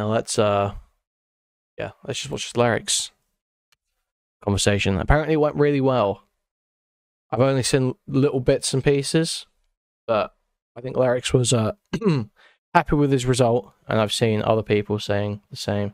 Now let's just watch this Lerix conversation. Apparently it went really well. I've only seen little bits and pieces, but I think Lerix was happy with his result, and I've seen other people saying the same.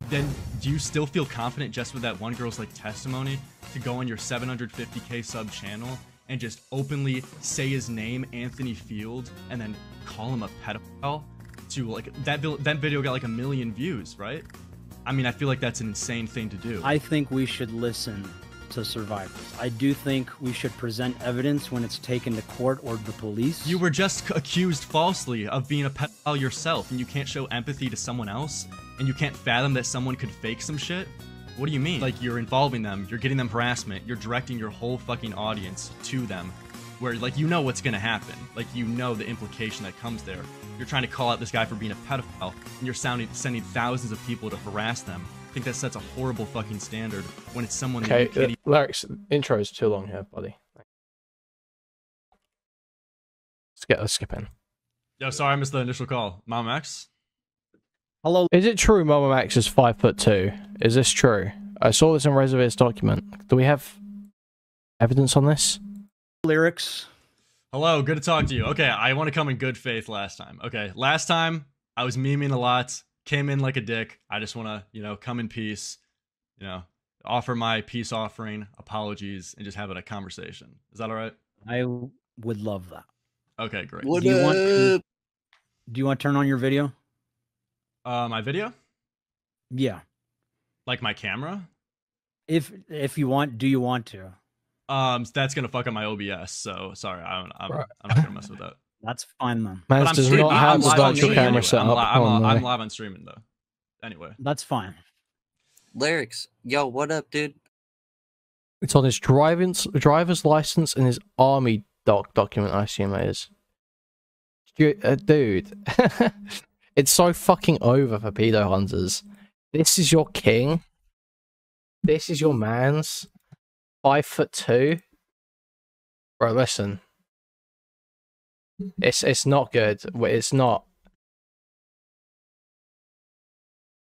Then do you still feel confident just with that one girl's like testimony to go on your 750k sub channel and just openly say his name, Anthony Field, and then call him a pedophile? To like that video got like 1 million views, right? I mean, I feel like that's an insane thing to do. I think we should listen to survivors. I do think we should present evidence when it's taken to court or the police. You were just accused falsely of being a pedophile yourself, and you can't show empathy to someone else, and you can't fathom that someone could fake some shit? What do you mean? Like, you're involving them, you're getting them harassment, you're directing your whole fucking audience to them, where, like, you know what's gonna happen. Like, you know the implication that comes there. You're trying to call out this guy for being a pedophile, and you're sending thousands of people to harass them. I think that sets a horrible fucking standard when it's someone that you can't Lerix, intro is too long here, buddy. Let's skip in. Yo, sorry I missed the initial call. Mamamax? Hello. Is it true Mamamax is 5'2"? Is this true? I saw this in Reservoir's document. Do we have evidence on this? Lerix. Hello, good to talk to you. Okay, I want to come in good faith last time. Okay, last time I was memeing a lot, came in like a dick. I just want to, you know, come in peace, you know, offer my peace offering, apologies, and just have a conversation. Is that all right? I would love that. Okay, great. Do you want to turn on your video? My video? Yeah. Like my camera? If you want, do you want to? That's gonna fuck up my OBS. So sorry, I'm not gonna mess with that. That's fine then. Man, But does not have the virtual camera anyway. set up. I'm live on streaming though. Anyway, that's fine. Lerix, yo, what up, dude? It's on his driver's license and his army document, I assume it is. Dude, it's so fucking over for pedo hunters. This is your king. This is your man's. 5'2". Bro, listen. It's not good. It's not.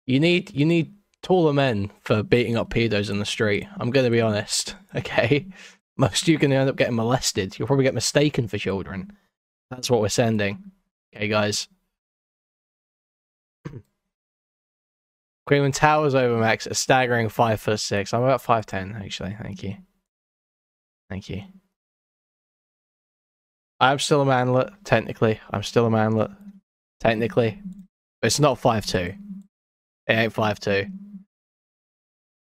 You need taller men for beating up pedos in the street. I'm gonna be honest. Okay, most of you are gonna end up getting molested. You'll probably get mistaken for children. That's what we're sending. Okay, guys. Kuihman towers over Max, a staggering 5'6". I'm about 5'10", actually. Thank you. Thank you. I'm still a manlet, technically. I'm still a manlet, technically. But it's not 5'2". It ain't 5'2".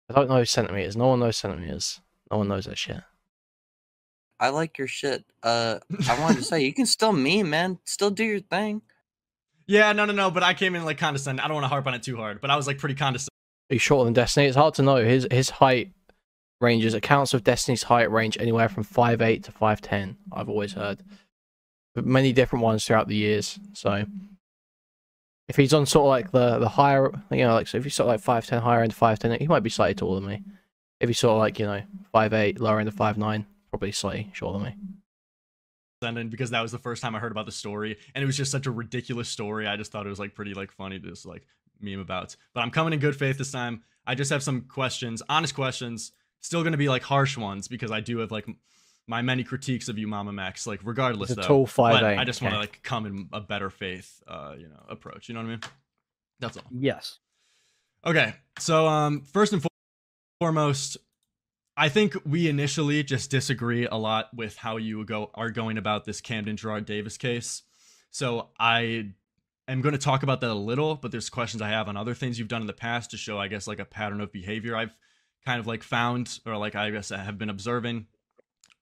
I don't know centimeters. No one knows centimeters. No one knows that shit. I like your shit. I wanted to say, you can still meme, man. Still do your thing. yeah, no, but I came in like condescending. I don't want to harp on it too hard, but I was like pretty condescending. He's shorter than Destiny. It's hard to know. His height ranges. Accounts of Destiny's height range anywhere from 5'8" to 5'10". I've always heard. But many different ones throughout the years. So if he's on sort of like the higher, you know, like so if he's sort of like 5'10", higher end 5'10", he might be slightly taller than me. If he's sort of like, you know, 5'8", lower end of 5'9", probably slightly shorter than me. Because that was the first time I heard about the story, and it was just such a ridiculous story. I just thought it was like pretty like funny to just like meme about. But I'm coming in good faith this time. I just have some questions, honest questions. Still gonna be like harsh ones because I do have like my many critiques of you, Mamamax. Like regardless, It's a though, tall 5'8". I just want to like come in a better faith, you know, approach. You know what I mean? That's all. Yes. Okay, so first and foremost, I think we initially just disagree a lot with how you are going about this Camden Gerard Davis case. So I am going to talk about that a little, but there's questions I have on other things you've done in the past to show, I guess, like a pattern of behavior I've kind of like found, or like I guess I have been observing.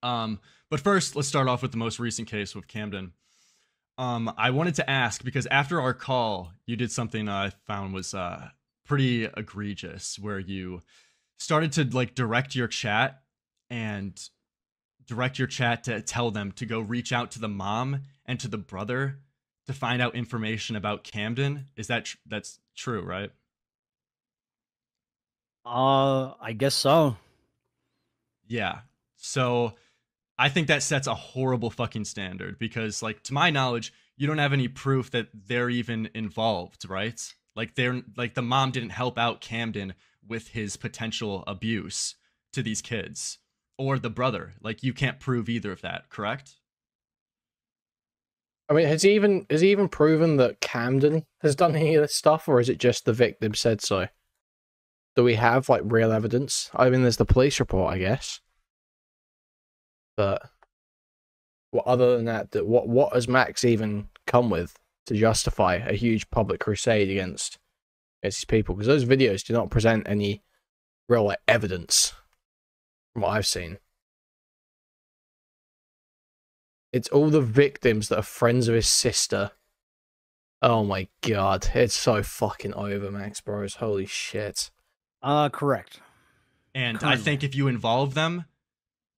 But first, let's start off with the most recent case with Camden. I wanted to ask, because after our call, you did something I found was pretty egregious, where you started to like direct your chat to tell them to go reach out to the mom and to the brother to find out information about Camden. Is that that's true, right? I guess so. Yeah. So I think that sets a horrible fucking standard because, like, to my knowledge, you don't have any proof that they're even involved, right? Like they're like the mom didn't help out Camden with his potential abuse to these kids, or the brother. Like you can't prove either of that, correct? I mean, has he even proven that Camden has done any of this stuff, or is it just the victim said so? Do we have like real evidence? I mean, there's the police report, I guess. But well, other than that, what has Max even come with to justify a huge public crusade against these people? Because those videos do not present any real like, evidence from what I've seen. It's all the victims that are friends of his sister. Oh my god, it's so fucking over, Max Bros. Holy shit. Correct. And Currently. I think if you involve them,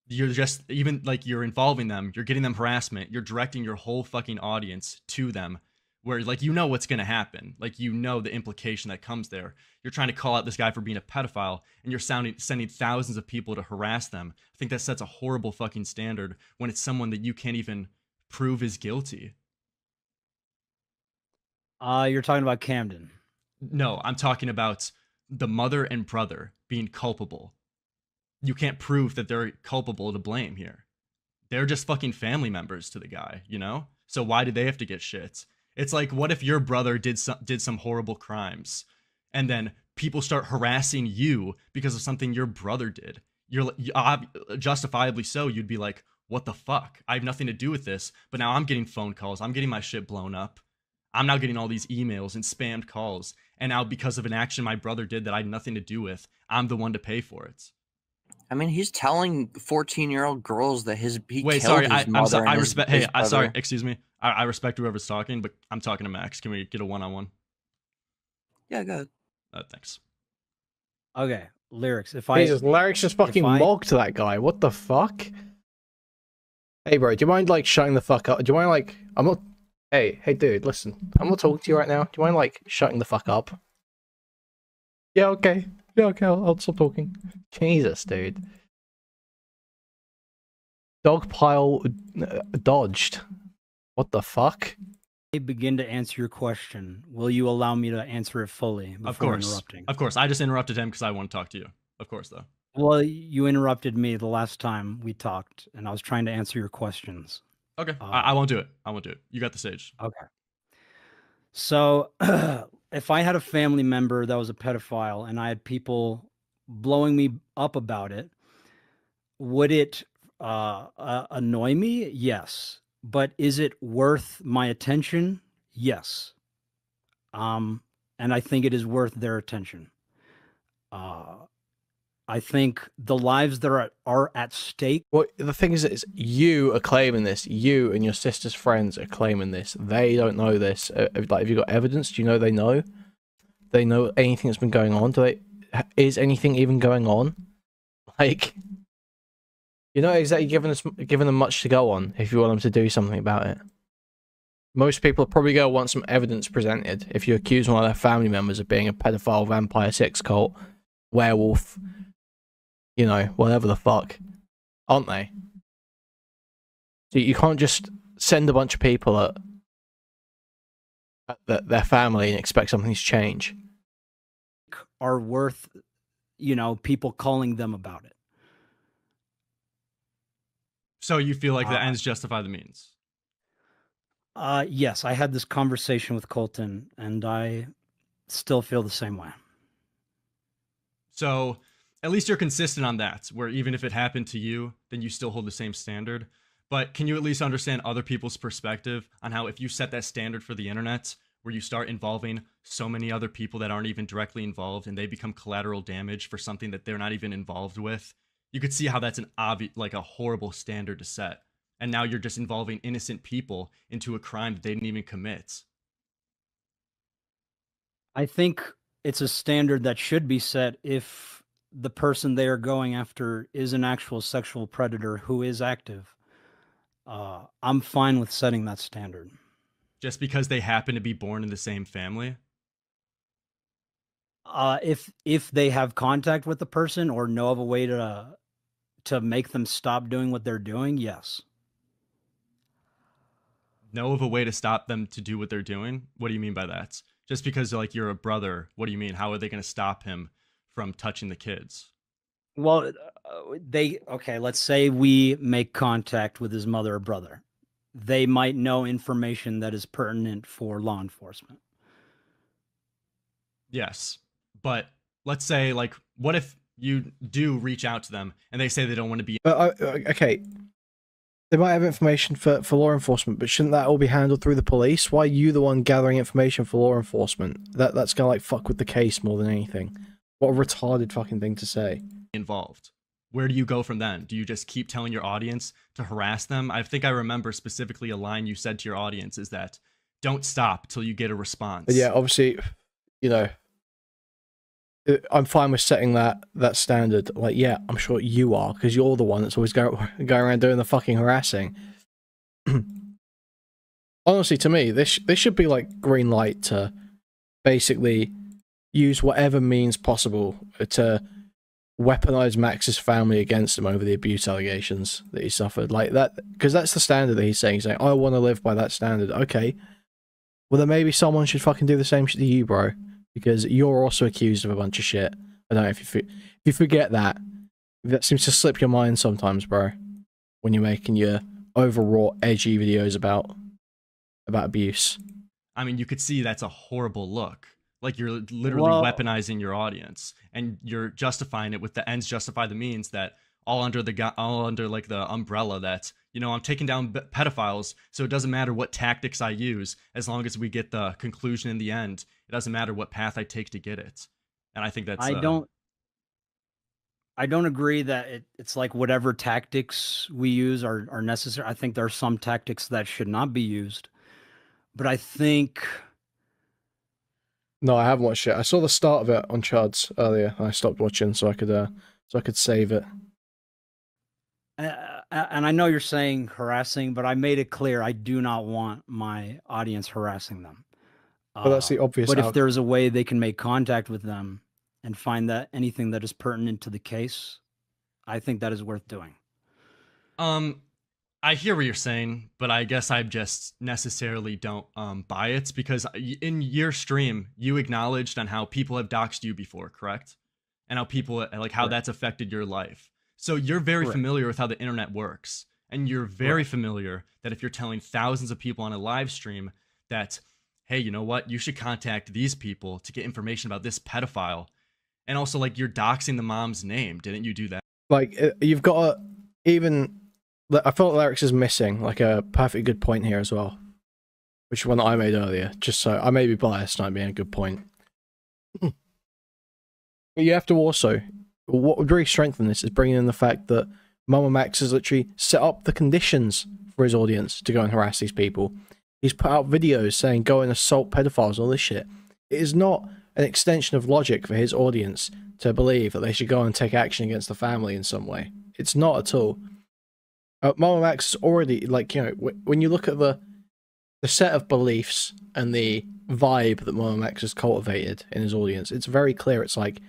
you're just even like you're involving them, you're getting them harassment, you're directing your whole fucking audience to them, where like you know what's gonna happen, like you know the implication that comes there. You're trying to call out this guy for being a pedophile, and you're sending thousands of people to harass them. I think that sets a horrible fucking standard when it's someone that you can't even prove is guilty. You're talking about Camden. No, I'm talking about the mother and brother being culpable. You can't prove that they're culpable to blame here. They're just fucking family members to the guy, you know? So why do they have to get shit? It's like, what if your brother did some horrible crimes, and then people start harassing you because of something your brother did? You're justifiably so. You'd be like, what the fuck? I have nothing to do with this. But now I'm getting phone calls. I'm getting my shit blown up. I'm now getting all these emails and spammed calls. And now because of an action my brother did that I had nothing to do with, I'm the one to pay for it. I mean, he's telling 14-year-old girls that he Wait, killed sorry, his I'm mother sorry. and I his, respect. his Hey, I sorry. brother. Excuse me. I respect whoever's talking, but I'm talking to Max. Can we get a one-on-one? Yeah, go ahead. Thanks. Okay, Lerix. Jesus, Lerix just fucking mocked that guy. What the fuck? Hey, bro, do you mind, like, shutting the fuck up? Do you mind, like, I'm not... Hey, dude, listen. I'm not talking to you right now. Do you mind, like, shutting the fuck up? Yeah, okay. Yeah, okay, I'll stop talking. Jesus, dude. Dog pile dodged. What the fuck? I begin to answer your question, will you allow me to answer it fully before interrupting? Of course. I just interrupted him because I want to talk to you. Of course, though. Well, you interrupted me the last time we talked, and I was trying to answer your questions. Okay, I won't do it. I won't do it. You got the stage. Okay. So, if I had a family member that was a pedophile and I had people blowing me up about it, would it annoy me? Yes. But is it worth my attention? Yes. And I think it is worth their attention. I think the lives that are at stake. Well, the thing is you are claiming this. You and your sister's friends are claiming this. They don't know this. Like, have you got evidence? Do you know they know? They know anything that's been going on? Is anything even going on? Like, you're not exactly giving them much to go on if you want them to do something about it. Most people are probably going to want some evidence presented if you accuse one of their family members of being a pedophile, vampire, sex cult, werewolf, you know, whatever the fuck, aren't they? So you can't just send a bunch of people at their family and expect something to change. Are worth, you know, people calling them about it. So you feel like the ends justify the means? Yes, I had this conversation with Colton, and I still feel the same way. So at least you're consistent on that, where even if it happened to you, then you still hold the same standard. But can you at least understand other people's perspective on how if you set that standard for the internet, where you start involving so many other people that aren't even directly involved and they become collateral damage for something that they're not even involved with, you could see how that's an obvious, like a horrible standard to set. And now you're just involving innocent people into a crime that they didn't even commit. I think it's a standard that should be set if the person they are going after is an actual sexual predator who is active. I'm fine with setting that standard. Just because they happen to be born in the same family? If they have contact with the person or know of a way to make them stop doing what they're doing, yes. know of a way to stop them to do what they're doing? What do you mean by that? Just because like you're a brother, what do you mean? How are they going to stop him from touching the kids? Well, okay, let's say we make contact with his mother or brother. They might know information that is pertinent for law enforcement. Yes. But let's say, like, what if you do reach out to them and they say they don't want to be. Okay. They might have information for law enforcement, but shouldn't that all be handled through the police? Why are you the one gathering information for law enforcement? That's gonna like fuck with the case more than anything. What a retarded fucking thing to say. Involved. Where do you go from then? Do you just keep telling your audience to harass them? I think I remember specifically a line you said to your audience is that don't stop till you get a response. But yeah, obviously, you know, I'm fine with setting that standard. Like, yeah, I'm sure you are, because you're the one that's always going around doing the fucking harassing. Honestly, to me, this should be like green light to basically use whatever means possible to weaponize Max's family against him over the abuse allegations that he suffered. Like that, because that's the standard that he's saying. He's saying, I want to live by that standard. Okay. Well, then maybe someone should fucking do the same shit to you, bro. Because you're also accused of a bunch of shit. I don't know if you forget that. That seems to slip your mind sometimes, bro. When you're making your overwrought, edgy videos about abuse. I mean, you could see that's a horrible look. Like you're literally weaponizing your audience, and you're justifying it with the ends justify the means, that all under like the umbrella that, you know, I'm taking down pedophiles, so it doesn't matter what tactics I use as long as we get the conclusion in the end. It doesn't matter what path I take to get it. And I think that's I don't agree that it's like whatever tactics we use are necessary. I think there are some tactics that should not be used. But I think... No, I haven't watched it. I saw the start of it on Chuds earlier, and I stopped watching so I could save it. And I know you're saying harassing, but I made it clear I do not want my audience harassing them. But that's the obvious But if there's a way they can make contact with them and find that anything that is pertinent to the case, I think that is worth doing. I hear what you're saying, but I guess I just necessarily don't buy it, because in your stream you acknowledged on how people have doxed you before, correct? And how people like how that's affected your life. So you're very familiar with how the internet works, and you're very familiar that if you're telling thousands of people on a live stream that, hey, you know what, you should contact these people to get information about this pedophile, and also like you're doxing the mom's name, didn't you do that? Like you've got to even. I felt Lerix is missing like a perfectly good point here as well, which one that I made earlier. Just so I may be biased, not being a good point. But you have to also, what would really strengthen this is bringing in the fact that Mamamax has literally set up the conditions for his audience to go and harass these people. He's put out videos saying go and assault pedophiles and all this shit. It is not an extension of logic for his audience to believe that they should go and take action against the family in some way. It's not at all. Mamamax is already, like, you know, when you look at the set of beliefs and the vibe that Mamamax has cultivated in his audience, it's very clear. It's like,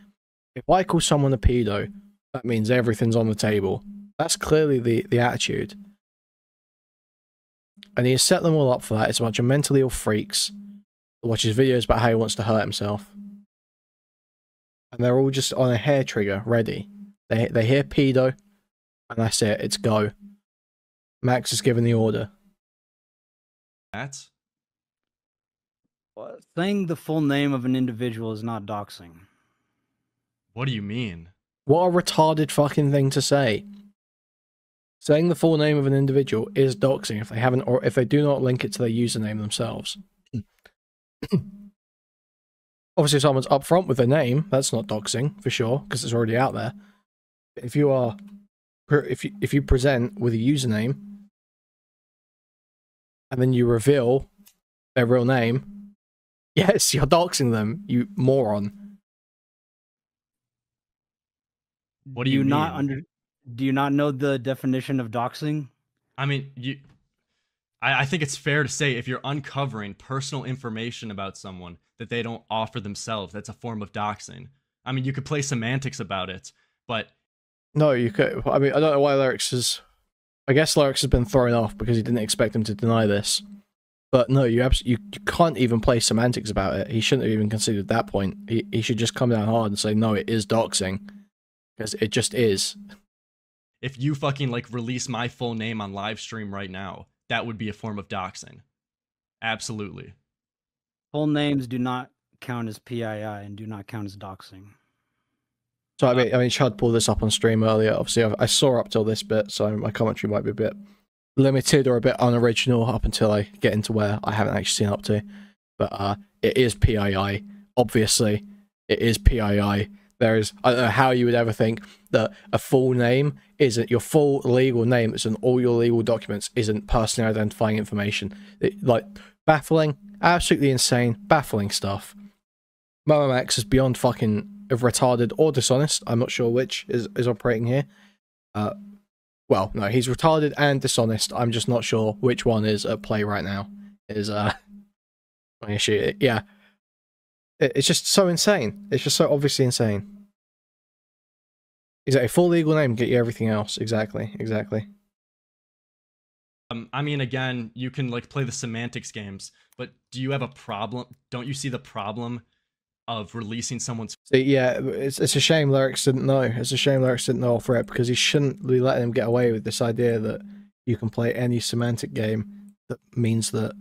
if I call someone a pedo, that means everything's on the table. That's clearly the attitude. And he has set them all up for that. It's a bunch of mentally ill freaks that watches videos about how he wants to hurt himself. And they're all just on a hair trigger, ready. They hear pedo, and that's it. It's go. Max has given the order. That's saying the full name of an individual is not doxing. What do you mean? What a retarded fucking thing to say. Saying the full name of an individual is doxing if they haven't, or if they do not link it to their username themselves. Obviously, if someone's upfront with their name, that's not doxing for sure, because it's already out there. But if you are, if you present with a username and then you reveal their real name, yes, you're doxing them, you moron. What do you mean? Do you not know the definition of doxing? I mean, I think it's fair to say if you're uncovering personal information about someone that they don't offer themselves, that's a form of doxing. I mean, you could play semantics about it, but... No, you could. I mean, I don't know why Lerix has... I guess Lerix has been thrown off because he didn't expect him to deny this. But no, you can't even play semantics about it. He shouldn't have even considered that point. He should just come down hard and say, no, it is doxing. Because it just is. If you fucking like release my full name on live stream right now, that would be a form of doxing. Absolutely. Full names do not count as PII and do not count as doxing. So I mean, Chad pulled this up on stream earlier. Obviously, I saw up till this bit, so my commentary might be a bit limited or a bit unoriginal up until I get into where I haven't actually seen up to. But it is PII. Obviously, it is PII. There is, I don't know how you would ever think that a full name isn't your full legal name. It's in all your legal documents. Isn't personally identifying information. Like baffling, absolutely insane, baffling stuff. Mamamax is beyond fucking retarded or dishonest. I'm not sure which is operating here. Well, no, he's retarded and dishonest. I'm just not sure which one is at play right now. Is my issue? Yeah, it's just so insane. It's just so obviously insane. Exactly, full legal name, get you everything else. Exactly. I mean, again, you can like play the semantics games, but do you have a problem? Don't you see the problem of releasing someone's? Yeah, it's a shame Lerix didn't know. It's a shame Lerix didn't know all for it, because he shouldn't be letting him get away with this idea that you can play any semantic game that means that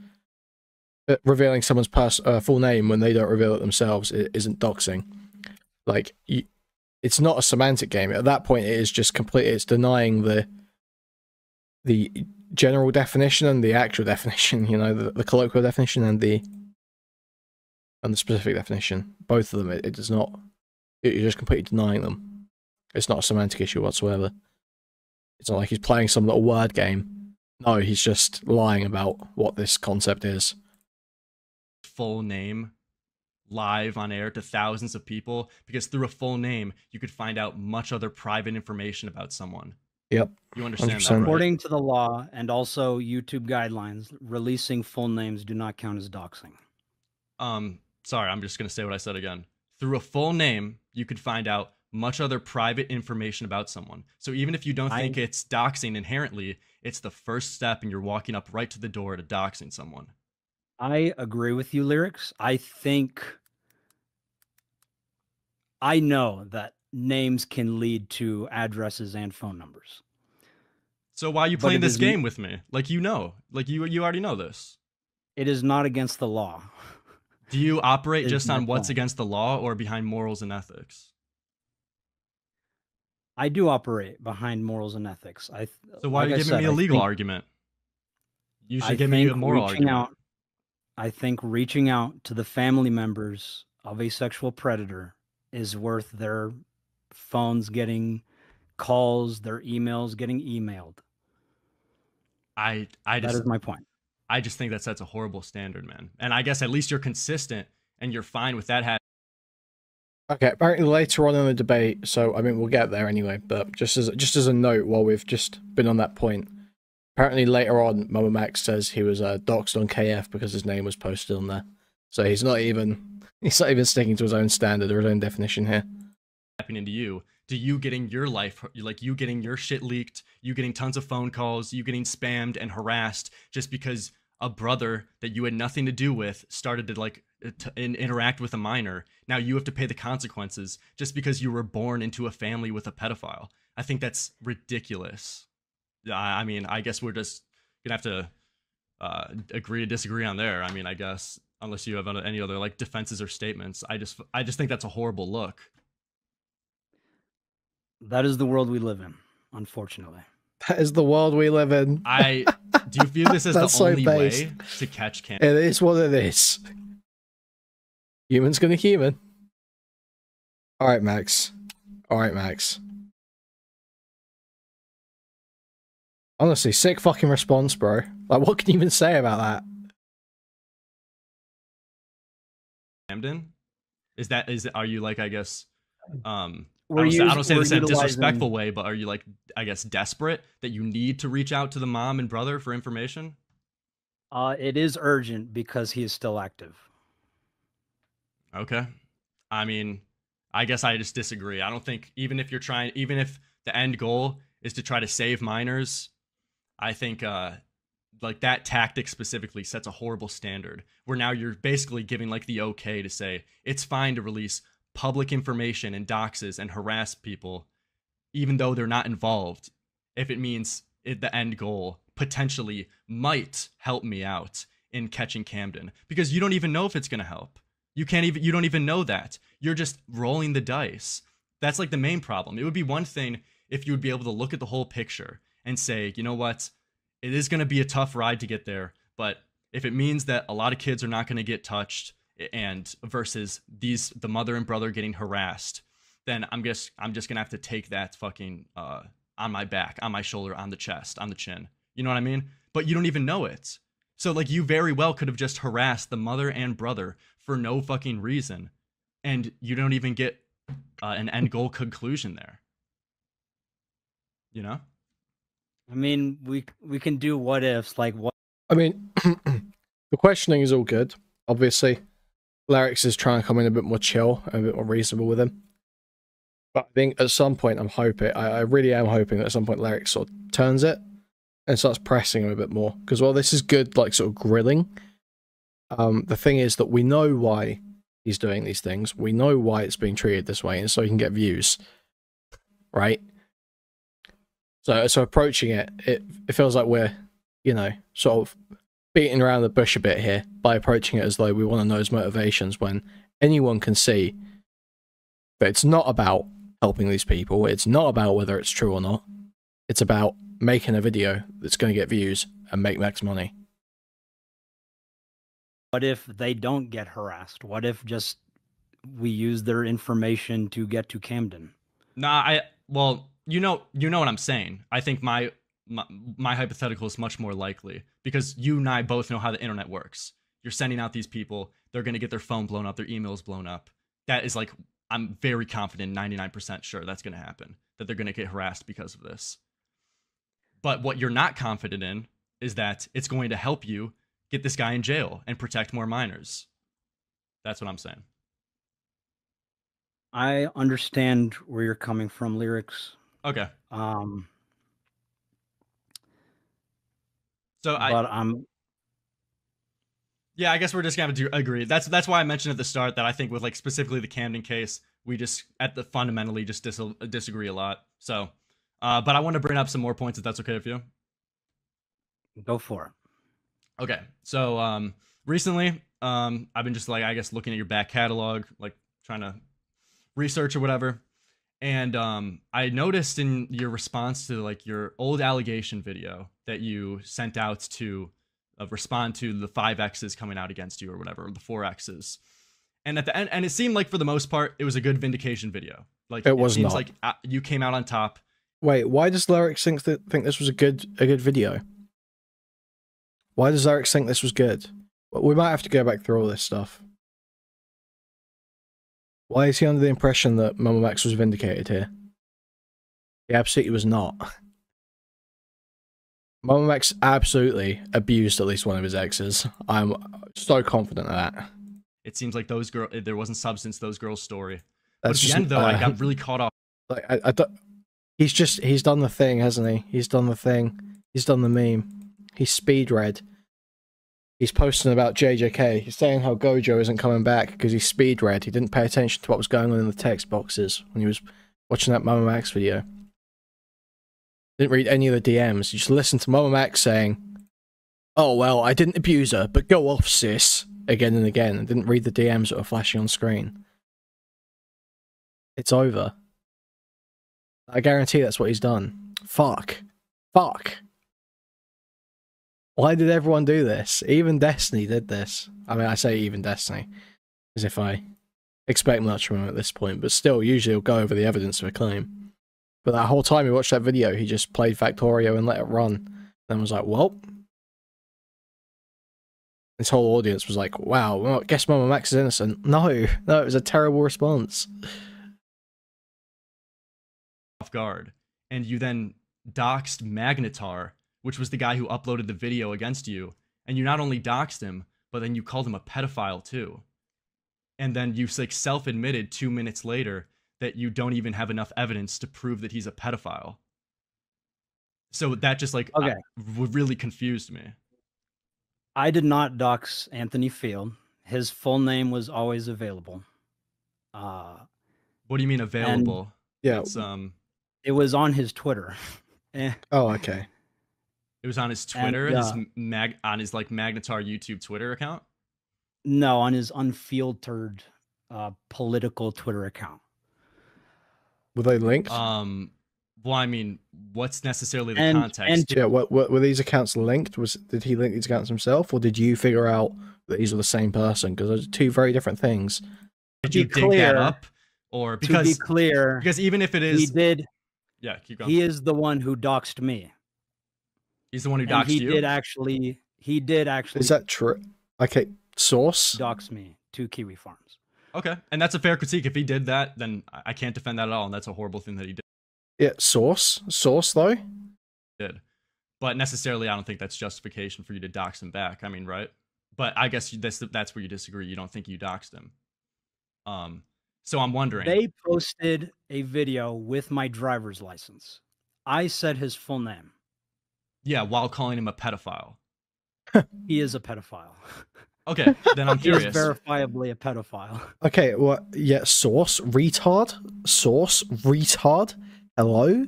revealing someone's full name when they don't reveal it themselves isn't doxing. Like, it's not a semantic game. At that point, it is just completely. It's denying the general definition and the actual definition. You know, the colloquial definition and the specific definition. Both of them. It does not. You're just completely denying them. It's not a semantic issue whatsoever. It's not like he's playing some little word game. No, he's just lying about what this concept is. Full name live on air to thousands of people, because through a full name you could find out much other private information about someone. Yep. You understand 100%. that, right? According to the law and also YouTube guidelines, releasing full names do not count as doxing. Sorry, I'm just going to say what I said again. Through a full name, you could find out much other private information about someone. So even if you don't think it's doxing inherently, it's the first step and you're walking up right to the door to doxing someone. I agree with you, Lerix. I know that names can lead to addresses and phone numbers. So why are you playing this game with me? Like, you know, like you already know this. It is not against the law. Do you operate just on what's against the law or behind morals and ethics? I do operate behind morals and ethics. So why are you giving me a legal argument? You should give me a moral argument. I think reaching out to the family members of a sexual predator is worth their phones getting calls, their emails getting emailed. That is my point. I just think that sets a horrible standard, man. And I guess at least you're consistent and you're fine with that. Okay, apparently later on in the debate, so I mean we'll get there anyway, but just as a note while we've just been on that point, apparently later on Mamamax says he was doxed on KF because his name was posted on there. So he's not even sticking to his own standard or his own definition here. Happening to you, to you getting your life, like you getting your shit leaked, you getting tons of phone calls, you getting spammed and harassed just because a brother that you had nothing to do with started to like interact with a minor. Now you have to pay the consequences just because you were born into a family with a pedophile. I think that's ridiculous. I mean, I guess we're just gonna have to agree to disagree on there. I mean, I guess unless you have any other like defenses or statements, I just think that's a horrible look. That is the world we live in, unfortunately. That is the world we live in. Do you view this as the only way to catch cancer? It is what it is. Human's gonna human. Alright, Max. Honestly, sick fucking response, bro. Like, what can you even say about that? Camden? Are you like, I guess, I We're don't say this in a disrespectful way, but are you like, I guess, desperate that you need to reach out to the mom and brother for information? It is urgent because he is still active. Okay. I mean, I guess I just disagree. I don't think even if the end goal is to try to save minors, I think like that tactic specifically sets a horrible standard where now you're basically giving like the okay to say it's fine to release public information and doxes and harass people even though they're not involved if it means the end goal potentially might help me out in catching Camden, because you don't even know if it's going to help. You don't even know that. You're just rolling the dice. That's like the main problem. It would be one thing if you would be able to look at the whole picture and say, you know what, it is going to be a tough ride to get there, but if it means that a lot of kids are not going to get touched and versus the mother and brother getting harassed, then I'm just gonna have to take that fucking on my back, on my shoulder, on the chest, on the chin. You know what I mean? But you don't even know it. So like you very well could have just harassed the mother and brother for no fucking reason, and you don't even get an end goal conclusion there. You know? I mean, we can do what ifs, like what. I mean, the questioning is all good. Obviously, Lerix is trying to come in a bit more chill and a bit more reasonable with him. But I think at some point, I really am hoping that at some point Lerix sort of turns it and starts pressing him a bit more. Because while this is good, like sort of grilling, the thing is that we know why he's doing these things. We know why it's being treated this way, and so he can get views, right? So approaching it, it feels like we're, you know, sort of beating around the bush a bit here by approaching it as though we want to know his motivations, when anyone can see that it's not about helping these people. It's not about whether it's true or not. It's about making a video that's going to get views and make max money. What if they don't get harassed? What if just we use their information to get to Camden? Nah, well, you know what I'm saying. I think my hypothetical is much more likely because you and I both know how the internet works. You're sending out these people, they're going to get their phone blown up, their emails blown up. That is like, I'm very confident, 99% sure that's going to happen, that they're going to get harassed because of this. But what you're not confident in is that it's going to help you get this guy in jail and protect more minors. That's what I'm saying. I understand where you're coming from, Lerix. Okay. Yeah, I guess we're just gonna have to agree. That's why I mentioned at the start that I think with like specifically the Camden case, we just fundamentally just disagree a lot. So, but I want to bring up some more points if that's okay with you. Go for it. Okay, so recently, I've been just like, I guess, looking at your back catalog, like trying to research or whatever, and I noticed in your response to like your old allegation video that you sent out to respond to the 5Xs coming out against you or whatever, or the 4Xs, and at the end, and it seemed like for the most part it was a good vindication video. Like it was seems not. like you came out on top. Wait, why does Lerix think this was a good video? Why does Lerix think this was good? Well, we might have to go back through all this stuff. Why is he under the impression that Mamamax was vindicated here? He absolutely was not. Mamamax absolutely abused at least one of his exes. I'm so confident of that. It seems like there wasn't substance to those girls' story. That's but at the end, though, I got really caught off. Like I don't. He's done the thing, hasn't he? He's done the thing. He's done the meme. He's speed read. He's posting about JJK. He's saying how Gojo isn't coming back because he's speed read. He didn't pay attention to what was going on in the text boxes when he was watching that Mamamax video. Didn't read any of the DMs. You just listened to Mamamax saying, "Oh well, I didn't abuse her, but go off, sis," again and again, and didn't read the DMs that were flashing on screen. It's over. I guarantee that's what he's done. Fuck. Why did everyone do this? Even Destiny did this. I mean, I say even Destiny, as if I expect much from him at this point, but still, usually he'll go over the evidence of a claim. But that whole time he watched that video, he just played Factorio and let it run. Then was like, well. His whole audience was like, wow, well, I guess Mamamax is innocent. No, it was a terrible response. Off guard, and you then doxed Magnetar, which was the guy who uploaded the video against you, and you not only doxed him, but then you called him a pedophile too. And then you like self-admitted 2 minutes later that you don't even have enough evidence to prove that he's a pedophile. So that just like really confused me. I did not dox Anthony Field. His full name was always available. What do you mean available? Yeah. It's It was on his Twitter. Oh, okay. it was on his Twitter, And, his on his like Magnetar YouTube Twitter account. No, on his unfiltered political Twitter account. Were they linked? Well, I mean, what's necessarily the And- context? and- Yeah, what were these accounts linked? Did he link these accounts himself, or did you figure out that these were the same person? Because those are two very different things. Did to you be dig that clear- up, or To be clear, because even if it he is, did. yeah, keep going. He is the one who doxed me. He's the one who And doxed he you. did actually. He did actually Is that true? Okay, source. dox me to Kiwi Farms. Okay, and that's a fair critique. If he did that, then I can't defend that at all, and that's a horrible thing that he Yeah, source though. did. But necessarily, I don't think that's justification for you to dox him back. I mean, right? But I guess that's where you disagree. You don't think you doxed him. So I'm wondering. They posted a video with my driver's license. I said his full name. Yeah, while calling him a pedophile. He is a pedophile. Okay, then I'm He is curious. verifiably a pedophile. Okay, what? Yeah, source retard. Source retard. Hello.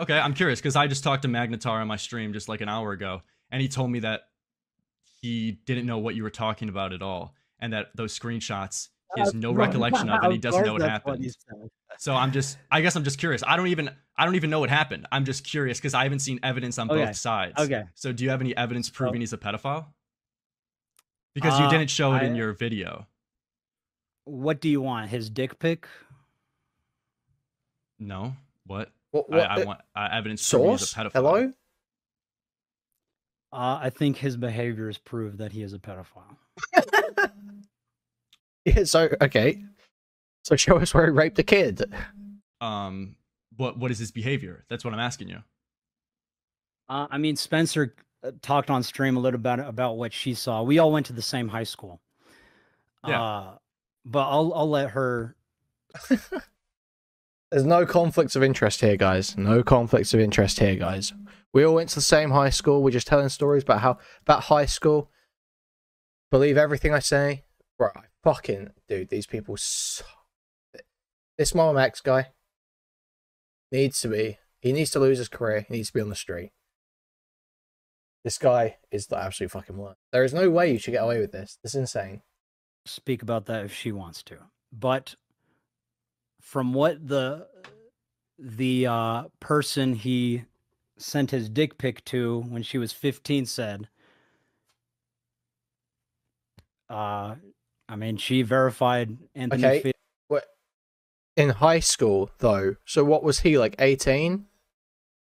Okay, I'm curious because I just talked to Magnetar on my stream just like an hour ago, and he told me that he didn't know what you were talking about at all, and that those screenshots he has no recollection of, and he doesn't know what happened. So I guess I'm just curious. I don't even know what happened. I'm just curious because I haven't seen evidence on Okay, both sides. okay. So do you have any evidence proving he's a pedophile? Because you didn't show it in your video. What do you want? His dick pic? No. What? What? I want evidence proving he's a source. pedophile. Hello. I think his behaviors prove that he is a pedophile. Yeah. So okay. So show us where he raped a kid. What is his behavior? That's what I'm asking you. I mean, Spencer talked on stream a little about what she saw. We all went to the same high school. Yeah. But I'll let her. There's no conflicts of interest here, guys. No conflicts of interest here, guys. We all went to the same high school. We're just telling stories about high school. Believe everything I say. Right, fucking dude, these people. This Mamamax guy needs to lose his career. He needs to be on the street. This guy is the absolute fucking worst. There is no way you should get away with this. This is insane. Speak about that if she wants to. But from what the person he sent his dick pic to when she was 15 said, I mean, she verified Anthony Okay. What in high school though? So what was he like? 18?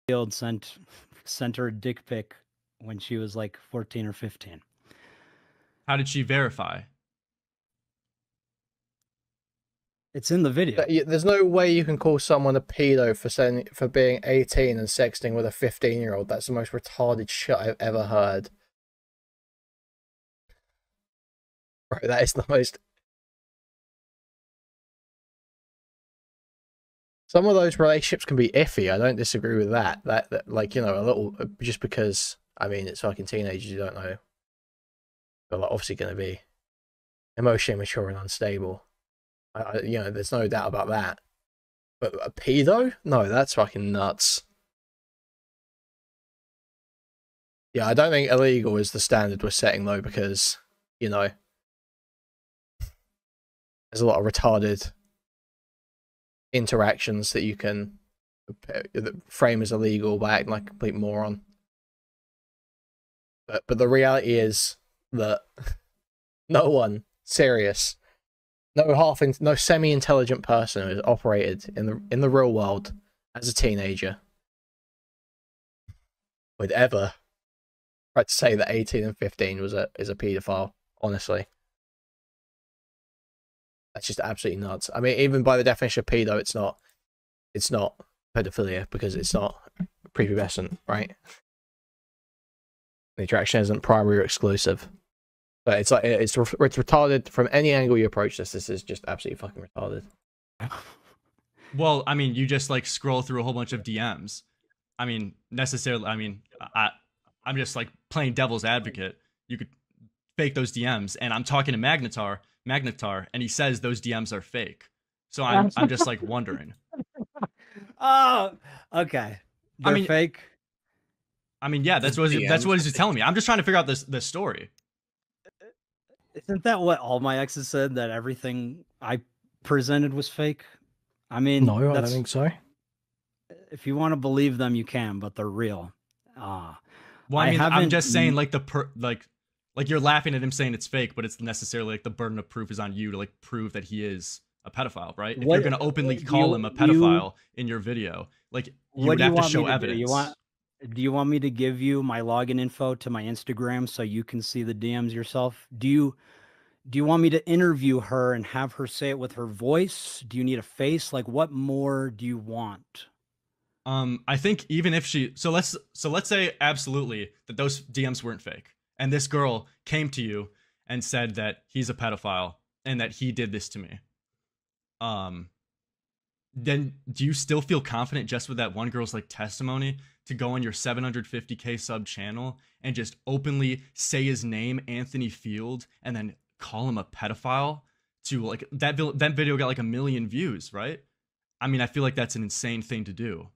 Field sent her a dick pic when she was like 14 or 15. How did she verify? It's in the video. There's no way you can call someone a pedo for being 18 and sexting with a 15-year-old. That's the most retarded shit I've ever heard. Bro, that is the most. Some of those relationships can be iffy. I don't disagree with that. That like, you know, a little, just because, I mean, it's fucking teenagers, you don't know. They're like obviously going to be emotionally mature and unstable. You know, there's no doubt about that. But a pedo? No, that's fucking nuts. Yeah, I don't think illegal is the standard we're setting though, because, you know, there's a lot of retarded interactions that you can frame as illegal by acting like a complete moron. But the reality is that no one serious, no semi-intelligent person who has operated in the real world as a teenager would ever try to say that 18 and 15 is a paedophile. Honestly, that's just absolutely nuts. I mean, even by the definition of pedo, it's not pedophilia because it's not prepubescent, right? The attraction isn't primary or exclusive. But it's like it's retarded from any angle you approach this. This is just absolutely fucking retarded. Well, I mean, you just like scroll through a whole bunch of DMs. I mean, necessarily. I mean, I'm just like playing devil's advocate. You could fake those DMs, and I'm talking to Magnetar, and he says those DMs are fake. So I'm just like wondering. Oh, okay. They're fake. I mean, yeah, that's what he's telling me. I'm just trying to figure out this story. Isn't that what all my exes said? That everything I presented was fake? I mean, no, I don't think so. If you want to believe them, you can, but they're real. Well, I mean, I'm just saying, like like you're laughing at him saying it's fake, but it's necessarily like the burden of proof is on you to like prove that he is a pedophile, right? If you're going to openly call him a pedophile in your video, like you would have to show evidence. Do you want me to give you my login info to my Instagram so you can see the DMs yourself? Do you want me to interview her and have her say it with her voice? Do you need a face? Like, what more do you want? I think even if so let's say absolutely that those DMs weren't fake, and this girl came to you and said that he's a pedophile and that he did this to me. Then do you still feel confident just with that one girl's like testimony to go on your 750K sub channel and just openly say his name, Anthony Field, and then call him a pedophile? To like that video got like 1 million views, right? I mean, I feel like that's an insane thing to do.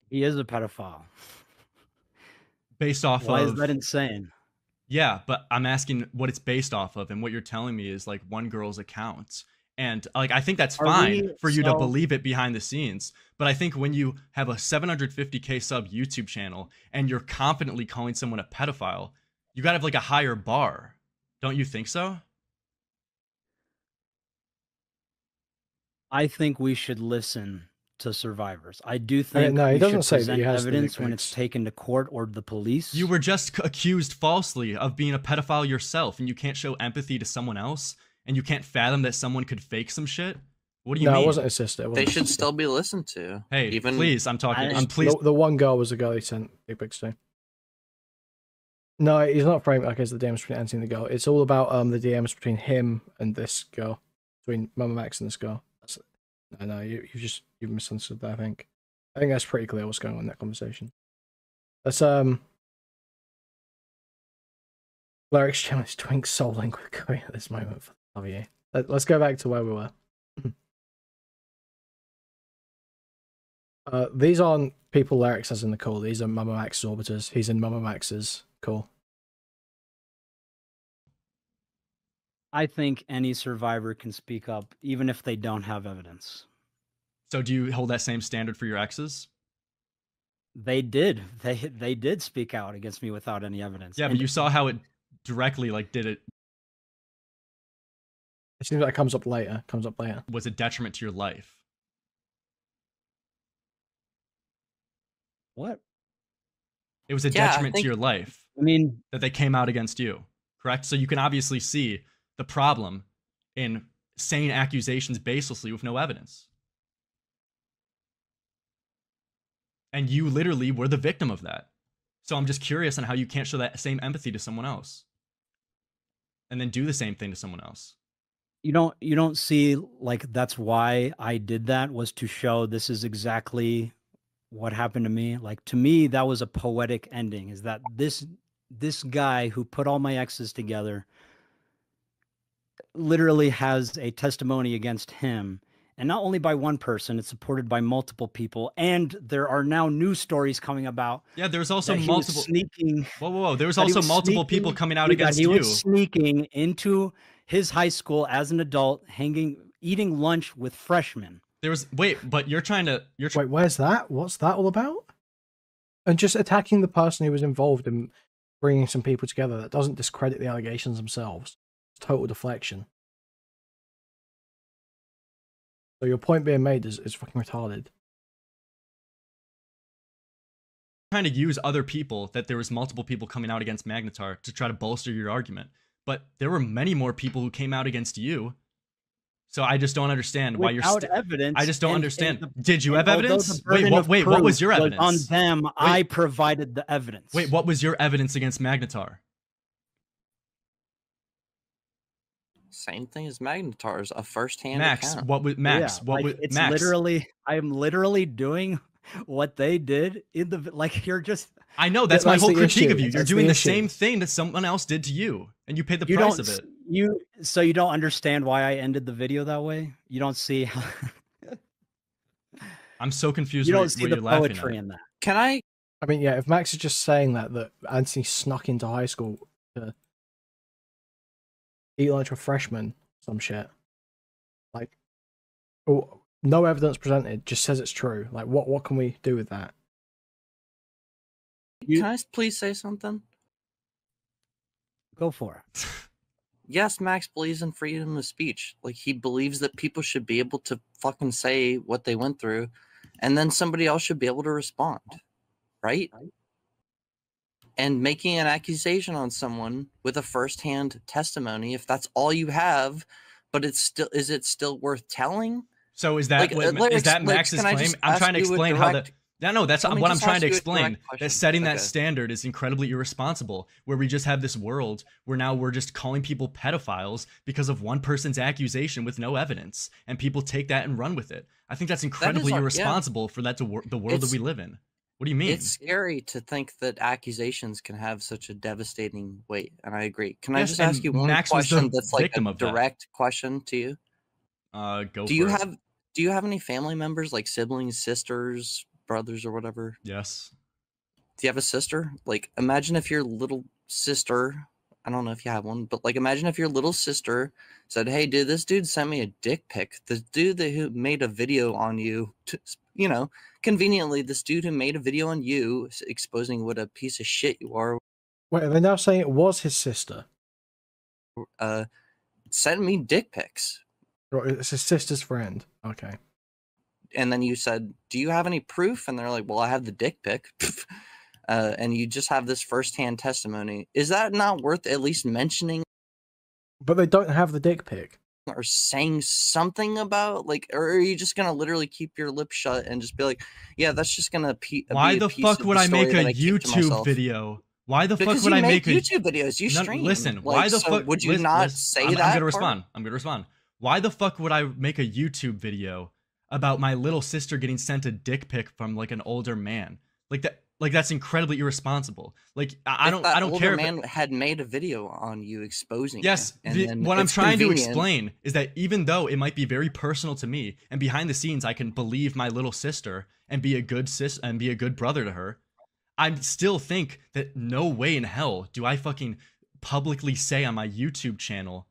He is a pedophile. Based off Why is that insane? Yeah, but I'm asking what it's based off of, and what you're telling me is like one girl's account. And like I think that's fine for you to believe it behind the scenes. But I think when you have a 750K sub YouTube channel and you're confidently calling someone a pedophile, you gotta have like a higher bar. Don't you think so? I think we should listen to survivors. I do think no, he doesn't say that he has evidence when it's taken to court or the police. You were just accused falsely of being a pedophile yourself, and you can't show empathy to someone else, and you can't fathom that someone could fake some shit. What do you mean? No, it wasn't his sister. They should still be listened to. Hey, please, I'm talking. I'm pleased. The one girl was the girl he sent dick pics to. No, he's not framing like as the DMs between Anthony and the girl. It's all about the DMs between him and this girl, between Mamamax and this girl. No, you've misunderstood that. I think that's pretty clear what's going on in that conversation. Let's Lerix channel is doing Soul Link with Kuihman at this moment. For the love of you. Let's go back to where we were. These aren't people Lerix has in the call. These are Mamamax's orbiters. He's in Mamamax's call. I think any survivor can speak up, even if they don't have evidence. So do you hold that same standard for your exes? They did. They did speak out against me without any evidence. Yeah, but you saw how it directly like did it. It seems like it comes up later. Was a detriment to your life. What? It was a detriment to your life. I mean, that they came out against you, correct? So you can obviously see the problem in saying accusations baselessly with no evidence. And you literally were the victim of that. So I'm just curious on how you can't show that same empathy to someone else and then do the same thing to someone else. You don't see, like, that's why I did that, was to show this is exactly what happened to me. Like, to me, that was a poetic ending, is that this guy who put all my exes together literally has a testimony against him. And not only by one person, it's supported by multiple people. And there are now news stories coming about. Yeah, there's also multiple sneaking. Whoa. There was also multiple people coming out against you. He was sneaking into his high school as an adult, eating lunch with freshmen. But you're trying to. Wait, where's that? What's that all about? And just attacking the person who was involved in bringing some people together, that doesn't discredit the allegations themselves. It's total deflection. So your point being made is fucking retarded. Trying to use other people, that there was multiple people coming out against Magnetar to try to bolster your argument. But there were many more people who came out against you. So I just don't understand why you're evidence. I just don't understand. Did you have evidence? Wait, what was your evidence? On them, I provided the evidence. Wait, what was your evidence against Magnetar? Same thing as Magnetar's, a first-hand Max, account. what was Max? Yeah, what was Max? I am literally doing what they did in the, like, you're just, I know that's my that's whole the critique issue. of you. You're That's doing the the issue. same thing that someone else did to you, and you paid the You price don't of it. you don't understand why I ended the video that way? You don't see how I'm so confused. you what don't you're- see what the you're laughing poetry at. in that. Can I? I mean, yeah, if Max is just saying that Anthony snuck into high school to eat lunch with freshmen, some shit, like, oh, no evidence presented, just says it's true. Like, what can we do with that? Can I please say something? Go for it. Yes, Max believes in freedom of speech. Like, he believes that people should be able to fucking say what they went through, and then somebody else should be able to respond, right? And making an accusation on someone with a firsthand testimony, if that's all you have, but is it still worth telling? So is that Like, is that Lerix, Max's can I claim? just I'm ask trying to you a explain how the direct- no, that's Let me what I'm just trying ask to you a explain. direct question. That setting that Okay. standard is incredibly irresponsible. Where we just have this world where now we're just calling people pedophiles because of one person's accusation with no evidence, and people take that and run with it. I think that's incredibly yeah. irresponsible for that to the world that we live in. What do you mean? It's scary to think that accusations can have such a devastating weight, and I agree. Can I Yes, just ask and you one Max was the question that's like victim a of that. direct question to you? Go Do you for it. have do you have any family members, like siblings, sisters, brothers, or whatever? Yes. Do you have a sister? Like, imagine if your little sister, I don't know if you have one, but like, imagine if your little sister said, "Hey, dude, this dude sent me a dick pic. The dude who made a video on you, conveniently, this dude who made a video on you exposing what a piece of shit you are, Wait, are they now saying it was his sister? sent me dick pics." Or it's his sister's friend? Okay. And then you said, "Do you have any proof?" And they're like, "Well, I have the dick pic." And you just have this firsthand testimony. Is that not worth at least mentioning But they don't have the dick pic. or saying something about? Like, or are you just gonna literally keep your lips shut and just be like, "Yeah, that's just gonna be Why a the piece fuck of would the I make story a that I keep to YouTube myself." video? Why the Because fuck would you I make make a YouTube videos, you No, stream. listen, Like, why the so fuck would you not say I'm that? gonna part? respond. I'm gonna respond. Why the fuck would I make a YouTube video about my little sister getting sent a dick pic from like an older man? Like that's incredibly irresponsible. Like I If don't that I don't older care. man had made a video on you exposing Yes, you, and then what I'm it's trying to convenient. explain is that even though it might be very personal to me, and behind the scenes I can believe my little sister and be a good be a good brother to her, I still think that no way in hell do I fucking publicly say on my YouTube channel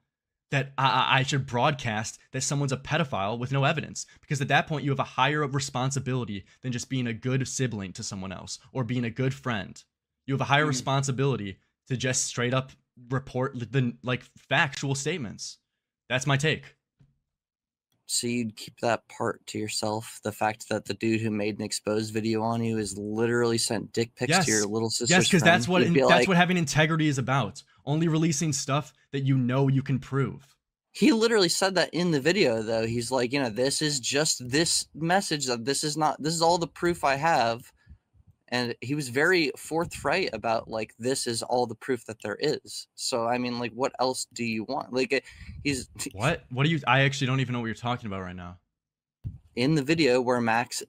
that I should broadcast that someone's a pedophile with no evidence. Because at that point, you have a higher responsibility than just being a good sibling to someone else or being a good friend. You have a higher responsibility to just straight up report the like factual statements. That's my take. So you'd keep that part to yourself? The fact that the dude who made an exposed video on you is literally sent dick pics Yes. to your little sister's Yes, because that's friend? what what having integrity is about. Only releasing stuff that you know you can prove. He literally said that in the video, though. He's like, this is just this message, that this is all the proof I have. And he was very forthright about, like, this is all the proof that there is. So, I mean, like, what else do you want? Like, he's What do you? I actually don't even know what you're talking about right now. in the video where Max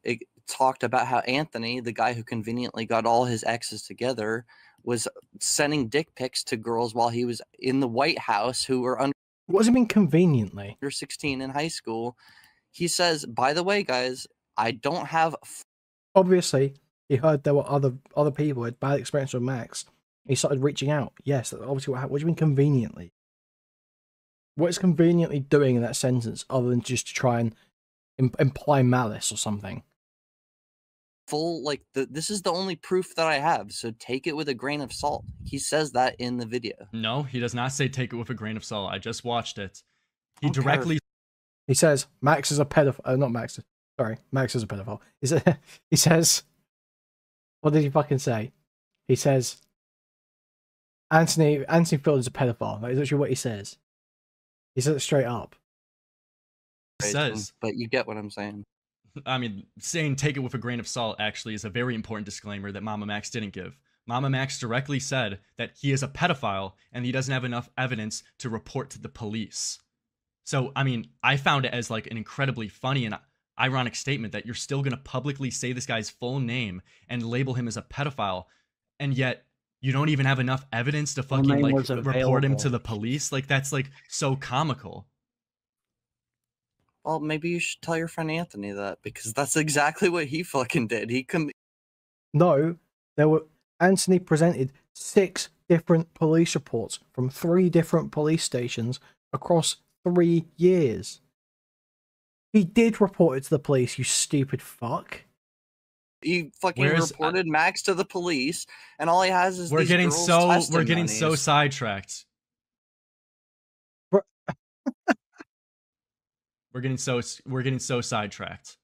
talked about how Anthony, the guy who conveniently got all his exes together, was sending dick pics to girls while he was in the White House who were under What does it mean conveniently? 16 in high school. He says, "By the way, guys, I don't have..." Obviously, he heard there were other people who had bad experience with Max. He started reaching out. Yes, that's obviously what do you mean conveniently? What is conveniently doing in that sentence other than just to try and imply malice or something? full, like, this is the only proof that I have, so take it with a grain of salt. He says that in the video. No, he does not say take it with a grain of salt. I just watched it. He Okay. directly He says Max is a pedophile. Not Max. Sorry, Max is a pedophile. He says, what did he fucking say? He says Anthony Field is a pedophile. That is actually what he says. He says it straight up. says, But you get what I'm saying. I mean, saying take it with a grain of salt actually is a very important disclaimer that Mamamax didn't give. Mamamax directly said that he is a pedophile and he doesn't have enough evidence to report to the police. So, I mean, I found it as like an incredibly funny and ironic statement that you're still going to publicly say this guy's full name and label him as a pedophile and yet you don't even have enough evidence to Full fucking name like was report him to available. the police. Like that's like so comical. Well, maybe you should tell your friend Anthony that, because that's exactly what he fucking did. No, Anthony presented 6 different police reports from 3 different police stations across 3 years. He did report it to the police, you stupid fuck. He fucking reported Max to the police, and all he has is we're getting testimonies. so sidetracked. We're getting so sidetracked.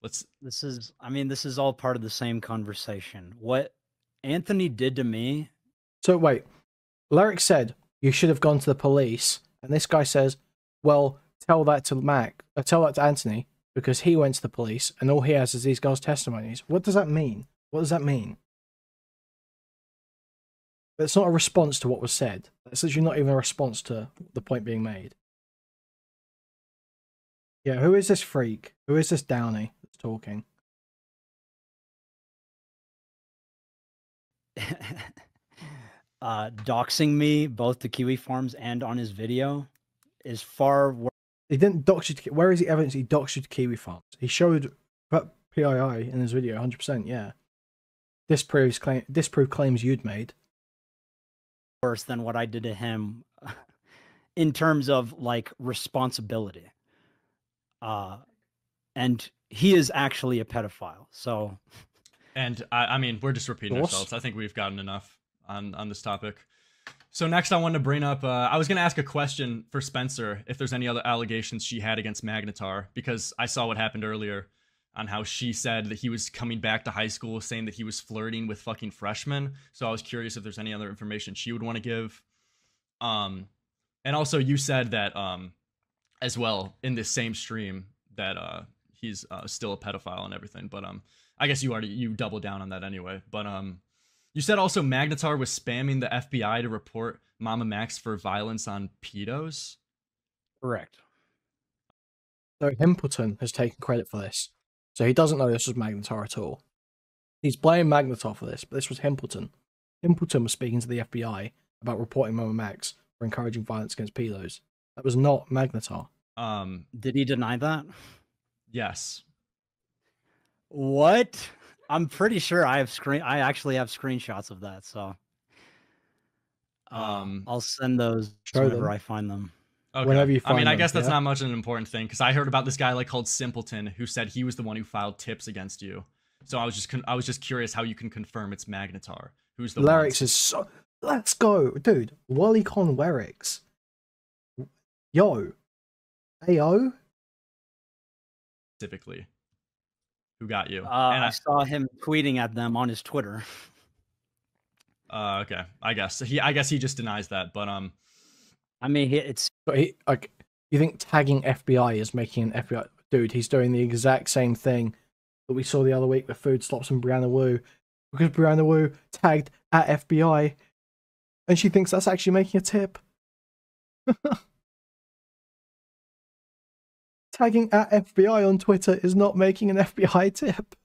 This is all part of the same conversation. What Anthony did to me. So wait, Lerix said you should have gone to the police, and this guy says, well, tell that to Anthony, because he went to the police and all he has is these girls' testimonies. What does that mean? What does that mean? It's not a response to what was said. That's actually not even a response to the point being made. Yeah, who is this freak? Who is this Downey that's talking? Doxing me both to Kiwi Farms and on his video is far worse. He didn't dox you. Where is the evidence he doxed you to Kiwi Farms? He showed PII in his video, 100%. Yeah, disproved claims you'd made. Worse than what I did to him, in terms of like responsibility. And he is actually a pedophile. So, and I mean, we're just repeating ourselves. I think we've gotten enough on this topic. So next I wanted to bring up, I was going to ask a question for Spencer if there's any other allegations she had against Magnetar, because I saw what happened earlier on how she said that he was coming back to high school saying that he was flirting with fucking freshmen. So I was curious if there's any other information she would want to give. And also you said that as well in this same stream that he's still a pedophile and everything, but I guess you doubled down on that anyway. But you said also Magnetar was spamming the FBI to report Mamamax for violence on pedos? Correct. So Himpleton has taken credit for this. So he doesn't know this was Magnetar at all. He's blaming Magnetar for this, but this was Himpleton. Himpleton was speaking to the FBI about reporting Mamamax for encouraging violence against pedos. That was not Magnetar. Did he deny that? Yes. What? I'm pretty sure I actually have screenshots of that, so I'll send those whenever I find them. Okay. Whenever you find I guess them, that's not much of an important thing, because I heard about this guy called Simpleton who said he was the one who filed tips against you. So I was just curious how you can confirm it's Magnetar. Who's the Lerix is so... Let's go, dude. WallyCon Lerix. Yo. Ayo. Specifically. Who got you? I saw him tweeting at them on his Twitter. Okay. I guess he just denies that, but I mean, it's... But you think tagging FBI is making an FBI... Dude, he's doing the exact same thing that we saw the other week with Food Slops and Brianna Wu. Because Brianna Wu tagged at FBI, and she thinks that's actually making a tip. Tagging at FBI on Twitter is not making an FBI tip.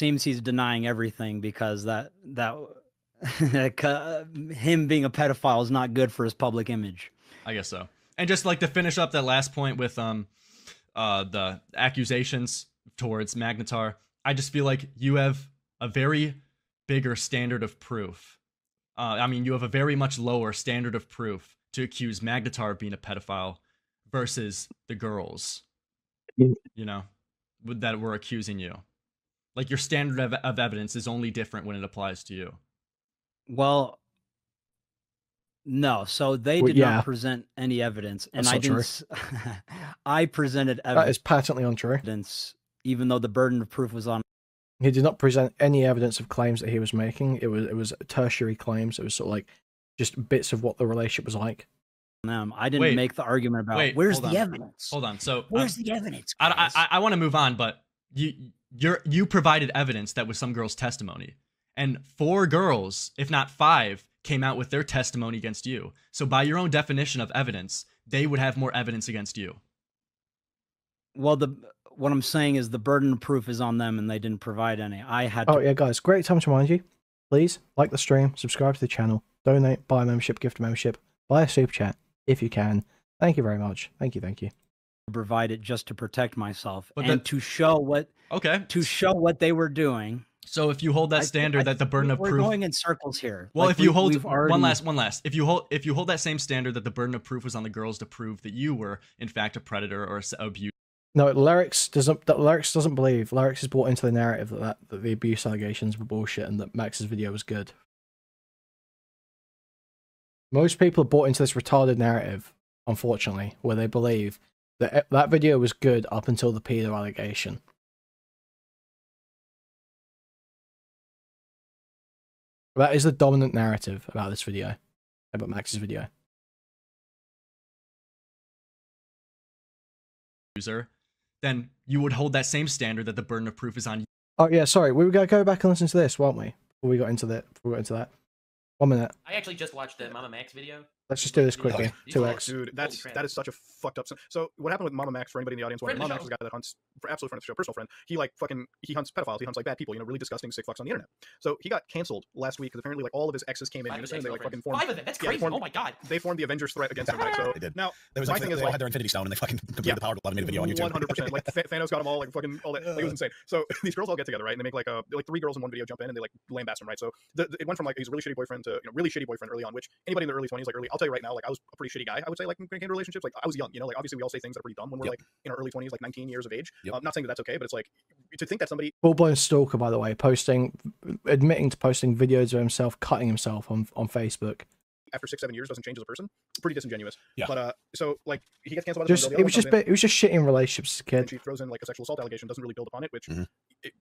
Seems he's denying everything because that him being a pedophile is not good for his public image. I guess so. And just like to finish up that last point with the accusations towards Magnetar, I just feel like you have a very bigger standard of proof. You have a very much lower standard of proof to accuse Magnetar of being a pedophile versus the girls, that were accusing you. Like, your standard of evidence is only different when it applies to you. Well, no. So they did not present any evidence, and I didn't. I presented evidence. That is patently untrue. Even though the burden of proof was on. He did not present any evidence of claims that he was making. It was tertiary claims. It was sort of like just bits of what the relationship was like. I didn't make the argument about where's the evidence. Hold on. So where's the evidence? I want to move on, but you provided evidence that was some girl's testimony, and 4 girls, if not 5, came out with their testimony against you. So by your own definition of evidence, they would have more evidence against you. Well, what I'm saying is the burden of proof is on them, and they didn't provide any. I had. Oh yeah, guys, great time to remind you. Please like the stream, subscribe to the channel, donate, buy a membership, gift a membership, buy a super chat if you can. Thank you very much. Thank you. Thank you. Provide it just to protect myself But and to show what they were doing. So if you hold that standard that the burden of proof, we're going in circles here. Well, like if you hold already... one last, if you hold that same standard that the burden of proof was on the girls to prove that you were in fact a predator or abuse. No, Lerix doesn't believe. Lerix has bought into the narrative that the abuse allegations were bullshit and that Max's video was good. Most people have bought into this retarded narrative, unfortunately, where they believe that that video was good up until the pedo allegation. That is the dominant narrative about this video, about Max's video. User, then you would hold that same standard that the burden of proof is on you. Oh yeah, sorry, we were gonna go back and listen to this, weren't we? Before we got into that. 1 minute. I actually just watched the Mamamax video. Let's just do this quickly. 2x. Dude, that is such a fucked up. So what happened with Mamamax, for anybody in the audience, Mamamax is a guy that hunts, for absolute friend of the show, personal friend. He like he hunts pedophiles. He hunts like bad people. You know, really disgusting, sick fucks on the internet. So he got canceled last week because apparently like all of his exes came in. And they like fucking formed 5 of them. That's crazy. Oh my god. They formed the Avengers threat against him. Right? So they did. Now there was my like, thing they is all like had their Infinity Stone and they fucking completed the power of love and made a video on YouTube. 100%. Like Thanos got them all like fucking all that. Like, it was insane. So these girls all get together, right? And they make like 3 girls in one video jump in and they like lambast him, right? So it went from like he's a really shitty boyfriend to really shitty boyfriend early on. Which anybody in their early 20s, like early, I'll tell you right now, like I was a pretty shitty guy. I would say like when it came to relationships, like I was young, like obviously we all say things that are pretty dumb when we're like in our early 20s, like 19 years of age. Not saying that that's okay, but it's like to think that somebody full-blown stalker, by the way, admitting to posting videos of himself cutting himself on Facebook. After 6-7 years doesn't change as a person. Pretty disingenuous. Yeah. But so like he gets canceled. It was just shit in relationships as a kid. And she throws in like a sexual assault allegation, doesn't really build upon it, which it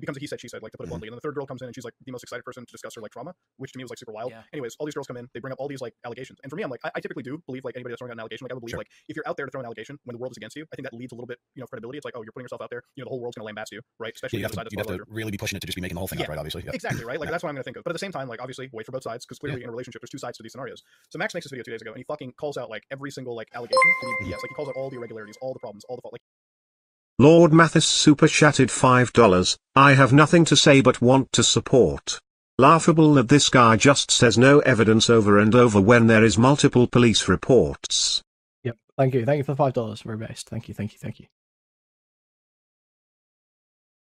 becomes a he said she said, like to put it bluntly. And the third girl comes in and she's like the most excited person to discuss her like trauma, which to me was like super wild. Yeah. Anyways, all these girls come in, they bring up all these like allegations, and for me, I'm like I typically do believe like anybody that's throwing out an allegation, like I would believe like if you're out there to throw an allegation when the world is against you, I think that leads a little bit credibility. It's like, oh, you're putting yourself out there, the whole world's gonna lambast you, right? Especially you have to really be pushing it to just be making the whole thing up, right? Obviously, exactly, right? Like that's what I'm gonna think of. But at the same time, like obviously wait for both sides because clearly in a relationship there's 2 sides to these scenarios. So Max makes this video 2 days ago and he fucking calls out like every single like allegation to be BS. Like he calls out all the irregularities, all the problems, all the fault. Like Lord Mathis super chatted $5. I have nothing to say but want to support. Laughable that this guy just says no evidence over and over when there is multiple police reports. Yep. Thank you for the $5. Very best. Thank you.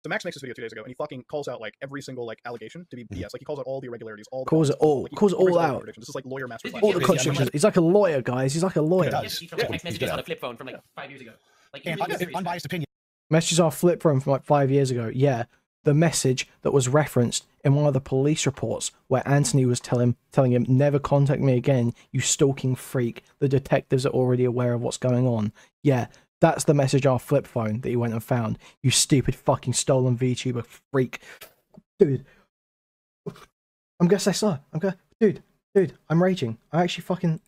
So Max makes this video 2 days ago, and he fucking calls out like every single like allegation to be BS. Like he calls out all the irregularities, all the calls it all out. This is like lawyer masterclass. All the contradictions. He's like a lawyer, guys. He's like a lawyer. He's from like text messages on a flip phone from like 5 years ago. Like unbiased opinion. Messages on a flip phone from like 5 years ago. Yeah, the message that was referenced in one of the police reports where Anthony was telling him, "Never contact me again, you stalking freak. The detectives are already aware of what's going on." Yeah. That's the message on a flip phone that he went and found. You stupid fucking stolen VTuber freak. Dude. I'm gonna say so. Dude, I'm raging. I actually fucking...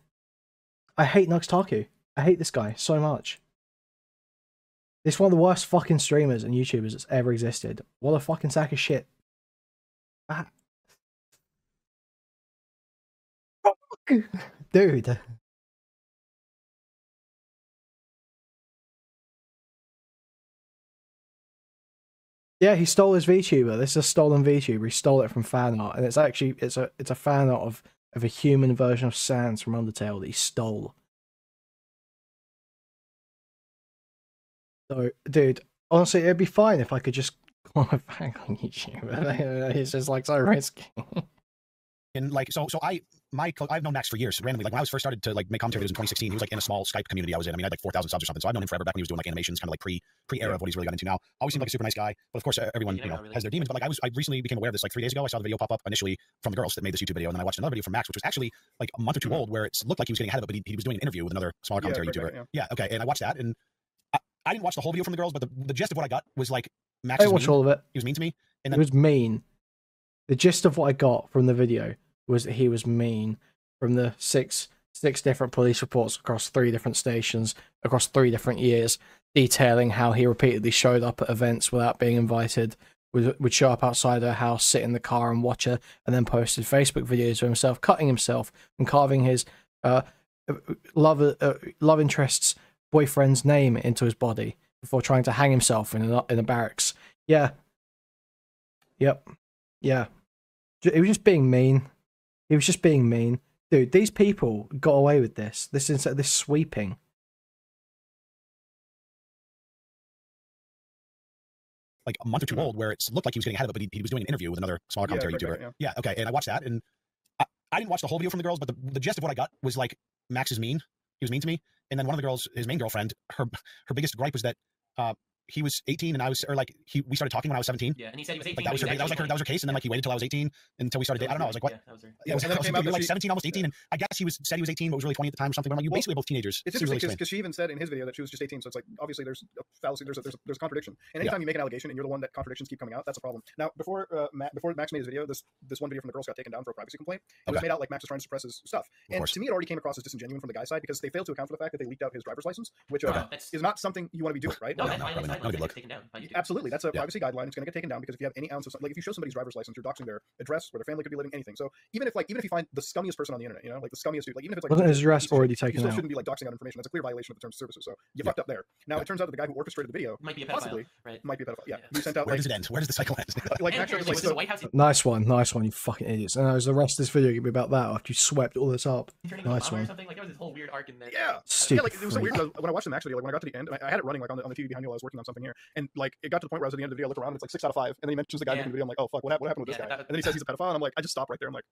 I hate Nugstaku. I hate this guy so much. He's one of the worst fucking streamers and YouTubers that's ever existed. What a fucking sack of shit. Dude. Yeah, he stole his VTuber. This is a stolen VTuber. He stole it from fan art, and it's actually it's a fan art of a human version of Sans from Undertale that he stole. So, dude, honestly, it'd be fine if I could just go on a bang on YouTube. It's just like so risky. And like I've known Max for years. Randomly, like when I was first started to like make commentary videos in 2016, he was like in a small Skype community I was in. I mean, I had like 4,000 subs or something. So I've known him forever back when he was doing like animations, kind of like pre-era of what he's really got into now. Always seemed like a super nice guy, but of course everyone has their demons. But like I recently became aware of this like 3 days ago. I saw the video pop up initially from the girls that made this YouTube video, and then I watched another video from Max, which was actually like a month or 2 old, where it looked like he was getting ahead of it, but he was doing an interview with another smaller commentary YouTuber. Yeah, okay, and I watched that, and I didn't watch the whole video from the girls, but the gist of what I got was like Max. I watched all of it. He was mean to me, and then he was mean. The gist of what I got from the video was that he was mean. From the six different police reports across 3 different stations, across 3 different years, detailing how he repeatedly showed up at events without being invited, would show up outside her house, sit in the car and watch her, and then posted Facebook videos of himself cutting himself and carving his love interest's boyfriend's name into his body. before trying to hang himself in a barracks. Yeah. Yep. Yeah. He was just being mean. He was just being mean. Dude, these people got away with this. This sweeping. Like a month or two old, where it looked like he was getting ahead of it, but he was doing an interview with another smaller commentary YouTuber. Yeah, okay, and I watched that, and I didn't watch the whole video from the girls, but the gist of what I got was like, Max is mean. He was mean to me, and then one of the girls, his main girlfriend, her biggest gripe was that he was 18 and I was, or like we started talking when I was 17. Yeah, and he said he was 18. Like that was her case, and then like he waited till I was 18 until we started dating. I don't know. I was like, what? Yeah, that was her. Yeah, and then it came out you're that like she- 17, almost 18, and I guess said he was 18, but was really 20 at the time or something. But I'm like, you basically both teenagers. It's Seems really interesting strange. because she even said in his video that she was just 18. So it's like obviously there's a fallacy, there's a contradiction. And anytime you make an allegation and you're the one that contradictions keep coming out, that's a problem. Now before Max made his video, this one video from the girls got taken down for a privacy complaint. It was made out like Max was trying to suppress his stuff. And to me, it already came across as disingenuous from the guy's side because they failed to account for the fact that they leaked out his driver's license, which is not something you want to be doing, right? No, No, that's no, fine. probably That's not. fine. Not a good look. Taken down by YouTube. Absolutely, that's a privacy guideline. It's going to get taken down because if you have any ounce of like if you show somebody's driver's license, you're doxing their address, where their family could be living, anything. So even if you find the scummiest person on the internet, you know, like the scummiest dude, like even if it's like Wasn't his address already you taken still out? shouldn't be like doxing out information. That's a clear violation of the terms of services. So you fucked up there. Now it turns out that the guy who orchestrated the video Might be a pedophile, possibly right? might be a pedophile. Yeah, Yeah. he sent out Where like does it end? Where does the cycle end? like And Max was apparently, like was so. the White House Nice one, you fucking idiots. And the rest of this video could be about that after you swept all this up. turning into a Nice bomber or one. something? Like there was this whole weird arc in there. Yeah, Stupid like it was so freak. weird. 'Cause when I watched the Max video, like when I got to the end, I had it running like on the TV behind me while I was working on something here, and like it got to the point where I was at the end of the video, I looked around, and it's like 6 out of 5, and then he mentions the guy making the video. I'm like, oh fuck, what happened with this Yeah, guy? that- And then he says he's a pedophile, and I'm like, I just stopped right there. I'm like,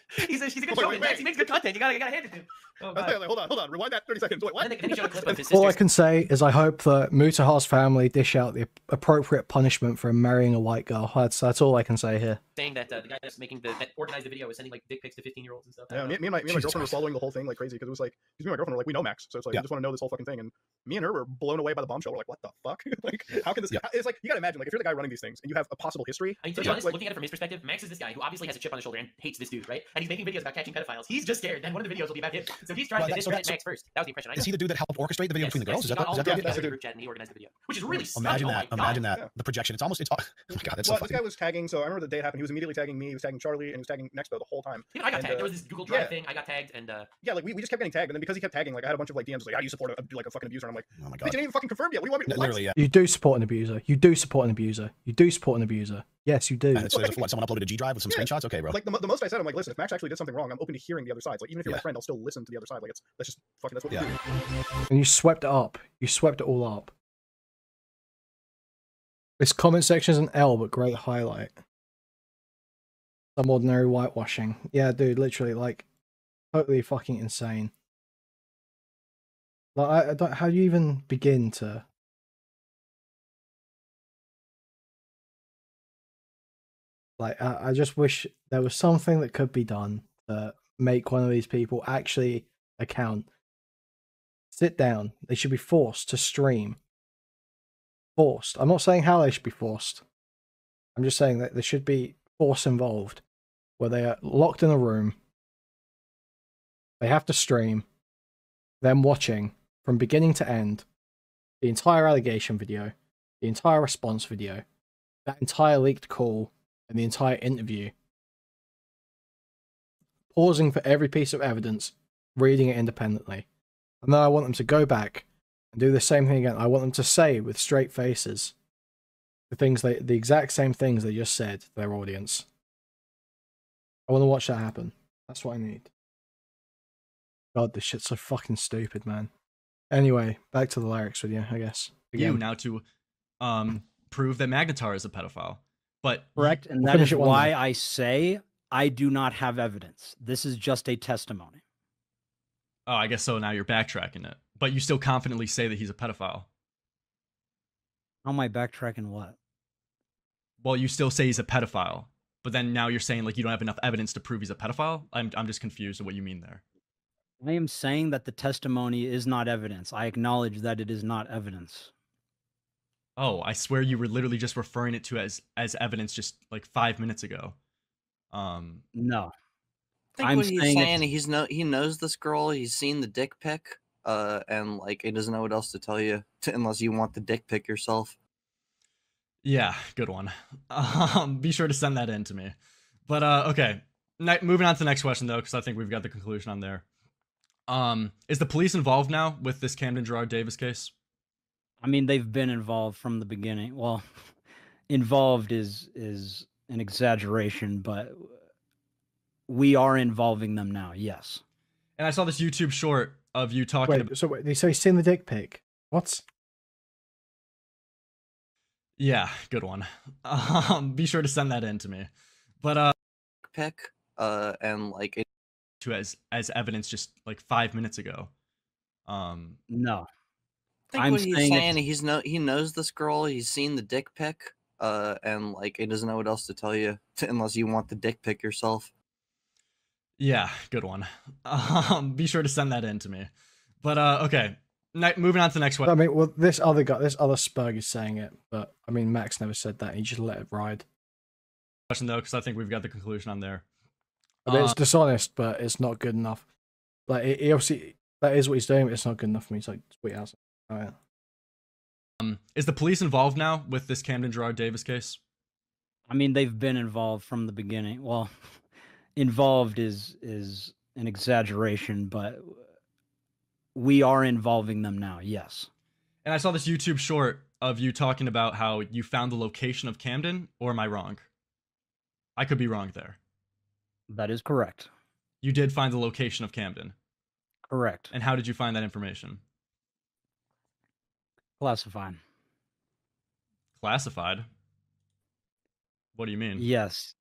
She's a good Wait, showman. wait, Max, wait. He makes good content. You gotta hand it to him. Oh, I was God. like, hold on, rewind that 30 seconds. Wait, what? Then he showed a clip of his All I sister's. can say is I hope that Mutahar's family dish out the appropriate punishment for him marrying a white girl. That's all I can say here. Saying that the guy that's making that organized the video was sending like dick pics to 15-year-olds and stuff. I Yeah, don't me know. and my Jesus girlfriend were Christ. following the whole thing like crazy because it was like, because me and my girlfriend were like, we know Max, so it's like Yeah. we just want to know this whole fucking thing, and me and her were blown away by the bombshell. We're like, what the fuck? Like, how can this? Yeah. It's like you gotta imagine, like, if you're the guy running these things and you have a possible history. I mean, to there's be honest, like, looking at it from his perspective, Max is this guy who obviously has a chip on his shoulder and hates this dude, right? And he's making videos about catching pedophiles. He's just scared that one of the videos will be about him. So he's trying Well, to that- so discredit that's- Max first. That was the impression I got. Is he the dude that helped orchestrate the video between the girls? Is that he got all the the yeah, girls that's together the in a group chat and he organized the video, which is really stunning. Imagine Oh that. my God. Imagine that. Yeah. The projection. It's almost. Oh my god, that's so well, this funny. guy was tagging. So I remember the day it happened. He was immediately tagging me. He was tagging Charlie, and he was tagging Nexpo the whole time. Even I got And, tagged. There was this Google Drive yeah. thing. I got tagged, and Yeah, like we just kept getting tagged, and then because he kept tagging, like I had a bunch of like DMs like, "How do you support like a fucking abuser?" And I'm like, Oh my "Bitch, god. you didn't even fucking confirm yet. What do you want me to Literally, yeah. You do support an abuser. You do support an abuser. You do support an abuser. Yes, you do. And so there's what, someone uploaded a G drive with some Yeah. screenshots. Okay, bro. Like the most I said, I'm like, listen, if Max actually did something wrong, I'm open to hearing the other sides. Like even if you're Yeah. my friend, I'll still listen to the other side. Like that's just fucking that's what Yeah. we do. And you swept it up. You swept it all up. This comment section is an L, but great highlight. Some ordinary whitewashing. Yeah, dude, literally, like, totally fucking insane. Like, I don't. How do you even begin to? Like, I just wish there was something that could be done to make one of these people actually account. Sit down. They should be forced to stream. Forced. I'm not saying how they should be forced. I'm just saying that there should be force involved, where they are locked in a room. They have to stream. Them watching from beginning to end the entire allegation video, the entire response video, that entire leaked call, and the entire interview. Pausing for every piece of evidence, reading it independently. And then I want them to go back and do the same thing again. I want them to say with straight faces the exact same things they just said to their audience. I want to watch that happen. That's what I need. God, this shit's so fucking stupid, man. Anyway, back to the Lerix video, I guess. You Again. now to prove that Magnetar is a pedophile. But Correct. And We'll that finish is it one why day. I say I do not have evidence. This is just a testimony. oh, I guess so now you're backtracking it. But you still confidently say that he's a pedophile. How am I backtracking what? Well, you still say he's a pedophile. But then now you're saying like you don't have enough evidence to prove he's a pedophile? I'm just confused at what you mean there. I am saying that the testimony is not evidence. I acknowledge that it is not evidence. Oh, I swear you were literally just referring it to as evidence just like 5 minutes ago. No. I think I'm what he's saying saying, he knows this girl. He's seen the dick pic, and like he doesn't know what else to tell you unless you want the dick pic yourself. Yeah, good one. Be sure to send that in to me. But okay, moving on to the next question though, because I think we've got the conclusion on there. Is the police involved now with this Camden Gerard Davis case? I mean, they've been involved from the beginning. Well, involved is an exaggeration, but we are involving them now. Yes. And I saw this YouTube short of you talking about. So he's seen the dick pic. What? Yeah, good one. Be sure to send that in to me. But Pick, and like it, to as evidence just like 5 minutes ago. No. I think I'm what he's saying saying, he knows this girl. He's seen the dick pic, and like he doesn't know what else to tell you unless you want the dick pic yourself. Yeah, good one. Be sure to send that in to me. But okay, moving on to the next one. I mean, well, this other Spurg is saying it, but I mean, Max never said that. He just let it ride. Question though, because I think we've got the conclusion on there. I mean, it's dishonest, but it's not good enough. Like, he obviously, that is what he's doing, but it's not good enough for me to like tweet out. All right. Is the police involved now with this Camden Gerard Davis case? I mean, they've been involved from the beginning. Well, involved is an exaggeration, but we are involving them now. Yes. And I saw this YouTube short of you talking about how you found the location of Camden, or am I wrong? I could be wrong there. That is correct. You did find the location of Camden. Correct. And how did you find that information? Classified. Classified? What do you mean? Yes.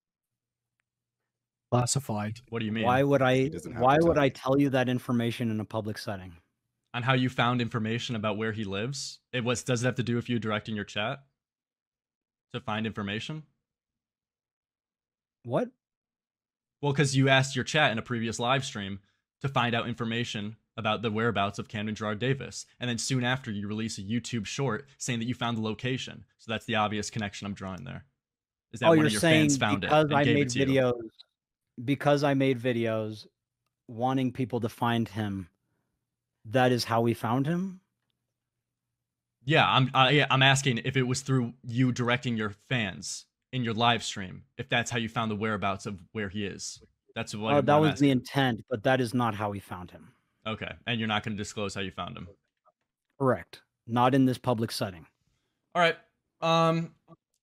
Classified. What do you mean? Why would I doesn't have why to would tell I you. tell you that information in a public setting? On how you found information about where he lives? Does it have to do with you directing your chat to find information? What? Well, because you asked your chat in a previous live stream to find out information about the whereabouts of Camden Gerard Davis, and then soon after you release a YouTube short saying that you found the location. So that's the obvious connection I'm drawing there. Is that one you're of your saying fans found it because and I gave made it to you? videos because I made videos wanting people to find him. That is how we found him? Yeah, I'm asking if it was through you directing your fans in your live stream, if that's how you found the whereabouts of where he is. That's what. Oh, that I'm was asking. the intent, but that is not how we found him. Okay, and you're not going to disclose how you found him. Correct. Not in this public setting. All right.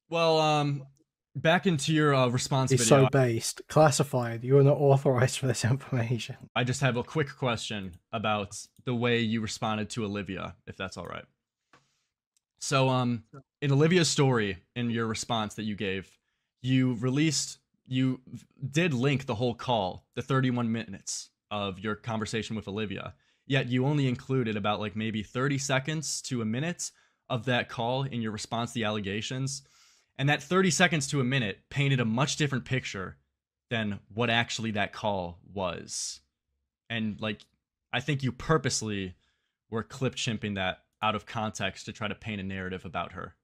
Well, back into your response He's video. so based. Classified. You are not authorized for this information. I just have a quick question about the way you responded to Olivia, if that's all right. So, in Olivia's story, in your response that you gave, you did link the whole call, the 31 minutes of your conversation with Olivia, yet you only included about like maybe 30 seconds to a minute of that call in your response to the allegations. And that 30 seconds to a minute painted a much different picture than what actually that call was. And like, I think you purposely were clip chimping that out of context to try to paint a narrative about her.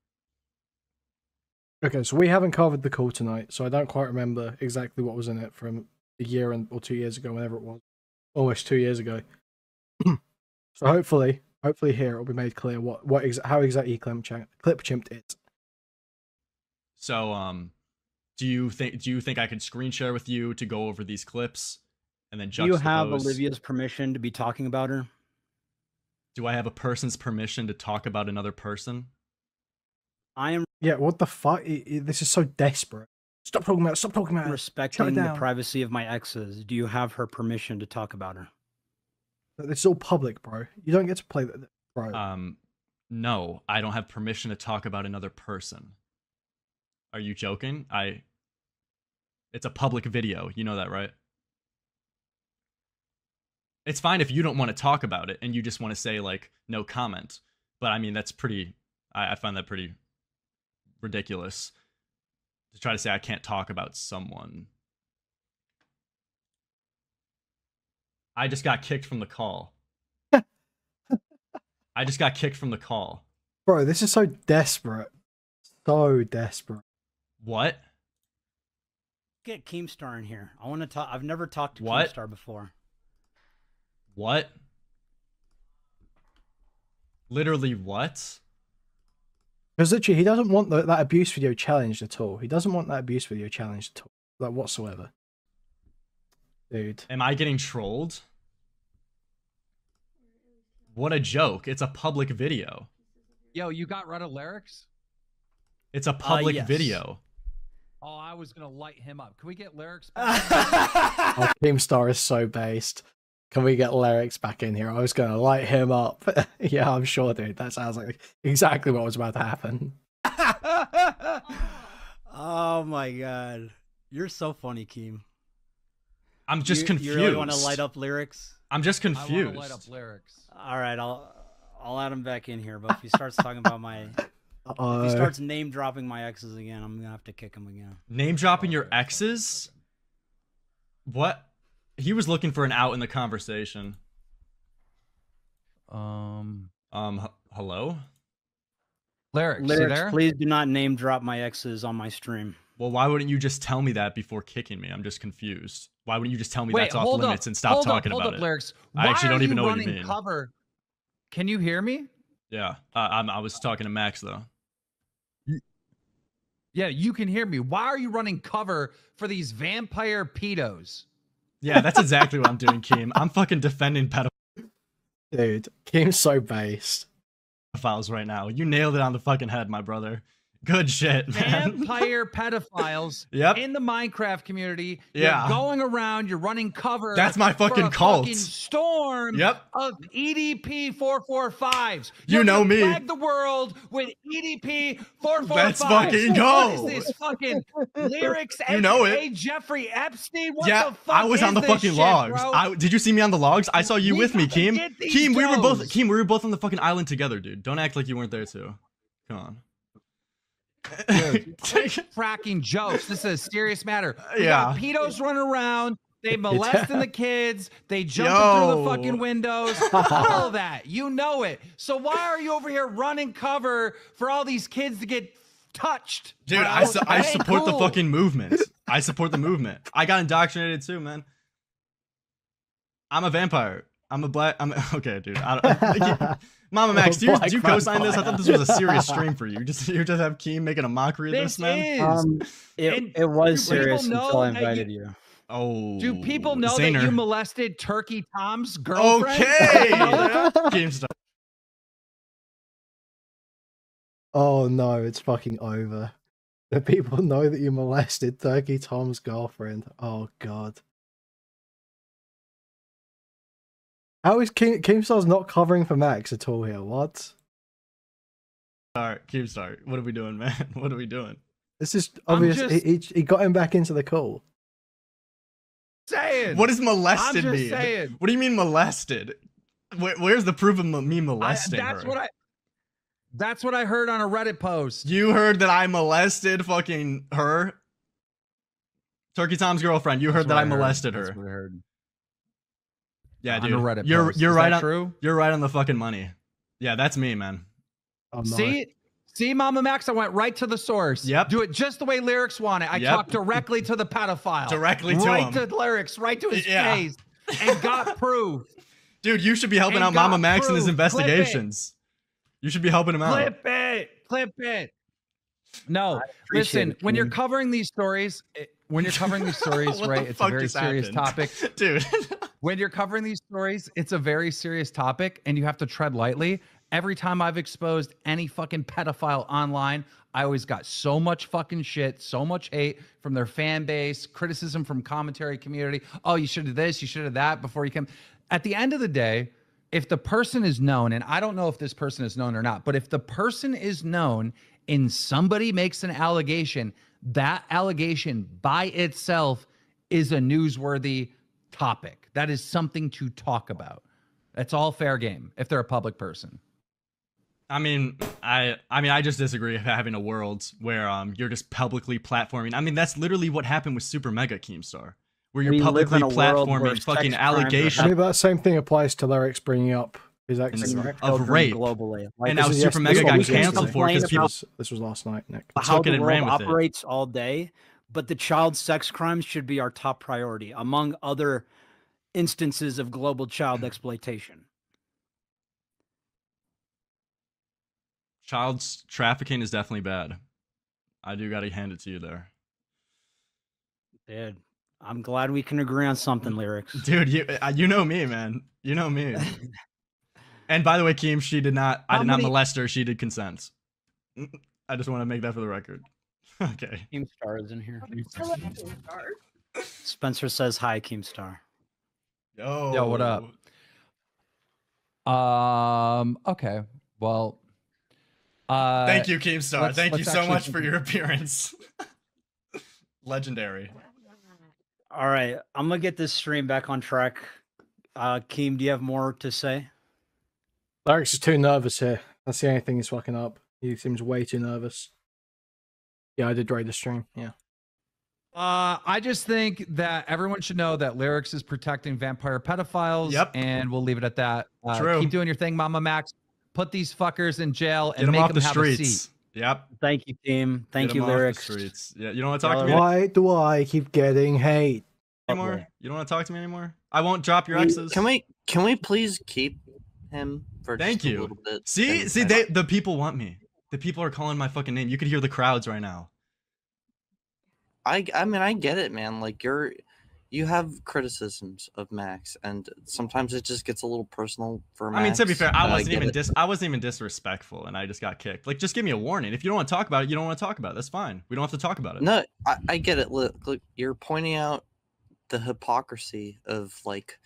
Okay, so we haven't covered the call tonight, so I don't quite remember exactly what was in it from a year or 2 years ago, whenever it was. Almost 2 years ago. So hopefully here it'll be made clear how exactly clip chimped it. So, do you think I could screen share with you to go over these clips and then juxtapose? Do you have Olivia's permission to be talking about her? Do I have a person's permission to talk about another person? I am Yeah, what the fuck? This is so desperate. Stop talking about it. Stop talking about it. respecting the down. privacy of my exes. Do you have her permission to talk about her? It's all public, bro. You don't get to play that, bro. No, I don't have permission to talk about another person. Are you joking? It's a public video. You know that, right? It's fine if you don't want to talk about it and you just want to say like no comment. But I mean, that's pretty, I find that pretty ridiculous to try to say I can't talk about someone. I just got kicked from the call. I just got kicked from the call. Bro, this is so desperate. So desperate. What? Get Keemstar in here. I want to talk. I've never talked to What? Keemstar before. What? Literally what? Because literally, he doesn't want that abuse video challenged at all. He doesn't want that abuse video challenged at all. Like, whatsoever. Dude. Am I getting trolled? What a joke. It's a public video. Yo, you got rid of Lerix? It's a public yes. video. Oh, I was gonna light him up. Can we get Lerix back? Oh, Keemstar is so based. Can we get Lerix back in here? I was gonna light him up. Yeah, I'm sure, dude. That sounds like exactly what was about to happen. Oh my god, you're so funny, Keem. I'm just confused. You really want to light up Lerix? I'm just I want confused. to light up Lerix. All right, I'll add him back in here. But if he starts talking about my, if he starts name dropping my exes again, I'm gonna have to kick him again. Name dropping your exes? What? He was looking for an out in the conversation. Hello? Lerix, you Lerix, there? please do not name drop my exes on my stream. Well, why wouldn't you just tell me that before kicking me? I'm just confused. Why wouldn't you just tell me Wait, that's off hold limits up, and stop talking hold about up, it? Lerix. I actually Why don't are even know what you running mean. Cover? Can you hear me? Yeah, I was talking to Max though. Yeah, you can hear me. Why are you running cover for these vampire pedos? Yeah, that's exactly what I'm doing, Keem. I'm fucking defending Dude, Keem's so based. pedophiles right now. You nailed it on the fucking head, my brother. Good shit, man. Vampire pedophiles Yep. in the Minecraft community. Yeah. You're going around, you're running cover. That's my for fucking a cult. fucking storm Yep. of EDP 445s. You know me. Flag the world with EDP 445s. Let's fucking go. What is this fucking Lerix? You know aka it. Jeffrey Epstein? What Yeah, the fuck I was is on the this fucking shit, logs. bro? Did you see me on the logs? I saw you We with me, gotta Keem. get these Keem, we were both on the fucking island together, dude. Don't act like you weren't there too. Come on. Dude, fracking jokes. This is a serious matter. We got pedos running around. They molesting the kids. They jumping through the fucking windows. All of that. You know it. So why are you over here running cover for all these kids to get touched? Dude, bro? I That ain't support the cool. fucking movement. I support the movement. I got indoctrinated too, man. I'm a vampire. I'm okay, dude. Mamamax, do you co-sign this? I thought this was a serious stream for you. You just have Keem making a mockery of this, man. It was serious until I invited you. Oh, Do people know that Zaner. you molested Turkey Tom's girlfriend? Okay. Keemstar. Oh no, it's fucking over. The people know that you molested Turkey Tom's girlfriend. Oh god. How is Keemstar's not covering for Max at all here? What? Keemstar. What are we doing, man? What are we doing? This is obvious. He got him back into the call. Saying. What does molested I'm just mean? saying. What do you mean molested? Where's the proof of me molesting her? That's what I heard on a Reddit post. You heard that I molested fucking her? Turkey Tom's girlfriend. You heard that I molested her. That's what I heard. Yeah, On dude. a Reddit you're post. you're Is right that on true? You're right on the fucking money. Yeah, that's me, man. Oh, no. See, Mamamax, I went right to the source. Yep. Do it just the way Lerix wanted. I talked directly to the pedophile. Directly to right him. to Lerix, right to his face, and got proof. Dude, you should be helping out Mamamax in his investigations. You should be helping him out. Clip it. No, listen. When you're covering these stories, right? It's a very serious topic, dude. When you're covering these stories, it's a very serious topic, and you have to tread lightly. Every time I've exposed any fucking pedophile online, I always got so much fucking shit, so much hate from their fan base, criticism from commentary community. Oh, you should have this, you should have that before you come. At the end of the day, if the person is known, and I don't know if this person is known or not, but if the person is known and somebody makes an allegation, that allegation by itself is a newsworthy topic. That is something to talk about. That's all fair game if they're a public person. I mean, I just disagree with having a world where you're just publicly platforming. I mean, that's literally what happened with Super Mega Keemstar, where you're publicly platforming fucking allegations. I mean, that same thing applies to Lerix bringing up his exes of rape globally. And now Super Mega got canceled for it because people. This was last night, Nick. How the world operates all day, but the child sex crimes should be our top priority among other instances of global child exploitation. Child trafficking is definitely bad. I do got to hand it to you there. Dude, I'm glad we can agree on something, Lerix. Dude, you know me, man. You know me. And by the way, Keem, she did not. I How did not many- molest her. She did consent. I just want to make that for the record. Okay. Keemstar is in here. Spencer says hi, Keemstar. Yo, what up? Okay. Well, Thank you, Keemstar. Thank you let's so actually much for your appearance. Legendary. All right, I'm gonna get this stream back on track. Keem, do you have more to say? Lerix is too nervous here. That's the only thing he's fucking up. He seems way too nervous. Yeah, I did rate the stream. Yeah. I just think that everyone should know that Lerix is protecting vampire pedophiles. Yep. And we'll leave it at that. True. Keep doing your thing, Mamamax. Put these fuckers in jail and Get them make off them the have a streets. seat. Yep. Thank you, Keem. Thank Get you, 'em off the Lyrics. streets. Yeah, you don't want to talk to me Why do I keep getting hate? anymore? You don't want to talk to me anymore? I won't drop your exes. Can we please keep him for Thank just a you. little bit? See, And- the people want me. The people are calling my fucking name. You could hear the crowds right now. I mean, I get it, man. Like you have criticisms of Max, and sometimes it just gets a little personal for Max. I mean, to be fair, I but wasn't get even it. I wasn't even disrespectful, and I just got kicked. Like, just give me a warning. If you don't want to talk about it, you don't want to talk about it. That's fine. We don't have to talk about it. No, I get it. Look, you're pointing out the hypocrisy of like,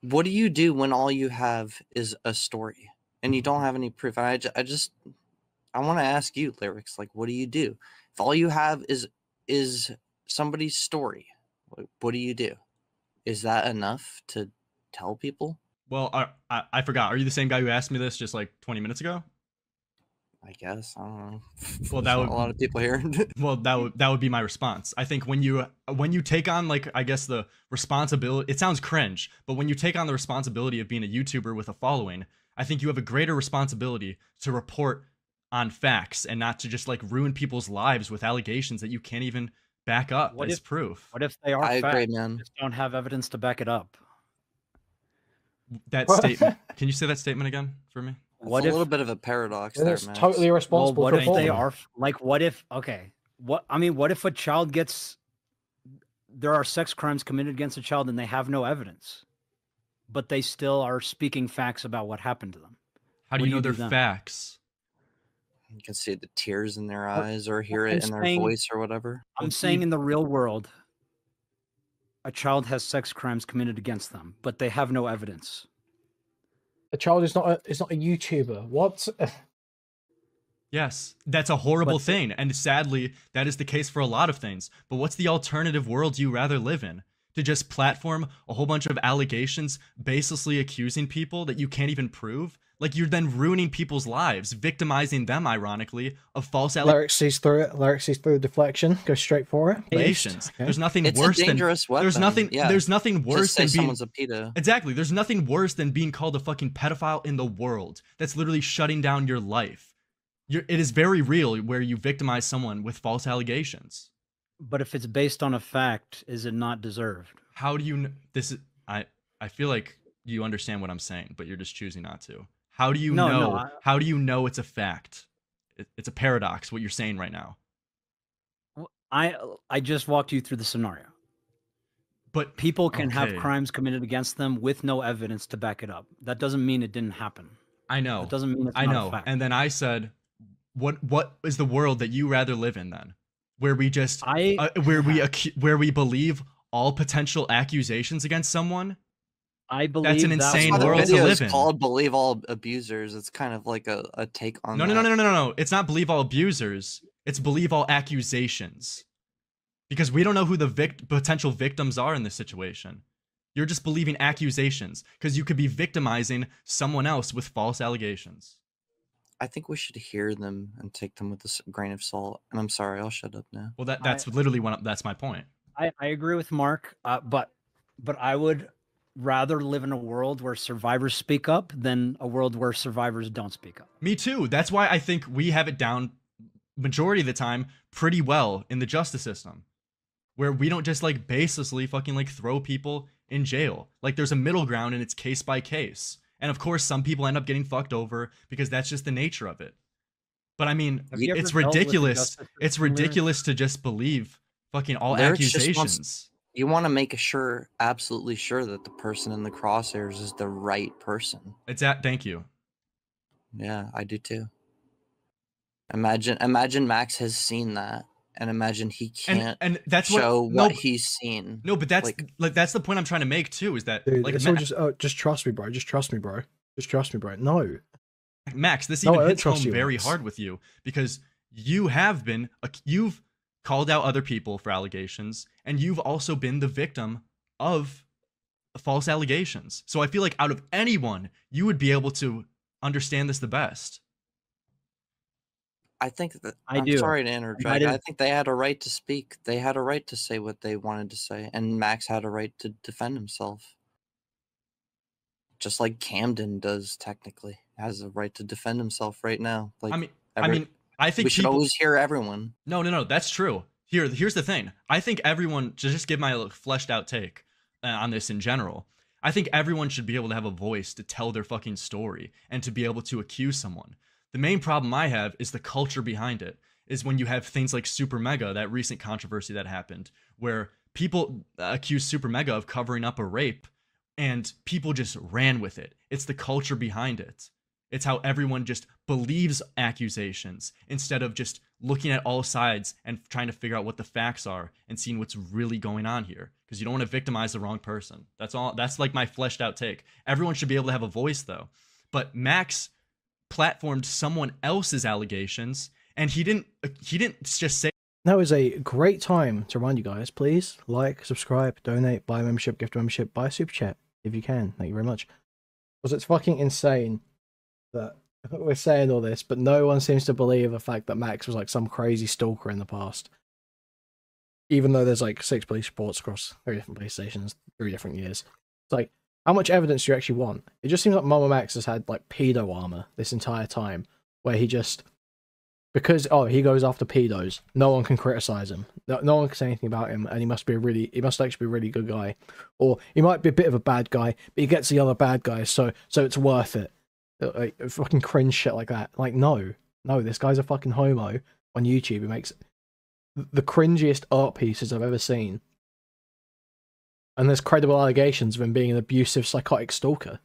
what do you do when all you have is a story and you don't have any proof? And I want to ask you, Lerix, like, what do you do if all you have is somebody's story? Like, what do you do? Is that enough to tell people? Well, I forgot. Are you the same guy who asked me this just like 20 minutes ago? I guess I don't know. Well, There's that not would a lot of people here. well that would be my response. I think when you take on, like, I guess the responsibility, it sounds cringe, but when you take on the responsibility of being a YouTuber with a following, I think you have a greater responsibility to report on facts and not to just like ruin people's lives with allegations that you can't even back up as proof. What if they are I facts, agree, man. just don't have evidence to back it up? That statement. Can you say that statement again for me? What It's a if little bit of a paradox Then there, it's Max. totally well, irresponsible what for if they reporting. are like what if what if a child gets there are sex crimes committed against a child and they have no evidence, but they still are speaking facts about what happened to them? How do What you do know you they're do then? facts? You can see the tears in their What- eyes or hear I'm it in their saying- voice or whatever. I'm saying in the real world, a child has sex crimes committed against them, but they have no evidence. A child is not a YouTuber. What? Yes, that's a horrible But- thing, and sadly, that is the case for a lot of things. But what's the alternative world you rather live in? To just platform a whole bunch of allegations, baselessly accusing people that you can't even prove? Like, you're then ruining people's lives, victimizing them, ironically, of false Lerix sees through it. Lerix sees through deflection. Goes straight for it. allegations. Based. Okay. There's nothing It's worse a dangerous weapon. there's nothing Yeah. there's nothing worse Just say than being someone's a pedo. Exactly. There's nothing worse than being called a fucking pedophile in the world. That's literally shutting down your life. It is very real where you victimize someone with false allegations. But if it's based on a fact, is it not deserved? How do you this is I feel like you understand what I'm saying, but you're just choosing not to. How do you No, know? no, How do you know it's a fact? It's a paradox what you're saying right now. I just walked you through the scenario. But People can have Okay. crimes committed against them with no evidence to back it up. That doesn't mean it didn't happen. I know. That doesn't mean it's I not know. a fact. And then I said, what is the world that you rather live in then? Where we just where we believe all potential accusations against someone? I believe an that insane Why was- the world to video live is in. called "Believe All Abusers." It's kind of like a take on. No. that. It's not believe all abusers. It's believe all accusations. Because we don't know who the potential victims are in this situation. You're just believing accusations because you could be victimizing someone else with false allegations. I think we should hear them and take them with a grain of salt. And I'm sorry, I'll shut up now. Well, that's literally that's my point. I agree with Mark, but I would rather live in a world where survivors speak up than a world where survivors don't speak up. Me too. That's why I think we have it down majority of the time pretty well in the justice system, where we don't just like baselessly fucking like throw people in jail. Like, there's a middle ground and it's case by case. And of course, some people end up getting fucked over because that's just the nature of it. But I mean, Have you ever it's dealt with the ridiculous. justice It's system, Lyric? ridiculous to just believe fucking all Lyric just accusations. You want to make absolutely sure that the person in the crosshairs is the right person. Thank you. Yeah, I do too. Imagine Max has seen that, and imagine he can't and that's show what he's seen. No, but that's like that's the point I'm trying to make too. Is that Dude, like it's all just trust me, bro. Just trust me, bro. Just trust me, bro. No, Max, this No, I even don't hits home trust you, very Max. hard with you because you've called out other people for allegations, and you've also been the victim of false allegations. So I feel like out of anyone, you would be able to understand this the best. I think that I I'm do. sorry to interject. might have- I think they had a right to speak. They had a right to say what they wanted to say, and Max had a right to defend himself. Just like Camden does, technically, has a right to defend himself right now. Like, I think we should always hear everyone. No, that's true. Here's the thing. I think everyone, to just give my fleshed out take on this in general, I think everyone should be able to have a voice to tell their fucking story and to be able to accuse someone. The main problem I have is the culture behind it. Is when you have things like Super Mega, that recent controversy that happened, where people accuse Super Mega of covering up a rape, and people just ran with it. It's the culture behind it. It's how everyone just believes accusations instead of just looking at all sides and trying to figure out what the facts are and seeing what's really going on here. Because you don't want to victimize the wrong person. That's all. That's like my fleshed out take. Everyone should be able to have a voice though. But Max platformed someone else's allegations, and he didn't just say. Now is a great time to remind you guys, please like, subscribe, donate, buy a membership, gift a membership, buy a super chat if you can. Thank you very much. Because it's fucking insane that we're saying all this, but no one seems to believe the fact that Max was like some crazy stalker in the past. Even though there's like 6 police reports across 3 different police stations, 3 different years. It's like, how much evidence do you actually want? It just seems like Mamamax has had like pedo armor this entire time, where he just, because he goes after pedos, no one can criticize him. No one can say anything about him, and he must actually be a really good guy, or he might be a bit of a bad guy, but he gets the other bad guys, so it's worth it. Like fucking cringe shit like that. Like no, this guy's a fucking homo on YouTube. He makes the cringiest art pieces I've ever seen. And there's credible allegations of him being an abusive, psychotic stalker.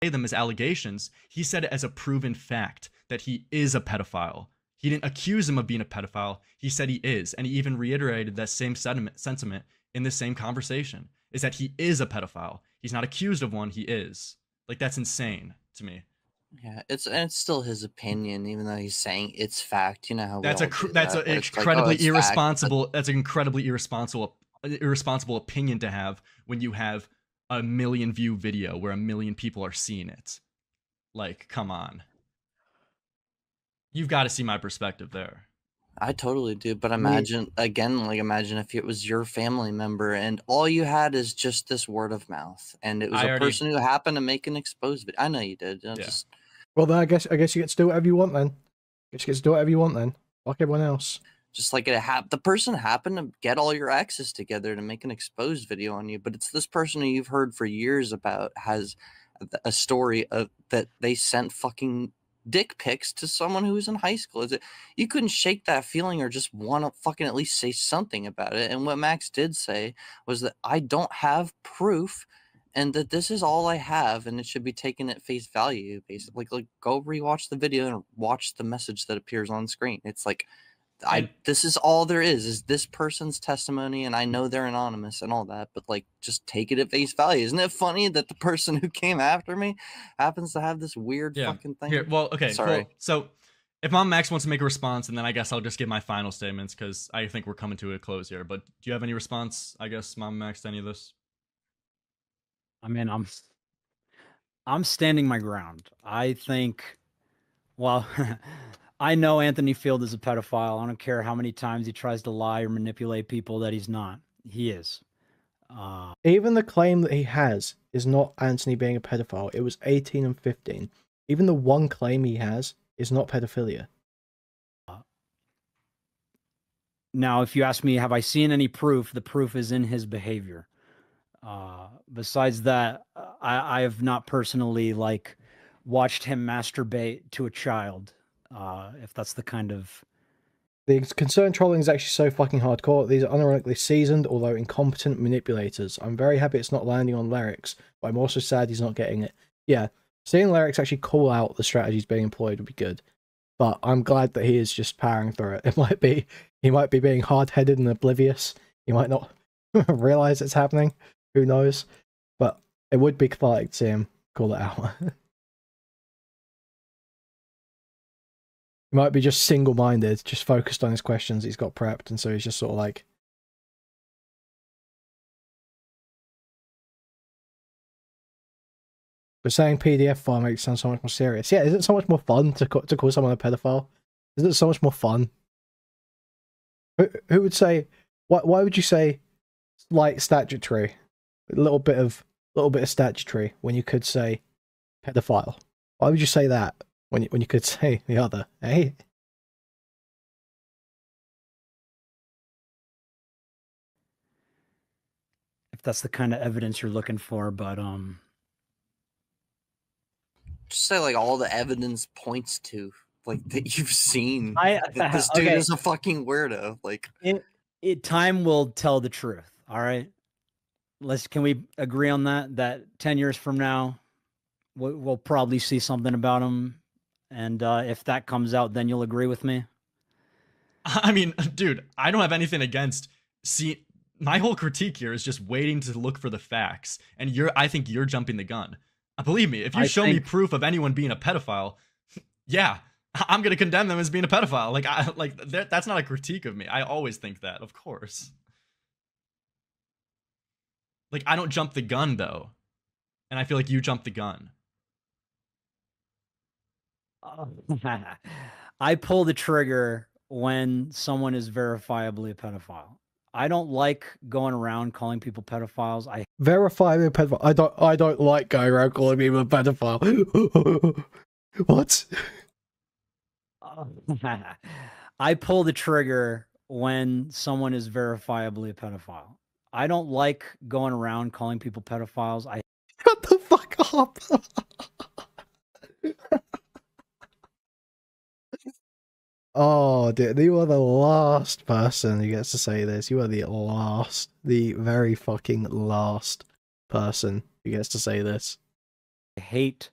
Them as allegations, he said it as a proven fact that he is a pedophile. He didn't accuse him of being a pedophile. He said he is, and he even reiterated that same sentiment in the same conversation, is that he is a pedophile. He's not accused of one, he is. Like, that's insane to me. Yeah, it's still his opinion, even though he's saying it's fact. You know how that's an incredibly irresponsible. That's an incredibly irresponsible opinion to have when you have a 1 million view video where 1 million people are seeing it. Like, come on. You've got to see my perspective there. I totally do, but imagine imagine if it was your family member and all you had is just this word of mouth, and it was a person who happened to make an exposed video. I know you did. Well, then I guess you get to do whatever you want then. You get to do whatever you want then. Like everyone else. Just like the person happened to get all your exes together to make an exposed video on you, but it's this person who you've heard for years about has a story of that they sent fucking dick pics to someone who was in high school. Is it you couldn't shake that feeling or just want to fucking at least say something about it? And what Max did say was that I don't have proof and that this is all I have and it should be taken at face value, basically. Like go rewatch the video and watch the message that appears on screen. It's like this is all there is this person's testimony, and I know they're anonymous and all that, but like just take it at face value. Isn't it funny that the person who came after me happens to have this weird fucking thing? Here, well, okay, sorry. Cool. So if Mamamax wants to make a response, and then I guess I'll just give my final statements because I think we're coming to a close here. But do you have any response, I guess, Mamamax, to any of this? I mean, I'm standing my ground. I think, well, I know Anthony Field is a pedophile. I don't care how many times he tries to lie or manipulate people that he's not. He is. Even the claim that he has is not Anthony being a pedophile. It was 18 and 15. Even the one claim he has is not pedophilia. Now, if you ask me, have I seen any proof? The proof is in his behavior. Besides that, I have not personally watched him masturbate to a child. If that's the kind of The concern trolling is actually so fucking hardcore. These are unironically seasoned, although incompetent manipulators. I'm very happy it's not landing on Lerix, but I'm also sad he's not getting it. Yeah, seeing Lerix actually call out the strategies being employed would be good. But I'm glad that he is just powering through it. He might be being hard-headed and oblivious. He might not realize it's happening. Who knows? But it would be cathartic to see him call it out. He might be just single-minded, just focused on his questions he's got prepped, and so he's just sort of like... But saying PDF file makes it sound so much more serious. Yeah, is it so much more fun to call someone a pedophile? Is it so much more fun? Who would say... Why would you say like statutory? A little bit of statutory when you could say pedophile. Why would you say that when you could say the other? Eh? If that's the kind of evidence you're looking for, but Just say like all the evidence points to like that you've seen. That this dude okay. is a fucking weirdo. Like time will tell the truth. All right. Can we agree on that? That 10 years from now, we'll probably see something about him, and if that comes out, then you'll agree with me. I mean, dude, I don't have anything against. See, my whole critique here is just waiting to look for the facts, and I think you're jumping the gun. Believe me, if you show me proof of anyone being a pedophile, yeah, I'm gonna condemn them as being a pedophile. That's not a critique of me. I always think that, of course. Like, I don't jump the gun, though. And I feel like you jumped the gun. I pull the trigger when someone is verifiably a pedophile. I don't like going around calling people pedophiles. Verifiably a pedophile. I don't like going around calling people a pedophile. What? I pull the trigger when someone is verifiably a pedophile. I don't like going around calling people pedophiles. Shut the fuck up. Oh, dude, you are the last person who gets to say this. You are the very fucking last person who gets to say this. I hate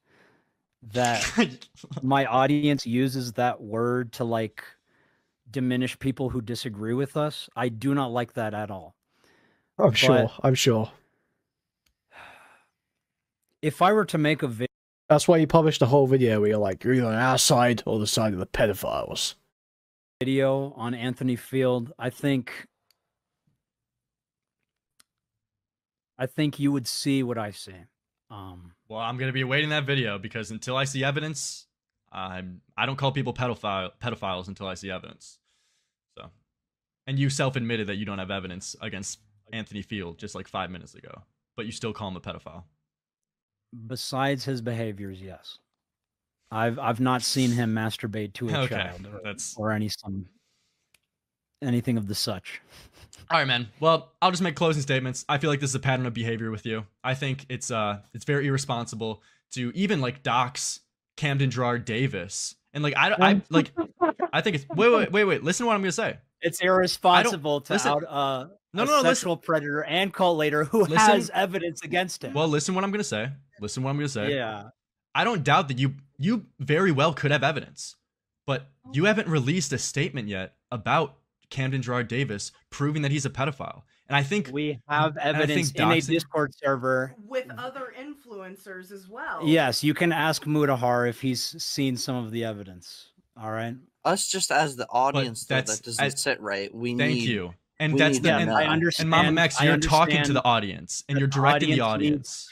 that my audience uses that word to like diminish people who disagree with us. I do not like that at all. I'm sure. If I were to make a video... That's why you published a whole video where you're like, you're either on our side or the side of the pedophiles. Video on Anthony Field, I think you would see what I see. Well, I'm gonna be awaiting that video because until I see evidence, I don't call people pedophiles until I see evidence. So, and you self-admitted that you don't have evidence against Anthony Field just like 5 minutes ago, but you still call him a pedophile. Besides his behaviors, yes. I've not seen him masturbate to a child or anything of the such. All right, man. Well, I'll just make closing statements. I feel like this is a pattern of behavior with you. I think it's very irresponsible to even like dox Camden Gerard Davis and like I think it's wait. Listen to what I'm gonna say. It's irresponsible to out a sexual predator and collator who has evidence against him. Well, listen what I'm gonna say. Yeah. I don't doubt that you very well could have evidence, but you haven't released a statement yet about Camden Gerard Davis proving that he's a pedophile. And I think we have evidence in a Discord server with other influencers as well. Yes, you can ask Mudahar if he's seen some of the evidence. All right. Us just as the audience, that doesn't sit right. Thank you. And that's the and I understand. And Mamamax, you're talking to the audience and you're directing the audience.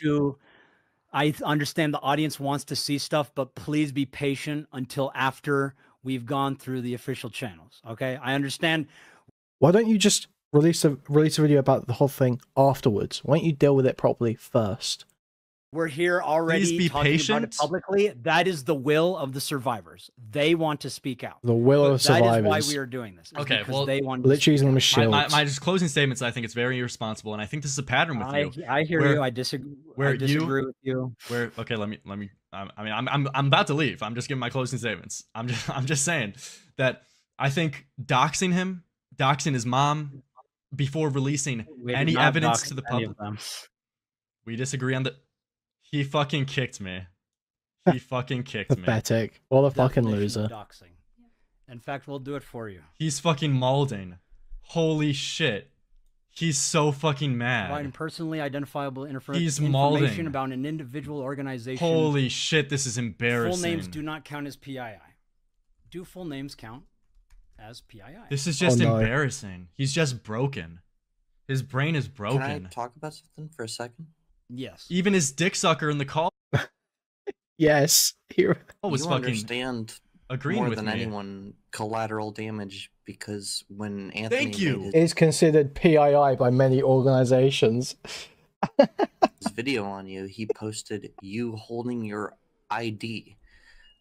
I understand the audience wants to see stuff, but please be patient until after we've gone through the official channels. Okay, I understand. Why don't you just release a video about the whole thing afterwards? Why don't you deal with it properly first? We're here already talking about it publicly. That is the will of the survivors. They want to speak out. The will of the survivors. That is why we are doing this. Okay, well, they want literally using them as shields. My just closing statements. I think it's very irresponsible, and I think this is a pattern with you. I hear you. I disagree. I disagree with you. Okay, let me. I'm about to leave. I'm just giving my closing statements. I'm just saying that I think doxing him, doxing his mom before releasing We did any not evidence dox to the any public. of them. We disagree on the. He fucking kicked me. He fucking kicked me. Pathetic. What a fucking Definition of loser. doxing. In fact, we'll do it for you. He's fucking maulding. Holy shit. He's so fucking Providing mad. personally identifiable He's information mauling. about an individual organization. Holy shit, this is embarrassing. Full names do not count as PII. Do full names count as PII? This is just embarrassing. He's just broken. His brain is broken. Can I talk about something for a second? Yes. Even his dick sucker in the call Yes. You was fucking understand agreeing more with than me. anyone collateral damage, because when Anthony made Is considered PII by many organizations. his video on you, he posted you holding your ID.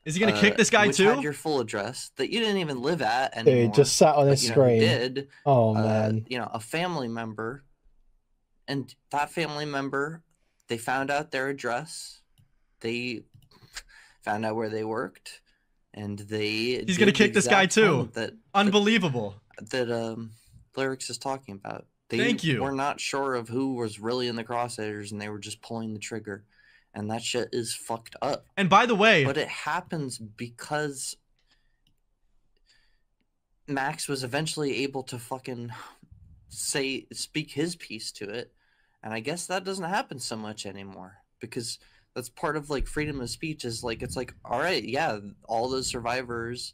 Is he gonna kick this guy which too? Had your full address that you didn't even live at anymore. Dude, just sat on but his you know who screen. did, Oh man. you know, a family member, and that family member, they found out their address, they found out where they worked, and they. He's gonna kick this guy too. Unbelievable. That Lerix is talking about. They Thank you. were not sure of who was really in the crosshairs, and they were just pulling the trigger, and that shit is fucked up. And by the way, but it happens because Max was eventually able to fucking speak his piece to it, and I guess that doesn't happen so much anymore, because that's part of like freedom of speech. Is like, it's like, all right, yeah, all those survivors,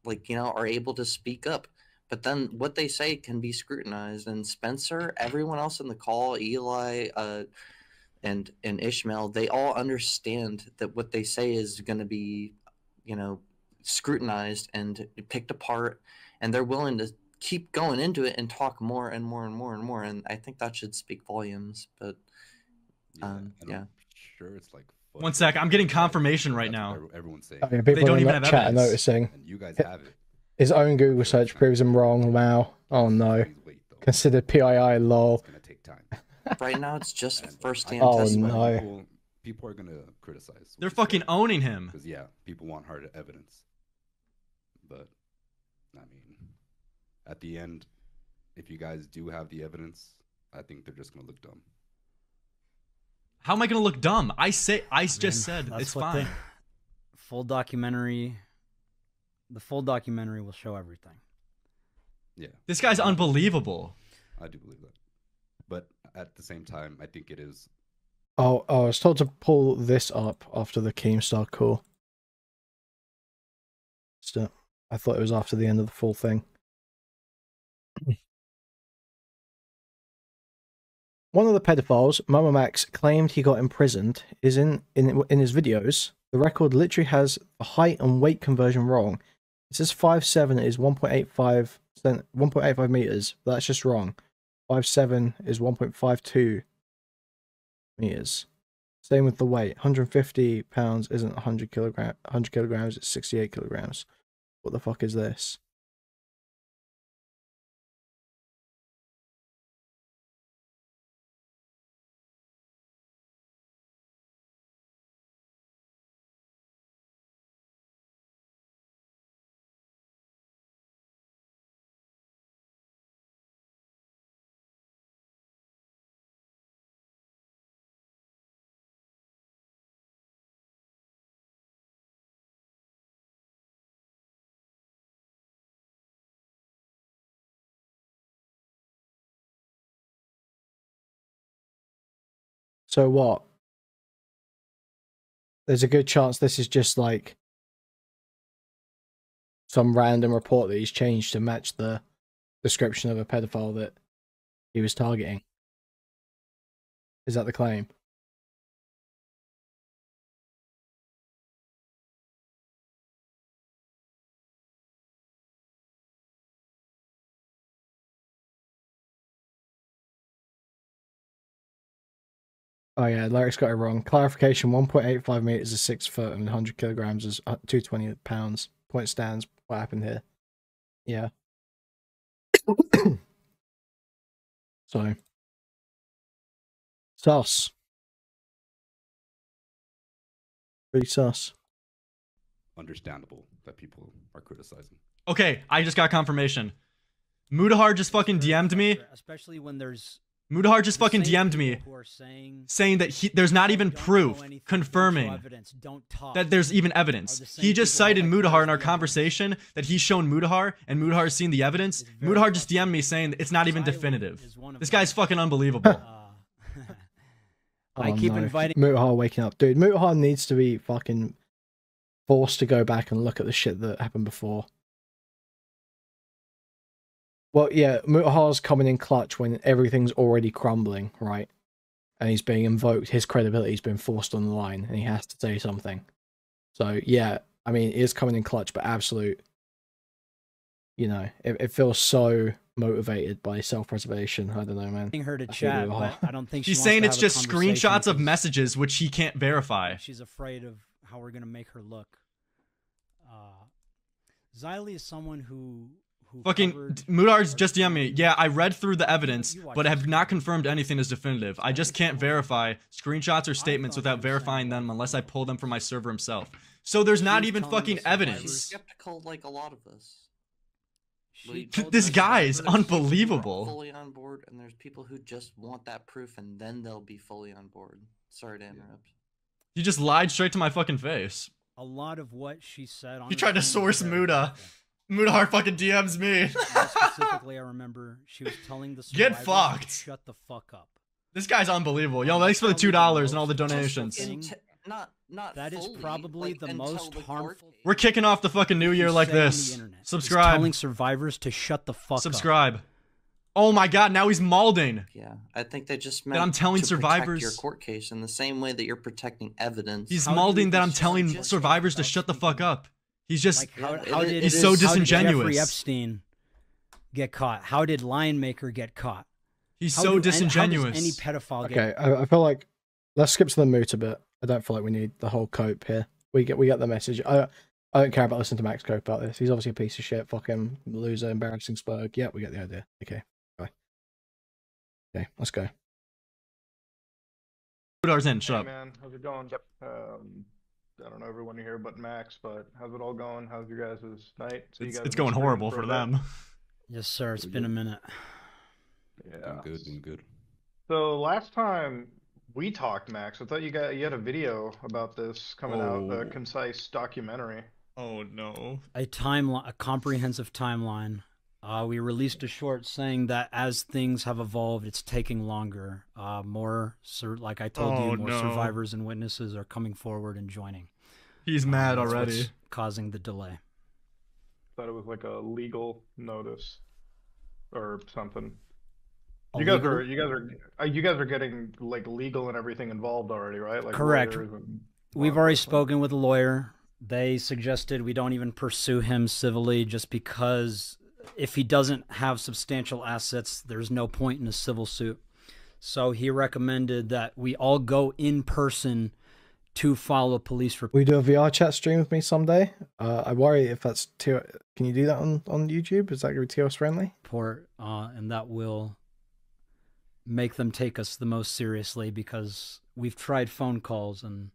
like, you know, are able to speak up, but then what they say can be scrutinized. And Spencer, everyone else in the call, Eli, and Ishmael, they all understand that what they say is going to be, you know, scrutinized and picked apart, and they're willing to keep going into it and talk more and more and more and more. And I think that should speak volumes. But yeah. Sure, it's like. One sec, I'm getting confirmation right now. Everyone's saying. Oh, yeah, people they don't in even the have chat are evidence. noticing. And you guys have it. His own Google search proves him wrong. Wow. Oh no. Considered PII lol. Right now, it's just first-hand Oh testimony. no. People are gonna criticize. They're fucking owning him. Because yeah, people want hard evidence. But I mean, at the end, if you guys do have the evidence, I think they're just gonna look dumb. How am I gonna look dumb? I just said That's it's what fine. The full documentary will show everything. Yeah. This guy's unbelievable. I do believe that. But at the same time, I think it is. Oh, I was told to pull this up after the Keemstar call. So I thought it was after the end of the full thing. One of the pedophiles, Mamamax, claimed he got imprisoned. Is in his videos. The record literally has the height and weight conversion wrong. It says 5'7" is 1.85 meters. But that's just wrong. 5'7" is 1.52 meters. Same with the weight. 150 pounds isn't 100 kilograms. 100 kilograms is 68 kilograms. What the fuck is this? So what? There's a good chance this is just like some random report that he's changed to match the description of a pedophile that he was targeting. Is that the claim? Oh yeah, Lerix got it wrong. Clarification: 1.85 meters is 6 foot, and 100 kilograms is 220 pounds. Point stands. What happened here? Yeah. So. Sus. Pretty sus. Understandable that people are criticizing. Okay, I just got confirmation. Mudahar just fucking DM'd me. Especially when there's Mudahar just the fucking same DM'd me people who are saying that there's not even "Don't know proof anything, don't show confirming evidence, don't talk," that there's even are evidence. the same He just people who cited like, Mudahar "Where's in our the conversation that he's shown Mudahar, and Mudahar's seen the evidence. It's very Mudahar just DM'd frustrating. me saying it's not even Xylee definitive. is one of This them. guy's fucking unbelievable. I keep no. inviting. Mutahar waking up. Dude, Mutahar needs to be fucking forced to go back and look at the shit that happened before. Well, yeah, Mutahar's coming in clutch when everything's already crumbling, right? And he's being invoked, his credibility's been forced on the line, and he has to say something. So, yeah, I mean, it is coming in clutch, but absolute, you know, it feels so motivated by self-preservation. I don't know, man. Her to I hate chat, Mutahar. but I don't think He's she saying wants it's to have just a conversation screenshots of 'cause messages which he can't verify. She's afraid of how we're gonna make her look. Xylee is someone who Fucking covered Mudar's our just DM'd me. story. Yeah, I read through the evidence, You watch but this have not confirmed anything as definitive. I just can't verify screenshots or statements thought without you were saying verifying that. them unless I pull them from my server himself. So there's She not was even telling fucking the survivors- She's evidence. skeptical like a lot of us. She Th- told this the guy is survivors- unbelievable. Fully on board, and there's people who just want that proof, and then they'll be fully on board. Sorry to interrupt. You just lied straight to my fucking face. A lot of what she said. You tried to source Muda. Mudahar fucking DMs me. Specifically, I remember she was telling the Get survivors to fucked. shut the fuck up. This guy's unbelievable. Yo, thanks for the $2 and all the donations. Not That is fully, probably like, the until most the court harmful. We're kicking off the fucking new year you like say on the this. internet is Subscribe. telling survivors to shut the fuck up. Subscribe. Oh my god, now he's malding. Yeah, I think they just That meant I'm telling to survivors- protect your court case in the same way that you're protecting evidence. He's How do you malding that I'm just- telling just survivors to about shut the speaking fuck up. He's just Like how, Yeah, how it- did it he's is- so how did Jeffrey disingenuous. Epstein get caught? How did Lion Maker get caught? He's How so do- and disingenuous. How does any pedophile Okay, get? I feel like let's skip to the moot a bit. I don't feel like we need the whole cope here. We get the message. I don't care about listening to Max cope about this. He's obviously a piece of shit, fucking loser, embarrassing spurg. Yeah, we get the idea. Okay, bye. Okay, let's go. Mudar's in, shut Hey up. man, how's it going? Yep. I don't know everyone here but Max, but how's it all going? How's your guys' night? So you guys It's have been going streaming horrible for for a bit? them. Yes, sir. It's been a minute. Yeah. Doing good. So last time we talked, Max, I thought you had a video about this coming out, Oh. a concise documentary. Oh no. A timeline, a comprehensive timeline. We released a short saying that as things have evolved, it's taking longer. Like I told Oh, you, more no. survivors and witnesses are coming forward and joining. He's mad That's already. what's causing the delay. Thought it was like a legal notice or something. A You guys legal- are getting like legal and everything involved already, right? Like Correct. lawyers and We've law already enforcement. spoken with a lawyer. They suggested we don't even pursue him civilly just because if he doesn't have substantial assets, there's no point in a civil suit. So he recommended that we all go in person to file a police report. Will you do a VR chat stream with me someday? I worry if that's too. Can you do that on YouTube? Is that going to be TOS friendly? And that will make them take us the most seriously because we've tried phone calls and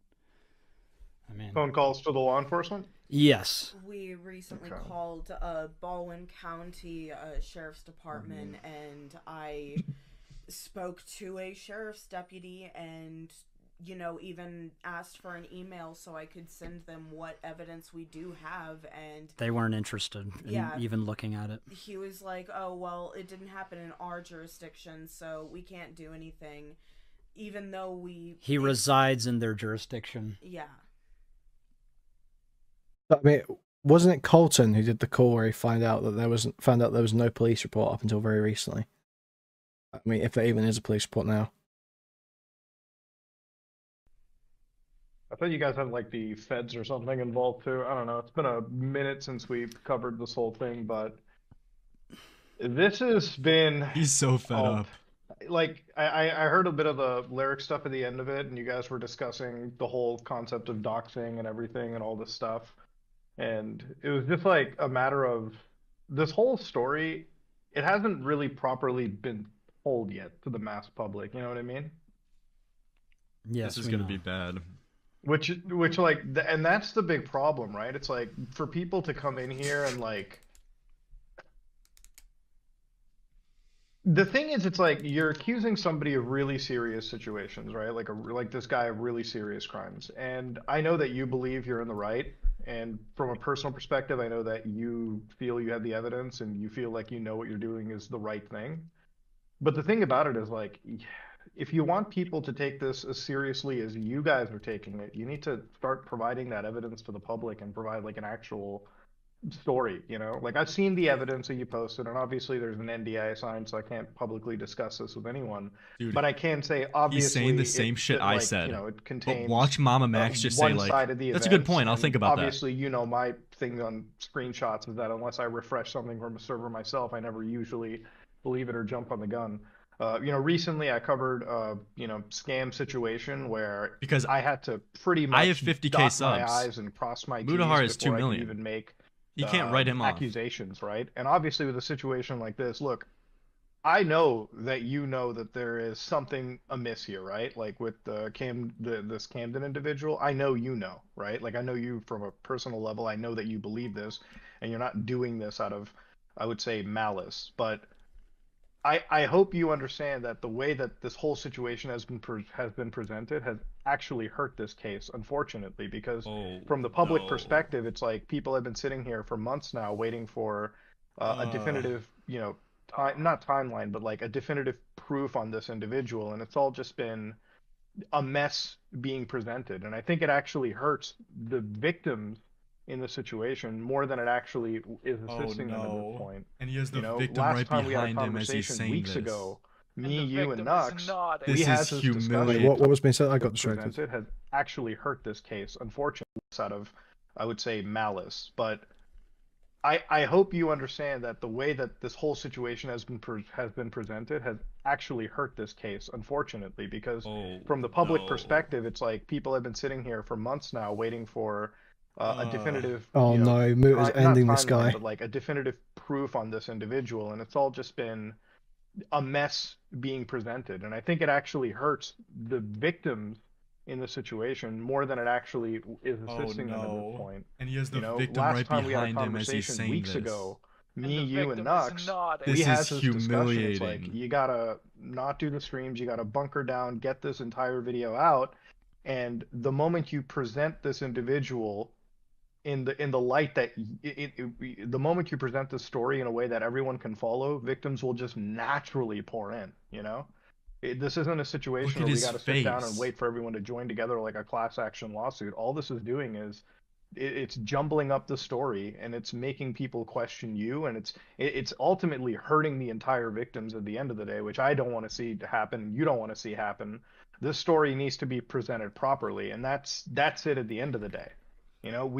I mean Phone calls to the law enforcement? yes. We recently Okay. called Baldwin County Sheriff's Department, and I spoke to a sheriff's deputy and, you know, even asked for an email so I could send them what evidence we do have, and They weren't interested in Yeah. even looking at it. he was like, oh, well, it didn't happen in our jurisdiction, so we can't do anything, even though He resides in their jurisdiction. Yeah. I mean, wasn't it Colton who did the call where he found out there was no police report up until very recently? I mean, if there even is a police report now. I thought you guys had like the feds or something involved too. I don't know. It's been a minute since we've covered this whole thing, but this has been He's so fed up. like I heard a bit of the Lerix stuff at the end of it, and you guys were discussing the whole concept of doxing and everything and all this stuff. And it was just like a matter of this whole story, it hasn't really properly been told yet to the mass public, you know what I mean? Yes, This is we gonna know. be bad. Which like, and that's the big problem, right? It's like for people to come in here and like The thing is, it's like you're accusing somebody of really serious situations, right? Like this guy of really serious crimes. And I know that you believe you're in the right. And from a personal perspective, I know that you feel you have the evidence and you feel like you know what you're doing is the right thing. But the thing about it is like, if you want people to take this as seriously as you guys are taking it, you need to start providing that evidence to the public and provide like an actual story, you know? Like I've seen the evidence that you posted, and obviously there's an NDA signed, so I can't publicly discuss this with anyone. Dude, but I can say obviously he's saying the same shit I said. You know, it contains but watch Mamamax just say one like, side of the that's a good events, point. I'll and think about that. obviously, you know, my thing on screenshots is that unless I refresh something from a server myself, I never usually believe it or jump on the gun. You know, recently I covered you know, scam situation where because I had to pretty much I have 50K dot subs. my I's and cross my T's Mudahar is 2 before I million. could even make You can't write him off. accusations, right? And obviously with a situation like this, look, I know that you know that there is something amiss here, right? Like with this Camden individual, I know you know, right? Like I know you from a personal level. I know that you believe this, and you're not doing this out of, I would say, malice. But I hope you understand that the way that this whole situation has been presented has actually hurt this case, unfortunately, because from the public perspective, it's like people have been sitting here for months now waiting for a definitive, you know, not timeline, but like a definitive proof on this individual, and it's all just been a mess being presented. And I think it actually hurts the victims in the situation more than it actually is assisting them at this point. And he has the you know, victim last right time we had a behind him as he's conversation saying weeks this. ago, me, you, and Nux, we This had is this humiliating. discussion. What was being said? I got distracted. Presented has actually hurt this case, unfortunately, out of, I would say, malice. But I hope you understand that the way that this whole situation has been presented has actually hurt this case, unfortunately, because from the public perspective, it's like people have been sitting here for months now waiting for a definitive. Oh you know, no, Moot is ending this timeline, guy. but like a definitive proof on this individual, and it's all just been a mess being presented. And I think it actually hurts the victims in the situation more than it actually is assisting them at this point. And he has the you know, victim last right time we had a behind him as he's conversation saying weeks this. ago, me, you, and Nux, we This had is this discussion. It's humiliating. like you gotta not do the streams, you gotta bunker down, get this entire video out, and the moment you present this individual in the light that the moment you present this story in a way that everyone can follow, victims will just naturally pour in, you know? This isn't a situation where we got to sit down and wait for everyone to join together like a class action lawsuit. All this is doing is it's jumbling up the story, and it's making people question you, and it's ultimately hurting the entire victims at the end of the day, which I don't want to see happen. You don't want to see happen. This story needs to be presented properly, and that's it at the end of the day. You know,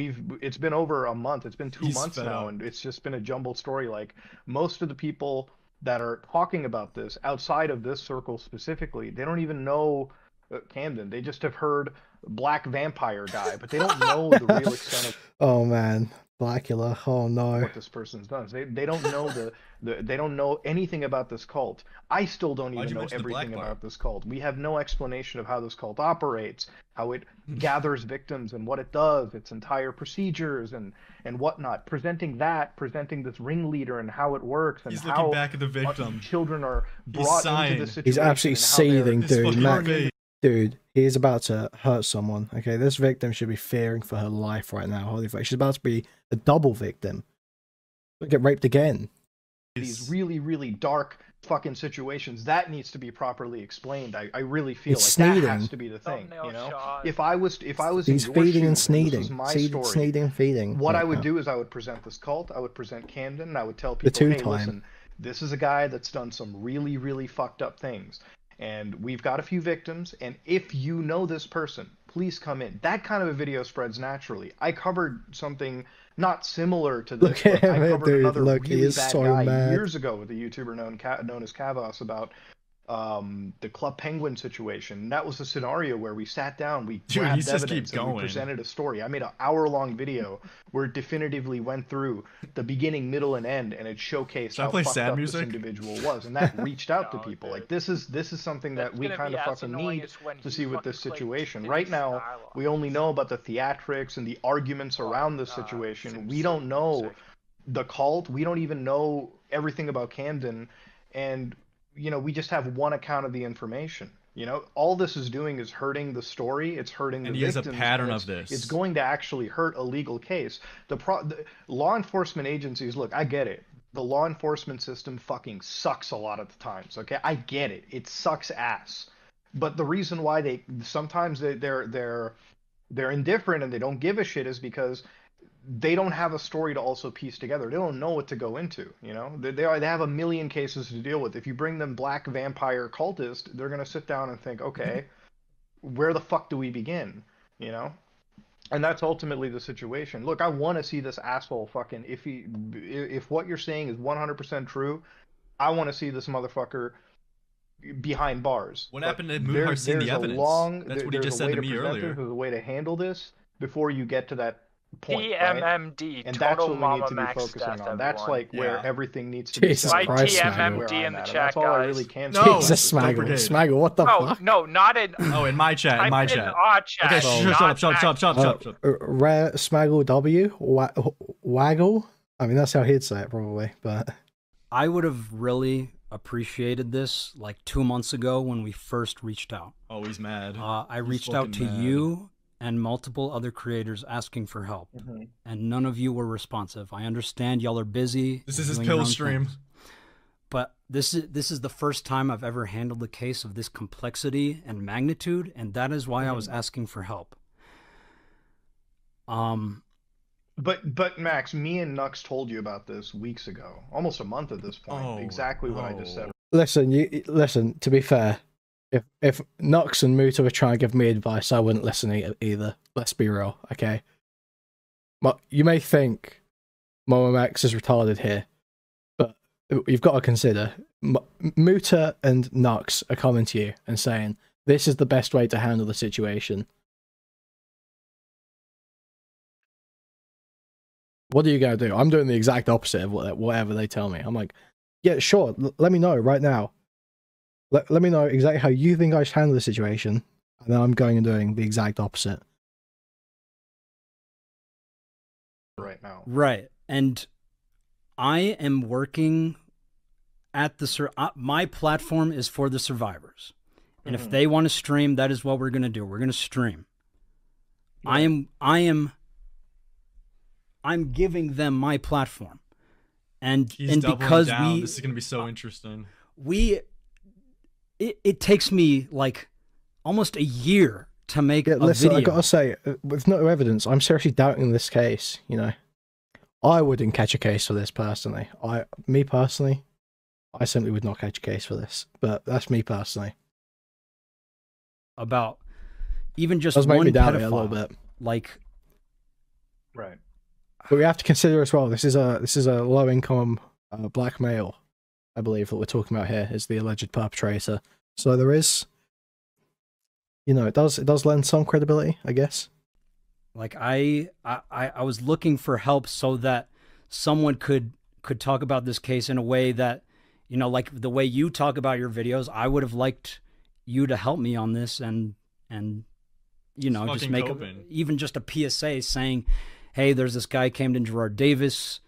it's been over a month. It's been 2 months now, and it's just been a jumbled story. Like most of the people that are talking about this outside of this circle specifically, they don't even know Camden. They just have heard Black Vampire guy, but they don't know the real extent of Oh man, Blackula. Oh no. what this person's done. They don't know they don't know anything about this cult. I still don't even know everything about this cult. We have no explanation of how this cult operates, how it gathers victims and what it does, its entire procedures and whatnot. Presenting this ringleader and how it works, and He's how looking back at the victim. Children are brought into this situation. He's absolutely seething, dude. Matt, dude, he is about to hurt someone. Okay, this victim should be fearing for her life right now. Holy fuck, she's about to be a double victim. She'll get raped again. These really, really dark fucking situations, that needs to be properly explained. I really feel It's like sneeding. that has to be the thing. You know, if I was He's in your feeding and shoes, and this sneeding. was my Sneeding, story, sneeding, feeding. what Yeah, I would yeah. do is I would present this cult, I would present Camden, and I would tell people, hey, two-time. listen, this is a guy that's done some really, really fucked up things, and we've got a few victims, and if you know this person, please come in. That kind of a video spreads naturally. I covered something not similar to this. Look at but I him, covered dude. another Look, he really is bad so guy mad. years ago with a YouTuber known as Kavos about the Club Penguin situation. That was a scenario where we sat down, we Dude, grabbed he just evidence, keeps and we going. presented a story. I made an hour-long video where it definitively went through the beginning, middle, and end, and it showcased Should I how play fucked sad up music? this individual was, and that reached out to people. Like this is something that we gonna kind be of as fucking annoying need as when to he see with this fucking claimed situation. Vinny's Right now, dialogue. we only know about the theatrics and the arguments around this situation. We don't know the cult. We don't even know everything about Camden, and we just have one account of the information. All this is doing is hurting the story. It's hurting the And victims. he has a pattern and of this. It's going to actually hurt a legal case. The law enforcement agencies, look, I get it. The law enforcement system fucking sucks a lot of the times. Okay, I get it. It sucks ass. But the reason why sometimes they're indifferent and they don't give a shit is because they don't have a story to also piece together. They don't know what to go into. They have a million cases to deal with. If you bring them black vampire cultist, they're gonna sit down and think, okay, where the fuck do we begin? And that's ultimately the situation. Look, I want to see this asshole fucking, if what you're saying is 100% true, I want to see this motherfucker behind bars. What happened to Muhar seeing the evidence? That's what he just said to me earlier. There's a way to handle this before you get to that point, TMMD, right? And total that's what we need to be Mamamax focusing death, on. everyone. That's like where Yeah. everything needs to be. Jesus done. Christ, TMMD in the And chat, that's all I guys. really can No, Jesus, don't Smaggle. forget. Smaggle, what the No, fuck? no, not in. Oh, in my chat, in Type my in chat. our chat. Okay, not shut up. Rare Smaggle W? Waggle? I mean, that's how he'd say it, probably, but... I would have really appreciated this like 2 months ago when we first reached out. Oh, he's mad. I He's reached out to fucking mad. you and multiple other creators asking for help, and none of you were responsive. I understand y'all are busy. This is his doing your pill own stream. things. But this is the first time I've ever handled a case of this complexity and magnitude, and that is why I was asking for help. But Max, me and Nux told you about this weeks ago, almost a month at this point. Oh, exactly what I just said. Listen, to be fair, if Nux and Muta were trying to give me advice, I wouldn't listen either. Let's be real, okay? You may think Mamamax is retarded here, but you've got to consider Muta and Nux are coming to you and saying, this is the best way to handle the situation. What are you going to do? I'm doing the exact opposite of whatever they tell me. I'm like, yeah, sure, let me know right now. Let me know exactly how you think I should handle the situation, and then I'm going and doing the exact opposite. Right now. Right. And I am working at the... my platform is for the survivors. And if they want to stream, that is what we're going to do. We're going to stream. Yeah. I'm giving them my platform. And because down. This is going to be so interesting. It takes me like almost a year to make a listen, video. I gotta say, with no evidence, I'm seriously doubting this case. I wouldn't catch a case for this personally. Me personally, I simply would not catch a case for this. But that's me personally. About even just does make one me doubt pedophile, it a little bit. Like, right. But we have to consider as well. This is a low income black male, I believe, that we're talking about here is the alleged perpetrator. So there is, it does lend some credibility, I guess. Like I was looking for help so that someone could talk about this case in a way that, like the way you talk about your videos. I would have liked you to help me on this and just make even just a PSA saying, hey, there's this guy, Camden Gerard Davis.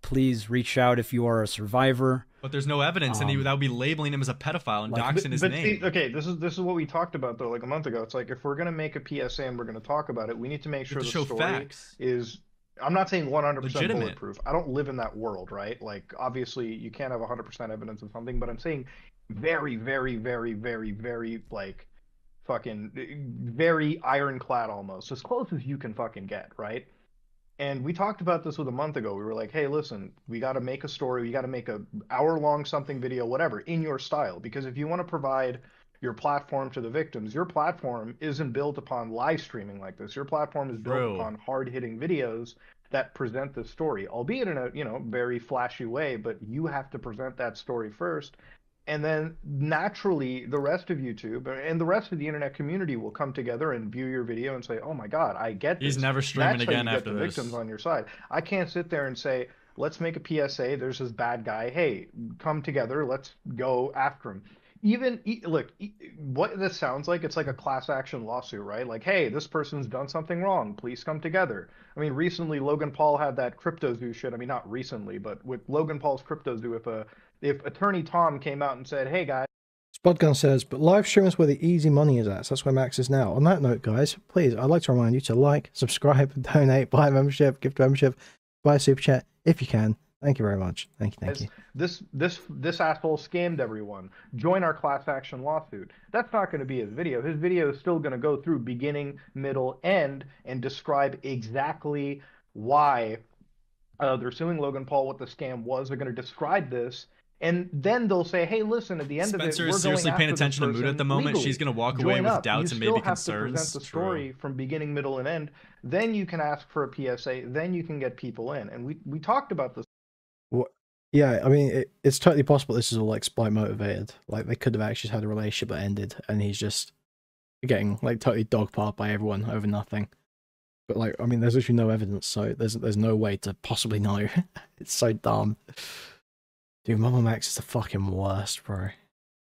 Please reach out if you are a survivor. But there's no evidence, and that would be labeling him as a pedophile and doxing his name. See, okay, this is what we talked about though, like a month ago. It's like if we're gonna make a PSA and we're gonna talk about it, we need to make sure the story is. I'm not saying 100% bulletproof. I don't live in that world, right? Like obviously you can't have 100% evidence of something, but I'm saying very, very, very, very, very like fucking very ironclad almost, as close as you can fucking get, right? And we talked about this a month ago. We were like, hey, listen, we got to make a story. We got to make a hour-long something video, whatever, in your style. Because if you want to provide your platform to the victims, your platform isn't built upon live streaming like this. Your platform is built upon hard-hitting videos that present the story, albeit in a very flashy way. But you have to present that story first. And then naturally, the rest of YouTube and the rest of the internet community will come together and view your video and say, "Oh my God, I get this." He's never streaming That's again how you after get the this. victims on your side. I can't sit there and say, "Let's make a PSA. There's this bad guy. Hey, come together. Let's go after him." Look, what this sounds like, it's like a class action lawsuit, right? Like, hey, this person's done something wrong. Please come together. I mean, recently Logan Paul had that crypto zoo shit. I mean, not recently, but with Logan Paul's crypto zoo, if a if Attorney Tom came out and said, "Hey guys." Spudgun says, but live stream is where the easy money is at, so that's where Max is now. On that note, guys, please, I'd like to remind you to like, subscribe, donate, buy a membership, gift a membership, buy a super chat if you can. Thank you very much. Thank you. This asshole scammed everyone. Join our class action lawsuit. That's not going to be his video. His video is still going to go through beginning, middle, end, and describe exactly why they're suing Logan Paul, what the scam was. They're going to describe this. And then they'll say, "Hey, listen, at the end Spencer of it, we're is seriously going paying after attention to Mood at the moment. legally. She's going to walk away Join with up. doubts and you maybe still have concerns. to present the story from beginning, middle, and end. Then you can ask for a PSA. Then you can get people in. And we talked about this. Well, yeah, I mean, it's totally possible this is all like spy motivated. Like they could have actually had a relationship that ended, and he's just getting like totally dogpiled by everyone over nothing. But like, I mean, there's actually no evidence, so there's no way to possibly know. It's so dumb. Dude, Mamamax is the fucking worst, bro.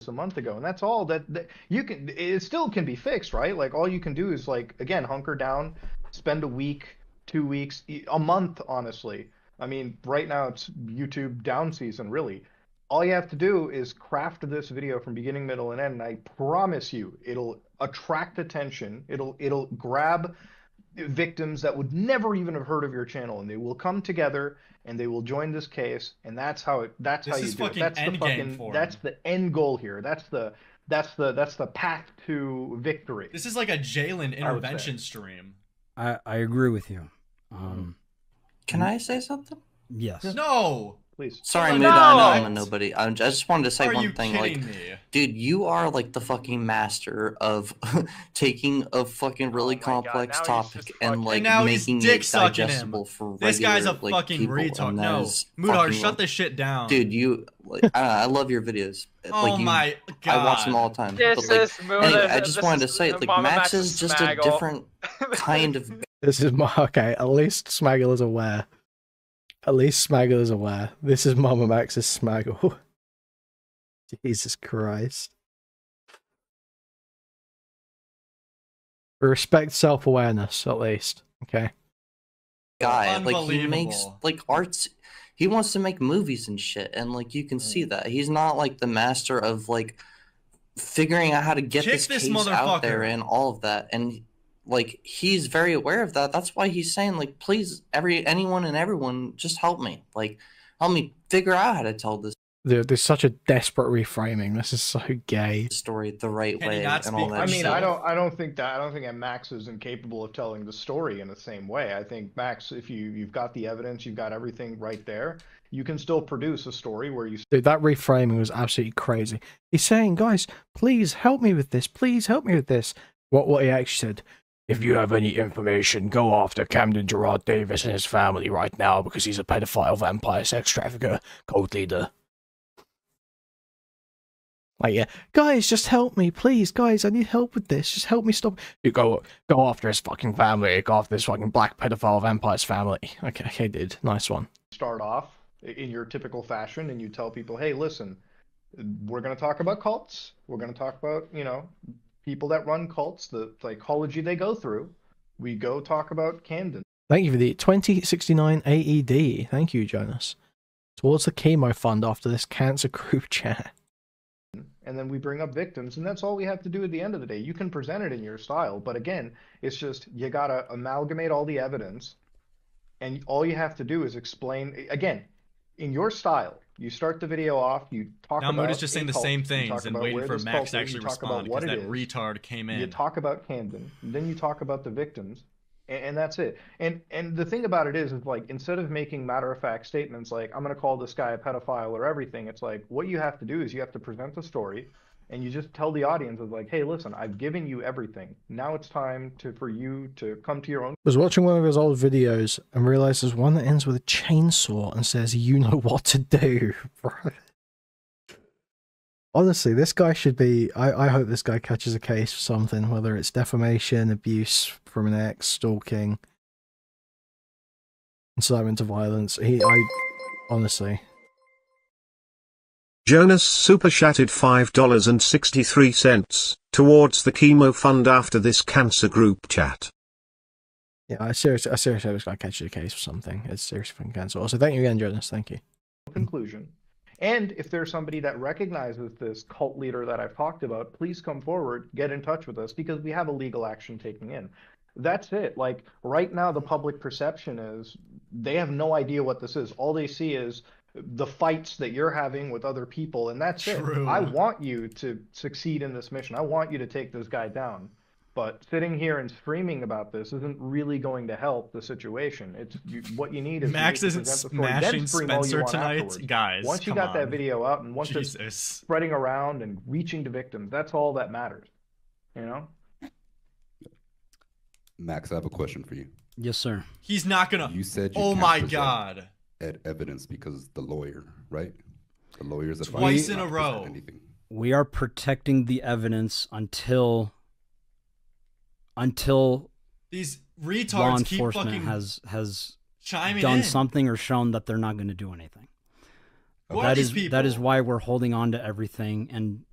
A month ago, and that's all that you can. It still can be fixed, right? Like all you can do is like again hunker down, spend a week, 2 weeks, a month. Honestly, I mean, right now it's YouTube down season. Really, all you have to do is craft this video from beginning, middle, and end. And I promise you, it'll attract attention. It'll grab victims that would never even have heard of your channel, and they will come together and they will join this case, and that's how you do it. That's the end goal here. That's the path to victory. This is like a Jalen intervention stream. I agree with you. Can I say something? Yes. No. Please. Sorry, Mood. No. I know I'm a nobody. I just wanted to say Are one you thing. kidding Like, me? dude, you are like the fucking master of taking a fucking really complex topic and like making it digestible for This guy's a like, fucking people, retard. and that No, is Moodar, fucking shut this shit down. Dude, you like I love your videos. Oh like, my God. I watch them all the time. This But, like, is Mood. anyway, I just wanted to say, like, Max is just a different kind of. This is my okay. At least Smaggle is aware. At least Smaggle is aware. This is Mamamax's Smaggle. Jesus Christ. Respect self-awareness, at least. Okay. Guy, like he makes like arts. He wants to make movies and shit, and like you can see that he's not like the master of like figuring out how to get this case out there and all of that. And like he's very aware of that. That's why he's saying like, please, anyone and everyone, just help me. Like, help me figure out how to tell this. Dude, there's such a desperate reframing. This is so gay. Story the right way and all that. I mean, I don't think that Max is incapable of telling the story in the same way. I think Max, if you've got the evidence, you've got everything right there, you can still produce a story where you. Dude, that reframing was absolutely crazy. He's saying, guys, please help me with this. Please help me with this. What he actually said. If you have any information, go after Camden Gerard Davis and his family right now because he's a pedophile, vampire, sex trafficker, cult leader. Like, yeah, guys, just help me, please, guys, I need help with this. Just help me stop. You go after his fucking family. Go after this fucking black pedophile vampire's family. Okay, dude, nice one. Start off in your typical fashion, and you tell people, hey, listen, we're going to talk about cults. We're going to talk about, people that run cults, the psychology they go through. We go talk about Camden. Thank you for the 2069 AED. Thank you, Jonas. Towards the chemo fund after this cancer group chat. And then we bring up victims, and that's all we have to do at the end of the day. You can present it in your style, but again, it's just you gotta amalgamate all the evidence, and all you have to do is explain, again, in your style. You start the video off, you talk about... Now Mood is just saying the same things and waiting for Max to actually respond because that retard came in. You talk about Camden, then you talk about the victims, and that's it. And the thing about it is like, instead of making matter-of-fact statements like, I'm going to call this guy a pedophile or everything, it's like, what you have to do is you have to present the story, and you just tell the audience, is like, hey, listen, I've given you everything. Now it's time for you to come to your own... I was watching one of his old videos and realized there's one that ends with a chainsaw and says, you know what to do, bro. Honestly, this guy should be... I hope this guy catches a case for something, whether it's defamation, abuse from an ex, stalking, incitement to violence. Honestly... Jonas super chatted $5.63 towards the chemo fund after this cancer group chat. Yeah, I seriously hope this guy catches a case for something. It's seriously fucking cancer. Also, thank you again, Jonas. Thank you. Conclusion. And if there's somebody that recognizes this cult leader that I've talked about, please come forward, get in touch with us, because we have a legal action taking in. That's it. Like right now, the public perception is they have no idea what this is. All they see is the fights that you're having with other people, and that's it. I want you to succeed in this mission. I want you to take this guy down. But sitting here and screaming about this isn't really going to help the situation. It's what you need is Max isn't smashing Spencer tonight, afterwards. guys. Once you got that video out and once it's spreading around and reaching to victims, that's all that matters. You know. Max, I have a question for you. Yes, sir. He's not gonna. You said you oh can't my present god. Evidence because the lawyer, right? The lawyer's twice in a row. We are protecting the evidence until these retards law keep enforcement fucking has chiming done in. something or shown that they're not going to do anything. Who are these that is people? why we're holding on to everything. And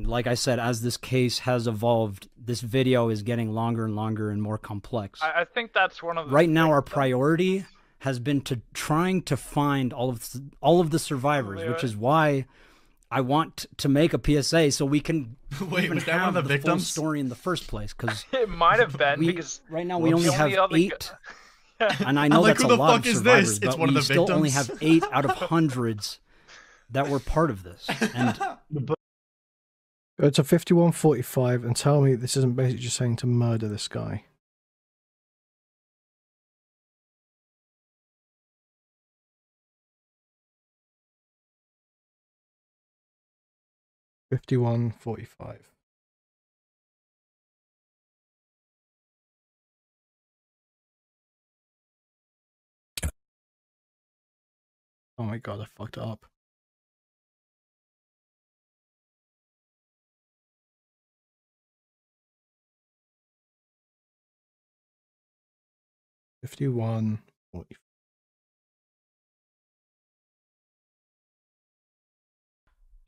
like I said, as this case has evolved, this video is getting longer and longer and more complex. I think that's one of the Right now, our priority has been to trying to find all of the survivors, which is why I want to make a PSA so we can Wait, even was that one have of the full victims? story in the first place. Because it might have been because right now we only have other 8, and I know like, that's who a the lot fuck of is survivors, this? It's but one of we the still only victims. have 8 out of hundreds that were part of this. And Go to 5145 and tell me this isn't basically just saying to murder this guy. $51.45. Oh my god, I fucked it up. $51.45.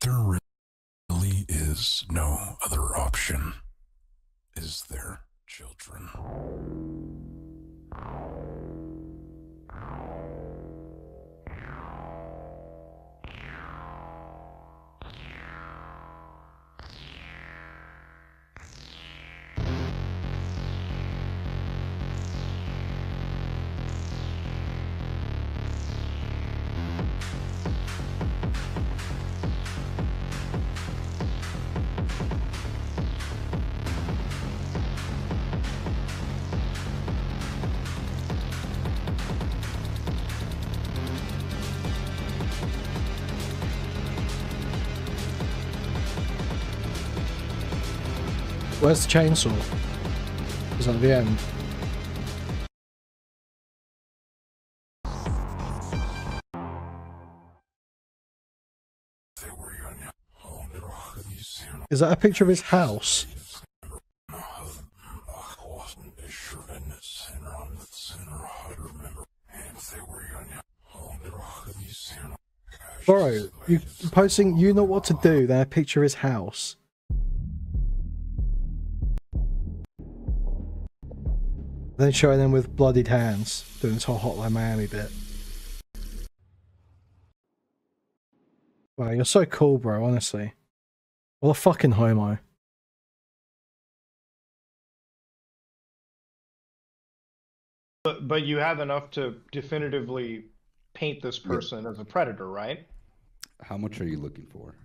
There really is no other option, is there, children? Where's the chainsaw? Is that the end? Is that a picture of his house? Bro, you posting you know what to do, then a picture of his house. Then showing them with bloodied hands, doing this whole Hotline Miami bit. Wow, you're so cool, bro, honestly. What a fucking homo. But you have enough to definitively paint this person as a predator, right? How much are you looking for?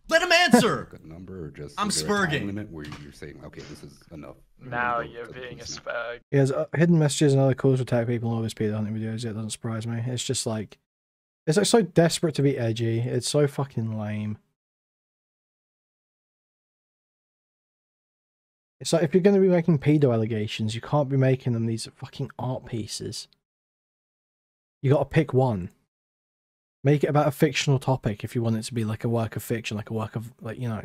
Let him answer. Like a number or just I'm is there a time spurging. limit where you're saying, okay, this is enough. now you're being a spag. He has hidden messages and other calls to attack people in all his speed hunting videos. It doesn't surprise me. It's just like, it's like so desperate to be edgy. It's so fucking lame. It's like if you're going to be making pedo allegations, you can't be making them these fucking art pieces. You got to pick one. Make it about a fictional topic if you want it to be like a work of fiction, like a work of, like, you know.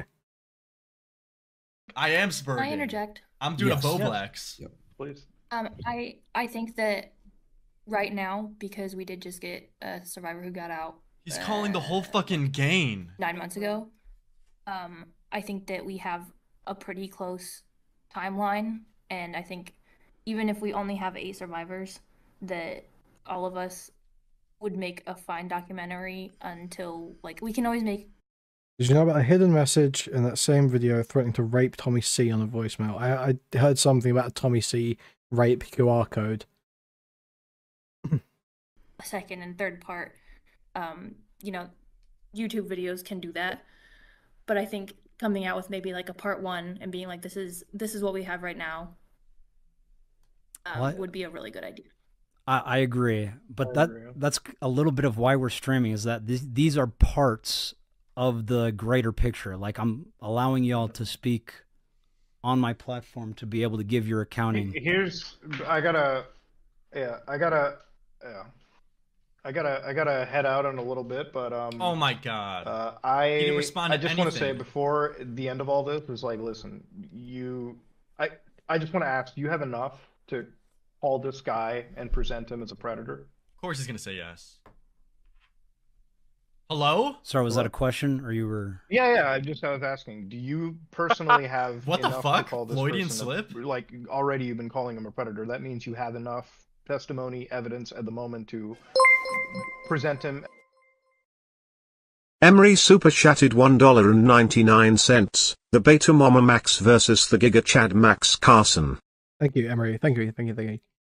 I am spurring. Can I interject? I'm doing Yes. a Boblex. Yep. Please. I think that right now, because we did just get a survivor who got out He's calling the whole fucking game. 9 months ago, I think that we have a pretty close timeline, and I think even if we only have 8 survivors, that all of us would make a fine documentary until like we can always make. Did you know about a hidden message in that same video threatening to rape Tommy C on a voicemail? I heard something about a Tommy C rape QR code. Second and third part, you know, YouTube videos can do that, but I think coming out with maybe like a part 1 and being like, this is what we have right now, would be a really good idea. I agree, but that's a little bit of why we're streaming, is that these are parts of the greater picture. Like, I'm allowing y'all to speak on my platform to be able to give your accounting. I gotta head out in a little bit, but oh my god, I didn't respond to just want to say anything. before the end of all this is like, listen, I just want to ask, do you have enough to call this guy and present him as a predator? Of course he's gonna say yes. Hello? Sorry, was that a question, or you were? Yeah, I was asking, do you personally have What the enough fuck? to call this Floydian person slip? like, already you've been calling him a predator. That means you have enough testimony, evidence at the moment to present him. Emery super chatted $1.99. The Beta Mamamax versus the Giga Chad Max Carson. Thank you, Emery. Thank you.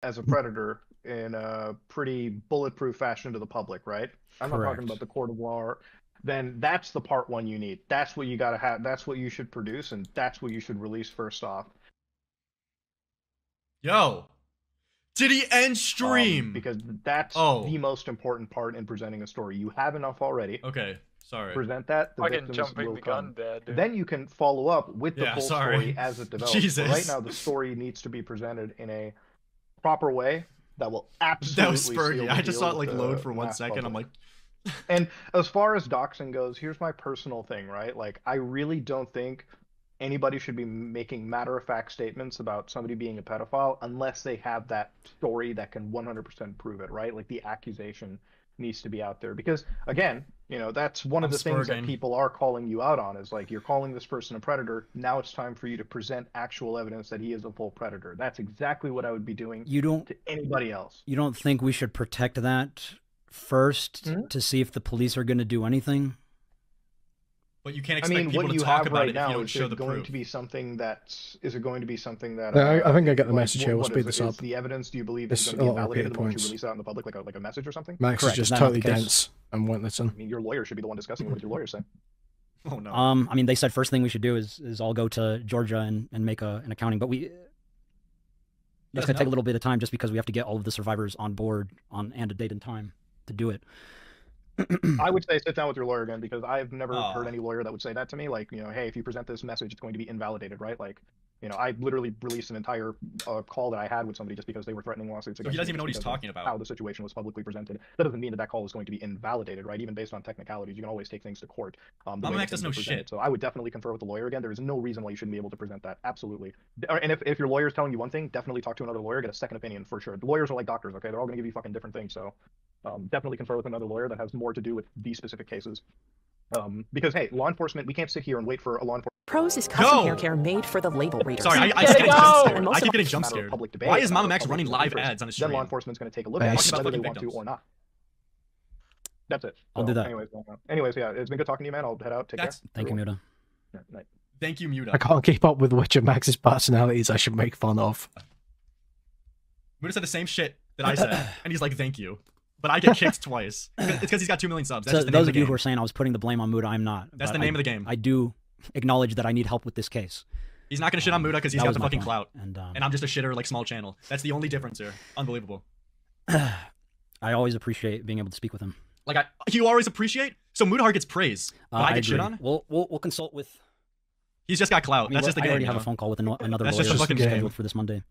As a predator in a pretty bulletproof fashion to the public, right? I'm not Correct. talking about the court of law. Then that's the part 1 you need. That's what you gotta have. That's what you should produce, and that's what you should release first off. Yo, did he end stream? Because that's the most important part in presenting a story. You have enough already. Okay, sorry. Present that. The Fucking victims jumping will the come. gun, Dad, dude. Then you can follow up with the Yeah, full sorry. story as it develops. Jesus. But right now, the story needs to be presented in a proper way that will absolutely That was spurgy. seal the I just deal saw it like with the load for 1 mass second. I'm public. like, And as far as doxing goes, here's my personal thing, right? Like, I really don't think anybody should be making matter-of-fact statements about somebody being a pedophile unless they have that story that can 100% prove it, right? Like, the accusation needs to be out there. Because, again, you know, that's one of the things that people are calling you out on, is like, you're calling this person a predator. Now it's time for you to present actual evidence that he is a full predator. That's exactly what I would be doing to anybody else. You don't think we should protect that first to see if the police are going to do anything? but you can't expect people what to you talk have about right it if now you don't is show it the going proof. to be something that is it going to be something that No, I think I get the like, message here. We'll what speed is this it? up. Is the evidence, do you believe, It's is a going to be lot of invalidated repeated once you points. release it out in the public like a message or something? Max is just totally dense and won't listen. I mean, your lawyer should be the one discussing it. What did your lawyer say? Oh no. I mean, they said first thing we should do is all go to Georgia and make an accounting, but that's gonna take a little bit of time just because we have to get all of the survivors on board and a date and time to do it. I would say sit down with your lawyer again, because I've never heard any lawyer that would say that to me. Like, you know, hey, if you present this message, it's going to be invalidated, right? Like, you know, I literally released an entire call that I had with somebody just because they were threatening lawsuits So against he doesn't me even know what he's because of talking about. how the situation was publicly presented. That doesn't mean that that call is going to be invalidated, right? Even based on technicalities, you can always take things to court. The way Mamamax that doesn't things know are presented. shit. So I would definitely confer with the lawyer again. There is no reason why you shouldn't be able to present that. Absolutely. And if your lawyer is telling you one thing, definitely talk to another lawyer, get a second opinion for sure. The lawyers are like doctors, okay? They're all going to give you fucking different things. So definitely confer with another lawyer that has more to do with these specific cases. Because hey, law enforcement, we can't sit here and wait for a law enforcement. Pros is custom hair care made for the label readers. Sorry, I keep getting jump scared. And most I of keep getting them- jump scared. Why is Mamamax running live ads on his stream? Then law enforcement's going to take a look Hey, at it, stop whether they fucking want to victims. or not. That's it. I'll do that. Anyways, yeah, it's been good talking to you, man. I'll head out. Take care. Thank you, Muda. Yeah, night. Thank you, Muda. I can't keep up with which of Max's personalities I should make fun of. Muda said the same shit that I said, and he's like, "Thank you," but I get kicked twice. It's because he's got 2 million subs. That's So just the name those of of the you game. who are saying I was putting the blame on Muda, I'm not. That's but the name of the game. I do acknowledge that I need help with this case. He's not gonna shit on Muda because he's That got was the my fucking point. clout, And, I'm just a shitter like small channel. That's the only difference here. Unbelievable. I always appreciate being able to speak with him. Like you always appreciate. So Mudahar gets praise, but I get shit agree. on. We'll consult with. He's just got clout. I mean, That's just the I game. already you have a know? phone call with another That's lawyer just the fucking game. scheduled for this Monday.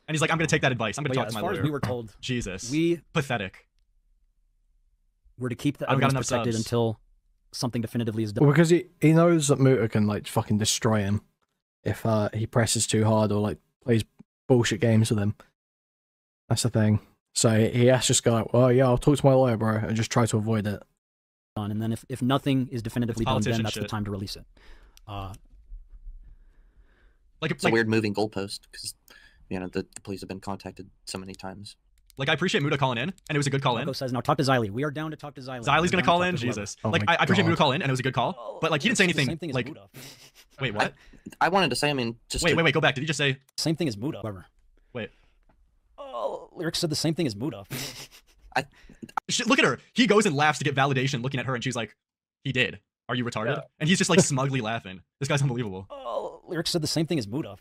And he's like, I'm gonna take that advice. I'm gonna But talk yeah, to my as far lawyer. as we were told, Jesus. we Pathetic. were to keep the I don't got evidence enough protected subs. until something definitively is done. Well, because he knows that Muta can like fucking destroy him if he presses too hard or like plays bullshit games with him. That's the thing. So he has to just go like, well, yeah, I'll talk to my lawyer, bro, and just try to avoid it. And then if nothing is definitively done, then politician that's the shit. time to release it. It's a weird moving goalpost because you know the police have been contacted so many times. Like, I appreciate Muda calling in, and it was a good call in. Marco says, now talk to Xylee. We are down to talk to Xylee. Xylee's We're gonna down call to in. talk to whoever. Jesus. Oh Like, my I appreciate God. Muda calling in, and it was a good call. But like, he didn't say It's the anything. same thing as Like, Muda. wait, what? I wanted to say, I mean, just Wait, go back. Did he just say? Same thing as Muda. Whoever. Wait. Oh, Lerix said the same thing as Muda. Look at her. He goes and laughs to get validation, looking at her, and she's like, "He did. Are you retarded?" Yeah. And he's just like smugly laughing. This guy's unbelievable. Oh, Lerix said the same thing as Muda.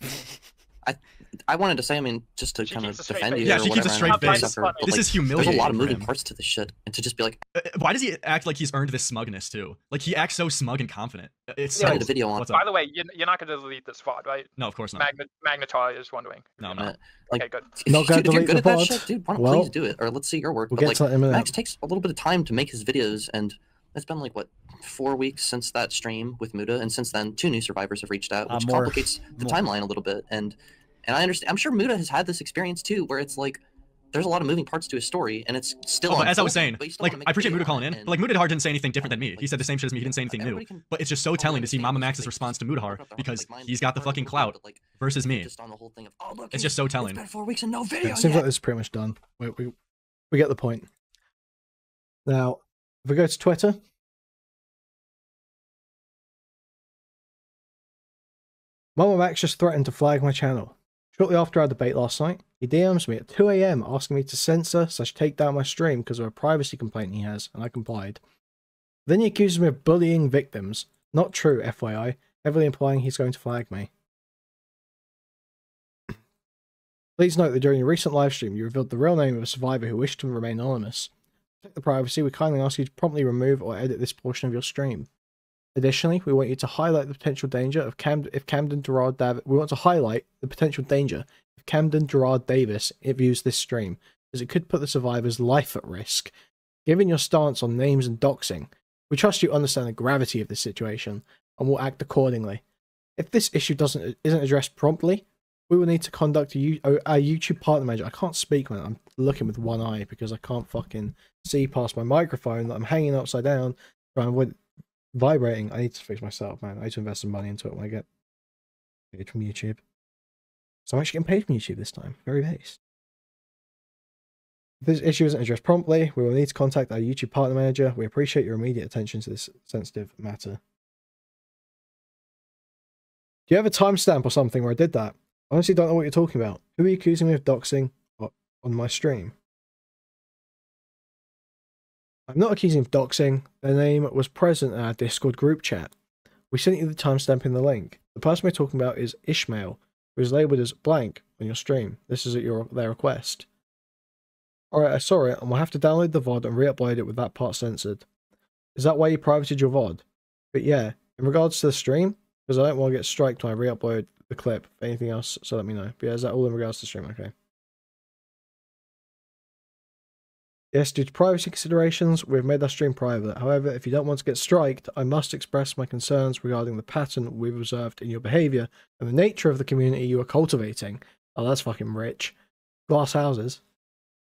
I wanted to say, I mean, just to kind of keeps a straight defend face. you. Yeah, or she keeps a whatever, straight and I face. stuff her, but, This like, is humiliating. There's a lot of for moving him. parts to this shit, and to just be like, Why does he act like he's earned this smugness too? Like, he acts so smug and confident. It's Yeah, so. I did a video on- What's up? By the way, you're not going to delete this VOD, right? No, of course not. Magnetar is wondering. No, I'm not. Okay, good. Not going to if you're delete good the at that pod. shit, dude, why don't Well, please do it, or let's see your work. we'll But get like, to that in a minute. Max takes a little bit of time to make his videos, and it's been like what 4 weeks since that stream with Muda, and since then 2 new survivors have reached out, which More. complicates the timeline a little bit. And I understand. I'm sure Muda has had this experience too, where it's like there's a lot of moving parts to his story, and it's still. Oh, but as I was unfolding, saying, but you still like, wanna make I a appreciate video Muda calling on in, it, and but like, Mudahar didn't say anything different than me. He said the same shit as me. He didn't say anything new. But it's just so telling to see Mamamax's response to Mudahar because he's got the fucking clout versus me. just on the whole thing of, oh, look, It's just so telling. It's been 4 weeks and no video It seems yet. like this is pretty much done. We get the point. Now, if we go to Twitter, Mamamax just threatened to flag my channel. Shortly after our debate last night, he DMs me at 2 AM asking me to censor/take down my stream because of a privacy complaint he has, and I complied. Then he accuses me of bullying victims. Not true, FYI, heavily implying he's going to flag me. Please note that during your recent livestream, you revealed the real name of a survivor who wished to remain anonymous. To protect the privacy, we kindly ask you to promptly remove or edit this portion of your stream. Additionally, we want you to highlight the potential danger of if Camden Gerard Davis views this stream, as it could put the survivor's life at risk. Given your stance on names and doxing, we trust you understand the gravity of this situation and will act accordingly. If this issue isn't addressed promptly, we will need to conduct a YouTube partner manager. I can't speak, man. I'm looking with one eye because I can't fucking see past my microphone that I'm hanging upside down trying to avoid vibrating. I need to fix myself, man. I need to invest some money into it when I get paid from YouTube. So I'm actually getting paid from YouTube this time. Very based. If this issue isn't addressed promptly, we will need to contact our YouTube partner manager. We appreciate your immediate attention to this sensitive matter. Do you have a timestamp or something where I did that? I honestly don't know what you're talking about. Who are you accusing me of doxing on my stream? I'm not accusing of doxing. Their name was present in our Discord group chat. We sent you the timestamp in the link. The person we're talking about is Ishmael, who is labelled as blank on your stream. This is at their request. Alright, I saw it, and we'll have to download the VOD and re-upload it with that part censored. Is that why you privated your VOD? But yeah, in regards to the stream, because I don't want to get striked when I re-upload the clip. If anything else, so let me know. But yeah, is that all in regards to the stream? Okay. Yes, due to privacy considerations, we've made our stream private. However, if you don't want to get striked, I must express my concerns regarding the pattern we've observed in your behaviour and the nature of the community you are cultivating. Oh, that's fucking rich. Glass houses.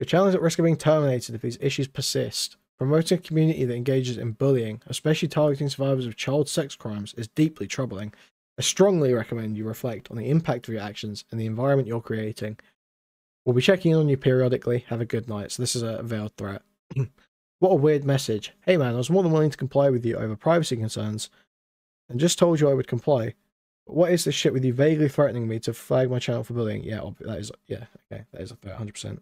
Your channel is at risk of being terminated if these issues persist. Promoting a community that engages in bullying, especially targeting survivors of child sex crimes, is deeply troubling. I strongly recommend you reflect on the impact of your actions and the environment you're creating. We'll be checking in on you periodically. Have a good night. So this is a veiled threat. What a weird message. Hey man, I was more than willing to comply with you over privacy concerns and just told you I would comply. But what is this shit with you vaguely threatening me to flag my channel for bullying? Yeah, that is a threat, 100%.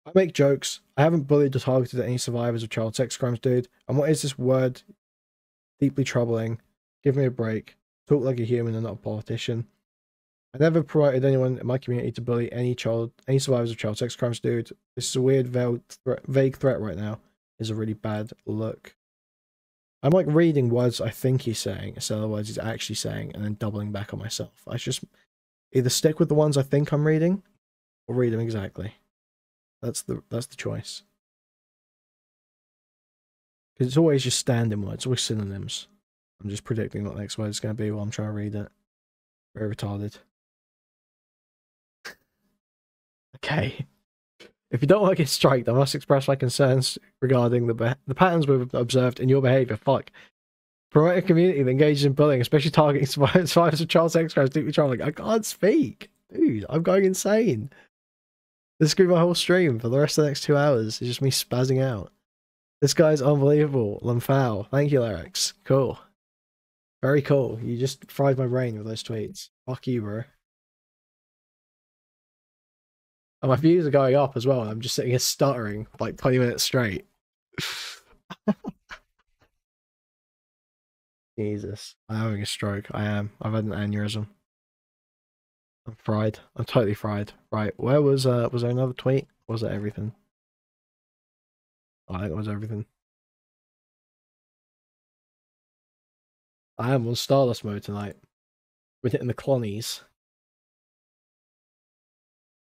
I make jokes. I haven't bullied or targeted any survivors of child sex crimes, dude. And what is this word? Deeply troubling. Give me a break. Talk like a human and not a politician. I never promoted anyone in my community to bully any survivors of child sex crimes, dude. This is a weird, vague threat right now. Is a really bad look. I'm like reading words I think he's saying instead of the words he's actually saying and then doubling back on myself. I should just either stick with the ones I think I'm reading or read them exactly. That's the choice. Because it's always just standing words, always synonyms. I'm just predicting what the next word is going to be while I'm trying to read it. Very retarded. Okay. If you don't want to get striked, I must express my concerns regarding the patterns we've observed in your behaviour. Fuck. Promote a community that engages in bullying, especially targeting survivors of child sex crimes, deeply troubling. I can't speak. Dude, I'm going insane. This could be my whole stream for the rest of the next 2 hours. It's just me spazzing out. This guy's unbelievable. Lamfow. Thank you, Lerix. Cool. Very cool. You just fried my brain with those tweets. Fuck you, bro. And my views are going up as well. I'm just sitting here stuttering for like 20 minutes straight. Jesus. I'm having a stroke. I am. I've had an aneurysm. I'm fried. I'm totally fried. Right. Where was there another tweet? Or was it everything? I think it was everything. I am on Stardust mode tonight. We're hitting the clonies.